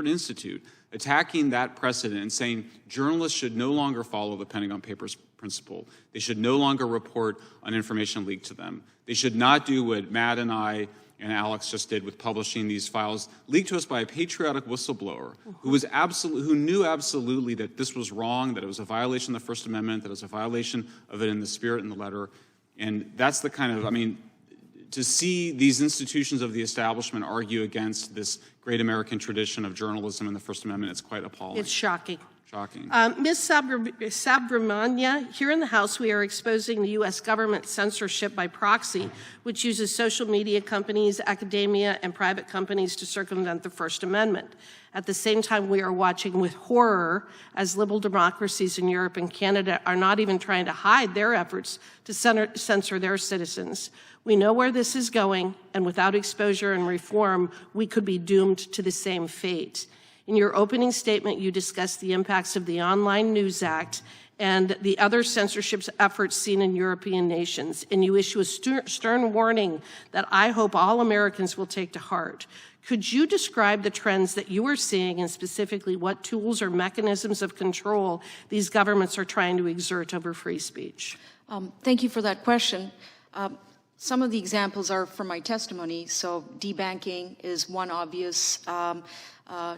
[SPEAKER 3] Institute attacking that precedent and saying journalists should no longer follow the Pentagon Papers principle. They should no longer report on information leaked to them. They should not do what Matt and I and Alex just did with publishing these files leaked to us by a patriotic whistleblower who knew absolutely that this was wrong, that it was a violation of the First Amendment, that it was a violation of it in the spirit and the letter. And that's the kind of, to see these institutions of the establishment argue against this great American tradition of journalism and the First Amendment, it's quite appalling.
[SPEAKER 21] It's shocking.
[SPEAKER 3] Shocking.
[SPEAKER 21] Ms. Subramanya, here in the House, we are exposing the U.S. government censorship by proxy, which uses social media companies, academia, and private companies to circumvent the First Amendment. At the same time, we are watching with horror as liberal democracies in Europe and Canada are not even trying to hide their efforts to censor their citizens. We know where this is going, and without exposure and reform, we could be doomed to the same fate. In your opening statement, you discussed the impacts of the Online News Act and the other censorship efforts seen in European nations, and you issue a stern warning that I hope all Americans will take to heart. Could you describe the trends that you are seeing and specifically what tools or mechanisms of control these governments are trying to exert over free speech?
[SPEAKER 5] Thank you for that question. Some of the examples are from my testimony. So debanking is one obvious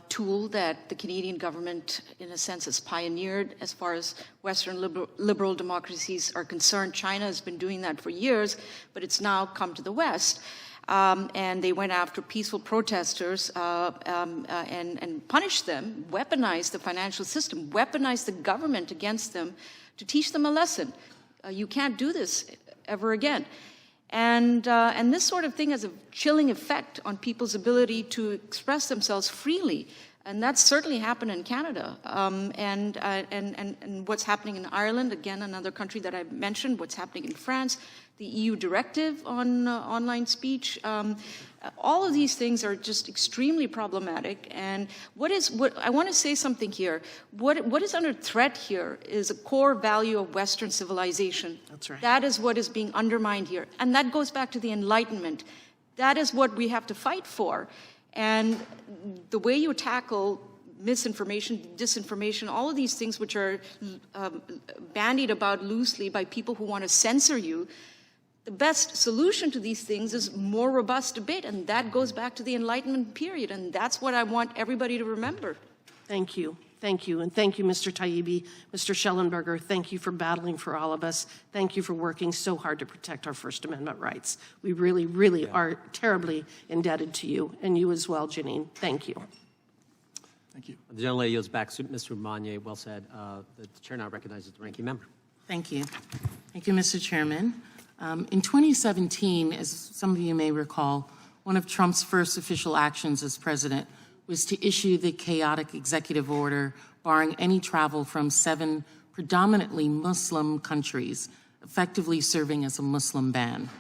[SPEAKER 5] tool that the Canadian government, in a sense, has pioneered as far as Western liberal democracies are concerned. China has been doing that for years, but it's now come to the West. And they went after peaceful protesters and punished them, weaponized the financial system, weaponized the government against them to teach them a lesson. You can't do this ever again. And this sort of thing has a chilling effect on people's ability to express themselves freely And that's certainly happened in Canada. And what's happening in Ireland, again, another country that I mentioned, what's happening in France, the EU directive on online speech. All of these things are just extremely problematic. And what I want to say something here. What is under threat here is a core value of Western civilization.
[SPEAKER 21] That's right.
[SPEAKER 5] That is what is being undermined here. And that goes back to the Enlightenment. That is what we have to fight for. And the way you tackle misinformation, disinformation, all of these things which are bandied about loosely by people who want to censor you, the best solution to these things is more robust debate, and that goes back to the Enlightenment period, and that's what I want everybody to remember.
[SPEAKER 21] Thank you. Thank you. And thank you, Mr. Taibbi, Mr. Schellenberger. Thank you for battling for all of us. Thank you for working so hard to protect our First Amendment rights. We really, really are terribly indebted to you, and you as well, Janine. Thank you.
[SPEAKER 4] Thank you.
[SPEAKER 1] The gentlelady yields back. Mr. Subramanya, well said. The chair now recognizes the ranking member.
[SPEAKER 2] Thank you. Thank you, Mr. Chairman. In 2017, as some of you may recall, one of Trump's first official actions as president was to issue the chaotic executive order barring any travel from 7 predominantly Muslim countries, effectively serving as a Muslim ban.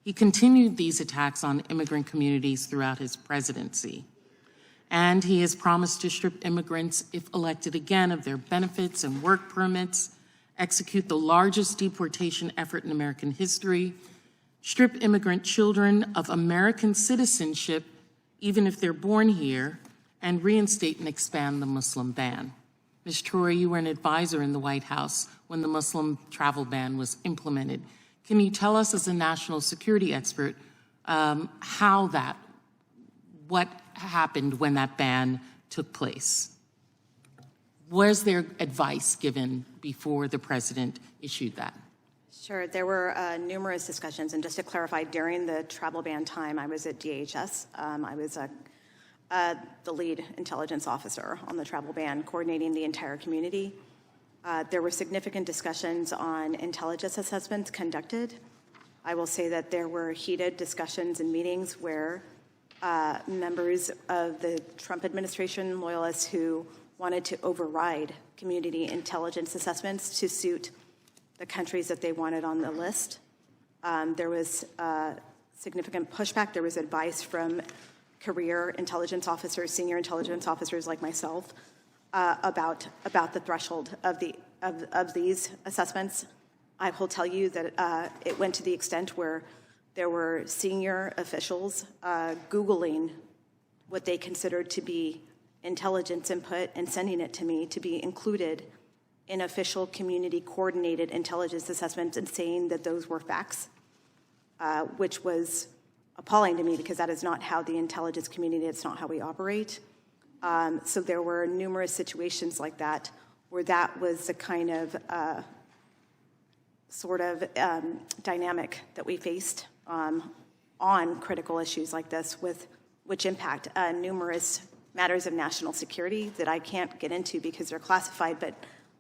[SPEAKER 2] He continued these attacks on immigrant communities throughout his presidency. And he has promised to strip immigrants, if elected again, of their benefits and work permits, execute the largest deportation effort in American history, strip immigrant children of American citizenship, even if they're born here, and reinstate and expand the Muslim ban. Ms. Troye, you were an advisor in the White House when the Muslim travel ban was implemented. Can you tell us, as a national security expert, what happened when that ban took place? Was there advice given before the president issued that?
[SPEAKER 6] Sure, there were numerous discussions, and just to clarify, during the travel ban time, I was at DHS. I was the lead intelligence officer on the travel ban, coordinating the entire community. There were significant discussions on intelligence assessments conducted. I will say that there were heated discussions and meetings where members of the Trump administration, loyalists who wanted to override community intelligence assessments to suit the countries that they wanted on the list. There was significant pushback. There was advice from career intelligence officers, senior intelligence officers like myself, about the threshold of these assessments. I will tell you that it went to the extent where there were senior officials Googling what they considered to be intelligence input and sending it to me to be included in official community coordinated intelligence assessments and saying that those were facts, which was appalling to me because that is not how the intelligence community, it's not how we operate. So there were numerous situations like that where that was the kind of dynamic that we faced on critical issues like this, which impact numerous matters of national security that I can't get into because they're classified, but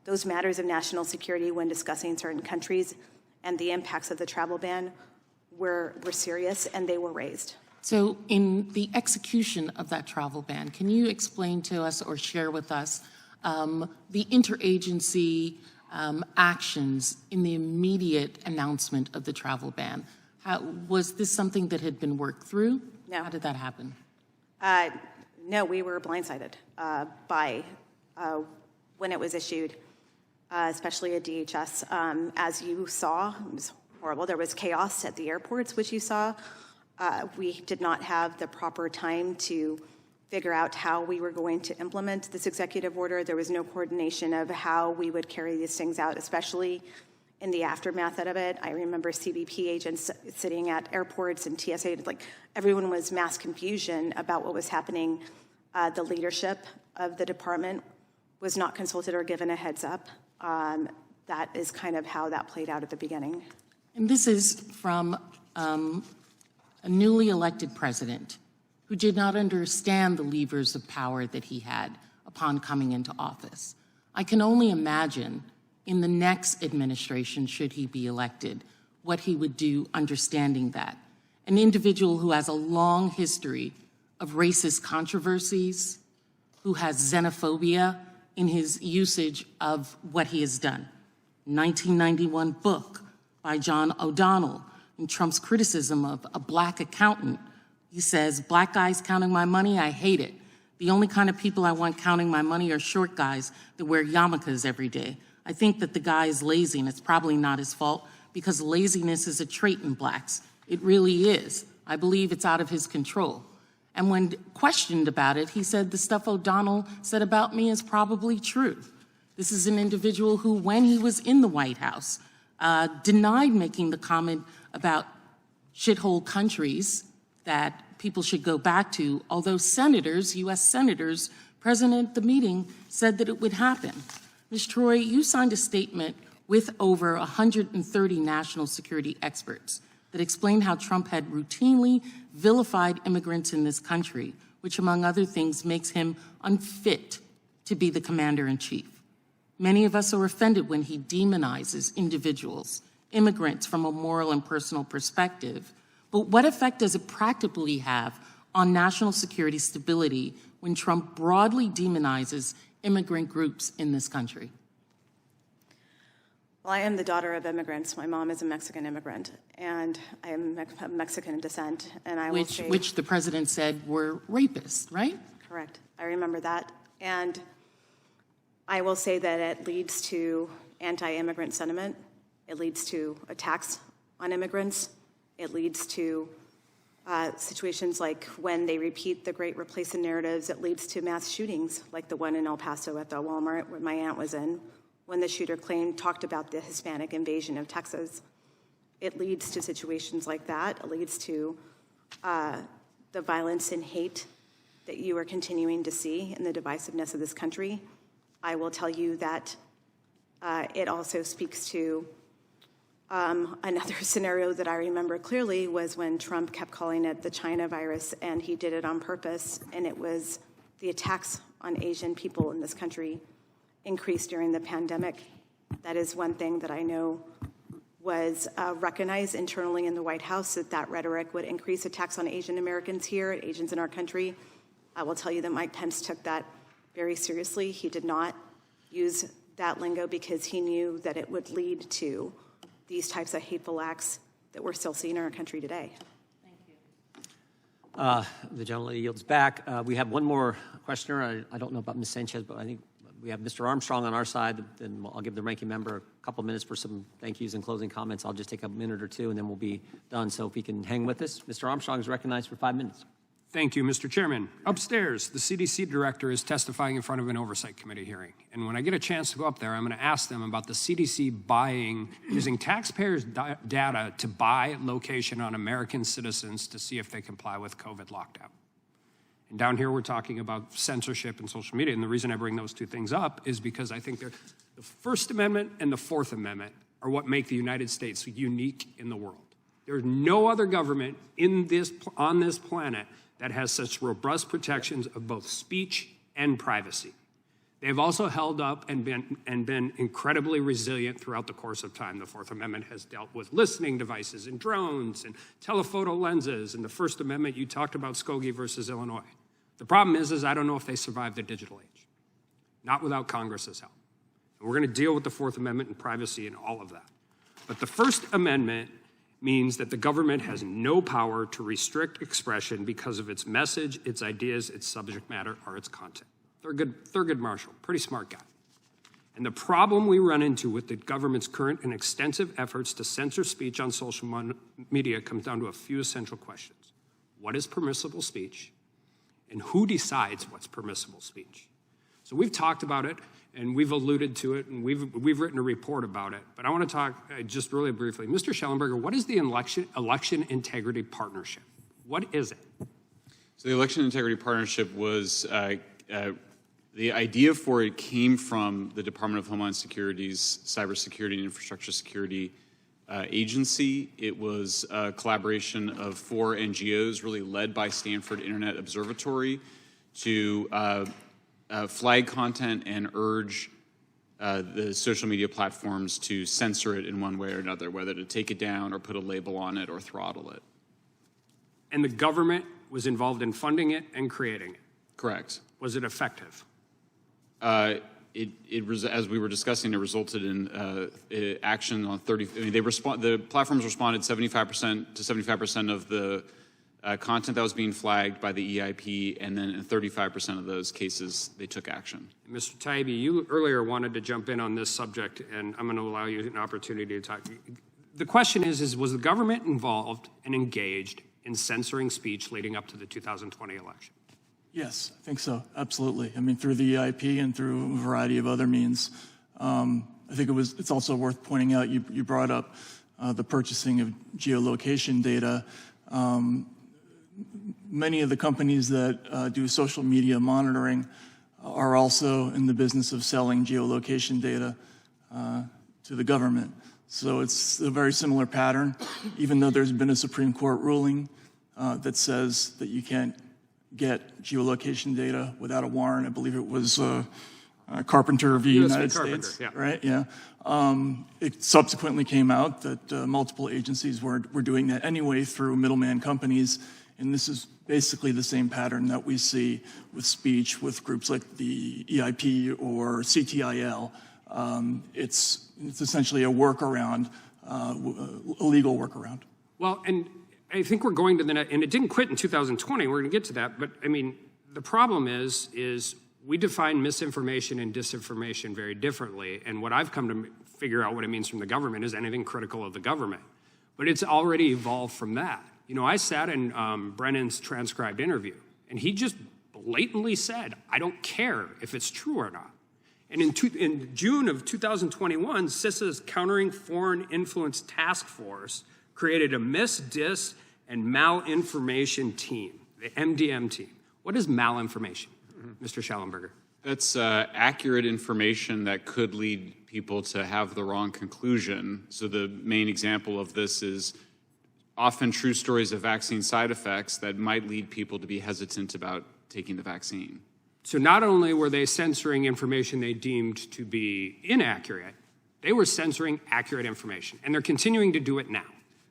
[SPEAKER 6] those matters of national security when discussing certain countries and the impacts of the travel ban were serious, and they were raised.
[SPEAKER 2] So in the execution of that travel ban, can you explain to us or share with us the interagency actions in the immediate announcement of the travel ban? Was this something that had been worked through?
[SPEAKER 6] No.
[SPEAKER 2] How did that happen?
[SPEAKER 6] No, we were blindsided by when it was issued, especially at DHS. As you saw, it was horrible. There was chaos at the airports, which you saw. We did not have the proper time to figure out how we were going to implement this executive order. There was no coordination of how we would carry these things out, especially in the aftermath of it. I remember CBP agents sitting at airports and TSA, like everyone was mass confusion about what was happening. The leadership of the department was not consulted or given a heads up. That is kind of how that played out at the beginning.
[SPEAKER 2] And this is from a newly elected president who did not understand the levers of power that he had upon coming into office. I can only imagine in the next administration, should he be elected, what he would do understanding that. An individual who has a long history of racist controversies, who has xenophobia in his usage of what he has done. 1991 book by John O'Donnell in Trump's criticism of a black accountant. He says, "Black guys counting my money, I hate it. The only kind of people I want counting my money are short guys that wear yarmulkes every day. I think that the guy is lazy, and it's probably not his fault because laziness is a trait in blacks. It really is. I believe it's out of his control." And when questioned about it, he said, "The stuff O'Donnell said about me is probably true." This is an individual who, when he was in the White House, denied making the comment about shithole countries that people should go back to, although senators, U.S. senators, present at the meeting said that it would happen. Ms. Troye, you signed a statement with over 130 national security experts that explained how Trump had routinely vilified immigrants in this country, which, among other things, makes him unfit to be the commander-in-chief. Many of us are offended when he demonizes individuals, immigrants, from a moral and personal perspective. But what effect does it practically have on national security stability when Trump broadly demonizes immigrant groups in this country?
[SPEAKER 6] Well, I am the daughter of immigrants. My mom is a Mexican immigrant, and I am of Mexican descent. And I will say,
[SPEAKER 2] which the president said were rapists, right?
[SPEAKER 6] Correct. I remember that. And I will say that it leads to anti-immigrant sentiment. It leads to attacks on immigrants. It leads to situations like when they repeat the Great Replacement narratives, it leads to mass shootings like the one in El Paso at the Walmart where my aunt was in, when the shooter talked about the Hispanic invasion of Texas. It leads to situations like that. It leads to the violence and hate that you are continuing to see in the divisiveness of this country. I will tell you that it also speaks to another scenario that I remember clearly was when Trump kept calling it the China virus, and he did it on purpose, and it was the attacks on Asian people in this country increased during the pandemic. That is one thing that I know was recognized internally in the White House, that rhetoric would increase attacks on Asian Americans here, Asians in our country. I will tell you that Mike Pence took that very seriously. He did not use that lingo because he knew that it would lead to these types of hateful acts that we're still seeing in our country today.
[SPEAKER 1] The gentleman yields back. We have one more questioner. I don't know about Ms. Sanchez, but I think we have Mr. Armstrong on our side. Then I'll give the ranking member a couple minutes for some thank yous and closing comments. I'll just take a minute or two, and then we'll be done. So if he can hang with us. Mr. Armstrong is recognized for 5 minutes.
[SPEAKER 20] Thank you, Mr. Chairman. Upstairs, the CDC director is testifying in front of an oversight committee hearing. And when I get a chance to go up there, I'm going to ask them about the CDC using taxpayers' data to buy location on American citizens to see if they comply with COVID lockdown. And down here, we're talking about censorship and social media. And the reason I bring those two things up is because I think the First Amendment and the Fourth Amendment are what make the United States unique in the world. There's no other government on this planet that has such robust protections of both speech and privacy. They've also held up and been incredibly resilient throughout the course of time. The Fourth Amendment has dealt with listening devices and drones and telephoto lenses. And the First Amendment, you talked about Skokie versus Illinois. The problem is I don't know if they survive the digital age, not without Congress's help. And we're going to deal with the Fourth Amendment and privacy and all of that. But the First Amendment means that the government has no power to restrict expression because of its message, its ideas, its subject matter, or its content. Thurgood Marshall, pretty smart guy. And the problem we run into with the government's current and extensive efforts to censor speech on social media comes down to a few essential questions. What is permissible speech? And who decides what's permissible speech? So we've talked about it, and we've alluded to it, and we've written a report about it. But I want to talk just really briefly. Mr. Schellenberger, what is the Election Integrity Partnership? What is it?
[SPEAKER 3] So the Election Integrity Partnership was, the idea for it came from the Department of Homeland Security's Cybersecurity and Infrastructure Security Agency. It was a collaboration of 4 NGOs, really led by Stanford Internet Observatory, to flag content and urge the social media platforms to censor it in one way or another, whether to take it down or put a label on it or throttle it.
[SPEAKER 20] And the government was involved in funding it and creating it.
[SPEAKER 3] Correct.
[SPEAKER 20] Was it effective?
[SPEAKER 3] As we were discussing, it resulted in action on 30. I mean, the platforms responded 75% to 75% of the content that was being flagged by the EIP, and then in 35% of those cases, they took action.
[SPEAKER 20] Mr. Taibbi, you earlier wanted to jump in on this subject, and I'm going to allow you an opportunity to talk. The question is was the government involved and engaged in censoring speech leading up to the 2020 election?
[SPEAKER 4] Yes, I think so. Absolutely. I mean, through the EIP and through a variety of other means. I think it's also worth pointing out, you brought up the purchasing of geolocation data. Many of the companies that do social media monitoring are also in the business of selling geolocation data to the government. So it's a very similar pattern, even though there's been a Supreme Court ruling that says that you can't get geolocation data without a warrant. I believe it was Carpenter v. United States,
[SPEAKER 20] yeah.
[SPEAKER 4] right? Yeah. It subsequently came out that multiple agencies were doing that anyway through middleman companies, and this is basically the same pattern that we see with speech with groups like the EIP or CTIL. It's essentially a workaround, a legal workaround.
[SPEAKER 20] Well, and I think we're going to the and it didn't quit in 2020. We're going to get to that, but I mean, the problem is we define misinformation and disinformation very differently. And what I've come to figure out what it means from the government is anything critical of the government. But it's already evolved from that. You know, I sat in Brennan's transcribed interview, and he just blatantly said, I don't care if it's true or not. And in June of 2021, CISA's Countering Foreign Influence Task Force created a mis, dis, and malinformation team, the MDM team. What is malinformation, Mr. Schellenberger?
[SPEAKER 3] That's accurate information that could lead people to have the wrong conclusion. So the main example of this is often true stories of vaccine side effects that might lead people to be hesitant about taking the vaccine.
[SPEAKER 20] So not only were they censoring information they deemed to be inaccurate, they were censoring accurate information, and they're continuing to do it now.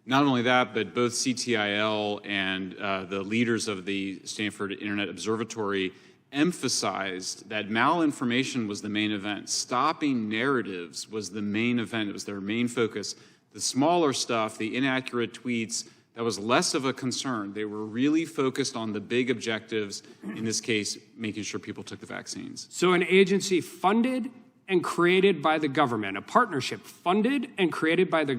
[SPEAKER 3] Not only that, but both CTIL and the leaders of the Stanford Internet Observatory emphasized that malinformation was the main event. Stopping narratives was the main event. It was their main focus. The smaller stuff, the inaccurate tweets, that was less of a concern. They were really focused on the big objectives, in this case, making sure people took the vaccines.
[SPEAKER 20] So an agency funded and created by the government, a partnership funded and created by the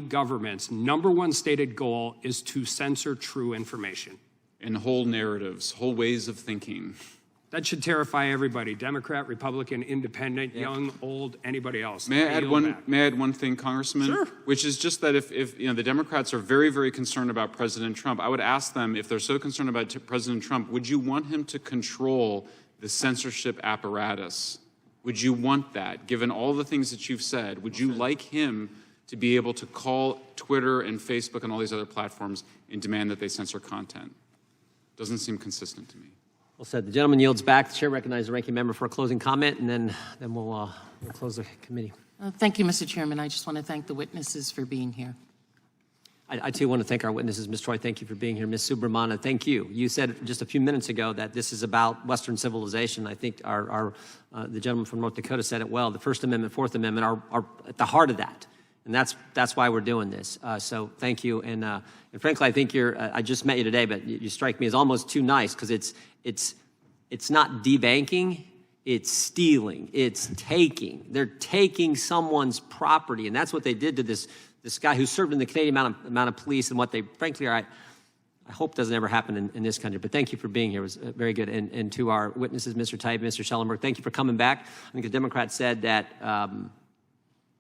[SPEAKER 20] government's number one stated goal is to censor true information.
[SPEAKER 3] And whole narratives, whole ways of thinking.
[SPEAKER 20] That should terrify everybody, Democrat, Republican, Independent, young, old, anybody else.
[SPEAKER 3] May I add one thing, Congressman?
[SPEAKER 20] Sure.
[SPEAKER 3] Which is just that if you know the Democrats are very, very concerned about President Trump, I would ask them, if they're so concerned about President Trump, would you want him to control the censorship apparatus? Would you want that, given all the things that you've said? Would you like him to be able to call Twitter and Facebook and all these other platforms and demand that they censor content? Doesn't seem consistent to me.
[SPEAKER 1] Well said. The gentleman yields back. The chair recognizes the ranking member for a closing comment, and then we'll close the committee.
[SPEAKER 2] Thank you, Mr. Chairman. I just want to thank the witnesses for being here.
[SPEAKER 1] I too want to thank our witnesses. Ms. Troye, thank you for being here. Ms. Subramanya, thank you. You said just a few minutes ago that this is about Western civilization. I think the gentleman from North Dakota said it well. The First Amendment, Fourth Amendment are at the heart of that. And that's why we're doing this. So thank you. And frankly, I think I just met you today, but you strike me as almost too nice, because it's not debanking, it's stealing, it's taking. They're taking someone's property, and that's what they did to this guy who served in the Canadian amount of police, and what they frankly are. I hope doesn't ever happen in this country. But thank you for being here. It was very good. And to our witnesses, Mr. Taibbi, Mr. Schellenberg, thank you for coming back. I think the Democrats said that.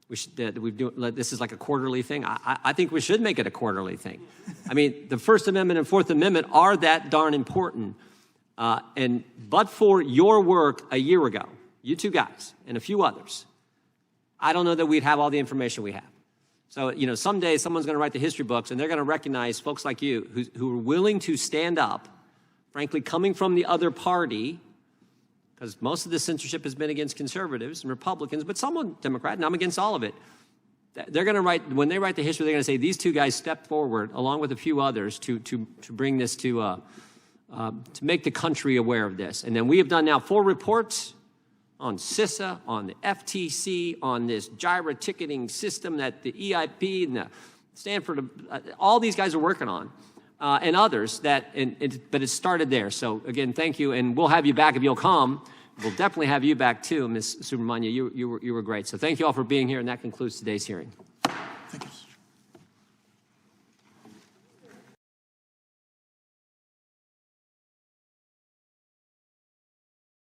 [SPEAKER 1] This is like a quarterly thing. I think we should make it a quarterly thing. I mean, the First Amendment and Fourth Amendment are that darn important. But for your work a year ago, you two guys and a few others, I don't know that we'd have all the information we have. So, you know, someday someone's going to write the history books, and they're going to recognize folks like you who are willing to stand up, frankly, coming from the other party, because most of the censorship has been against conservatives and Republicans, but someone Democrat, and I'm against all of it. They're going to write, when they write the history, they're going to say these two guys stepped forward, along with a few others, to bring this to to make the country aware of this. And then we have done now 4 reports on CISA, on the FTC, on this gyro ticketing system that the EIP and the Stanford, all these guys are working on, and others but it started there. So again, thank you, and we'll have you back if you'll come. We'll definitely have you back too, Ms. Subramanya. You were great. So thank you all for being here, and that concludes today's hearing.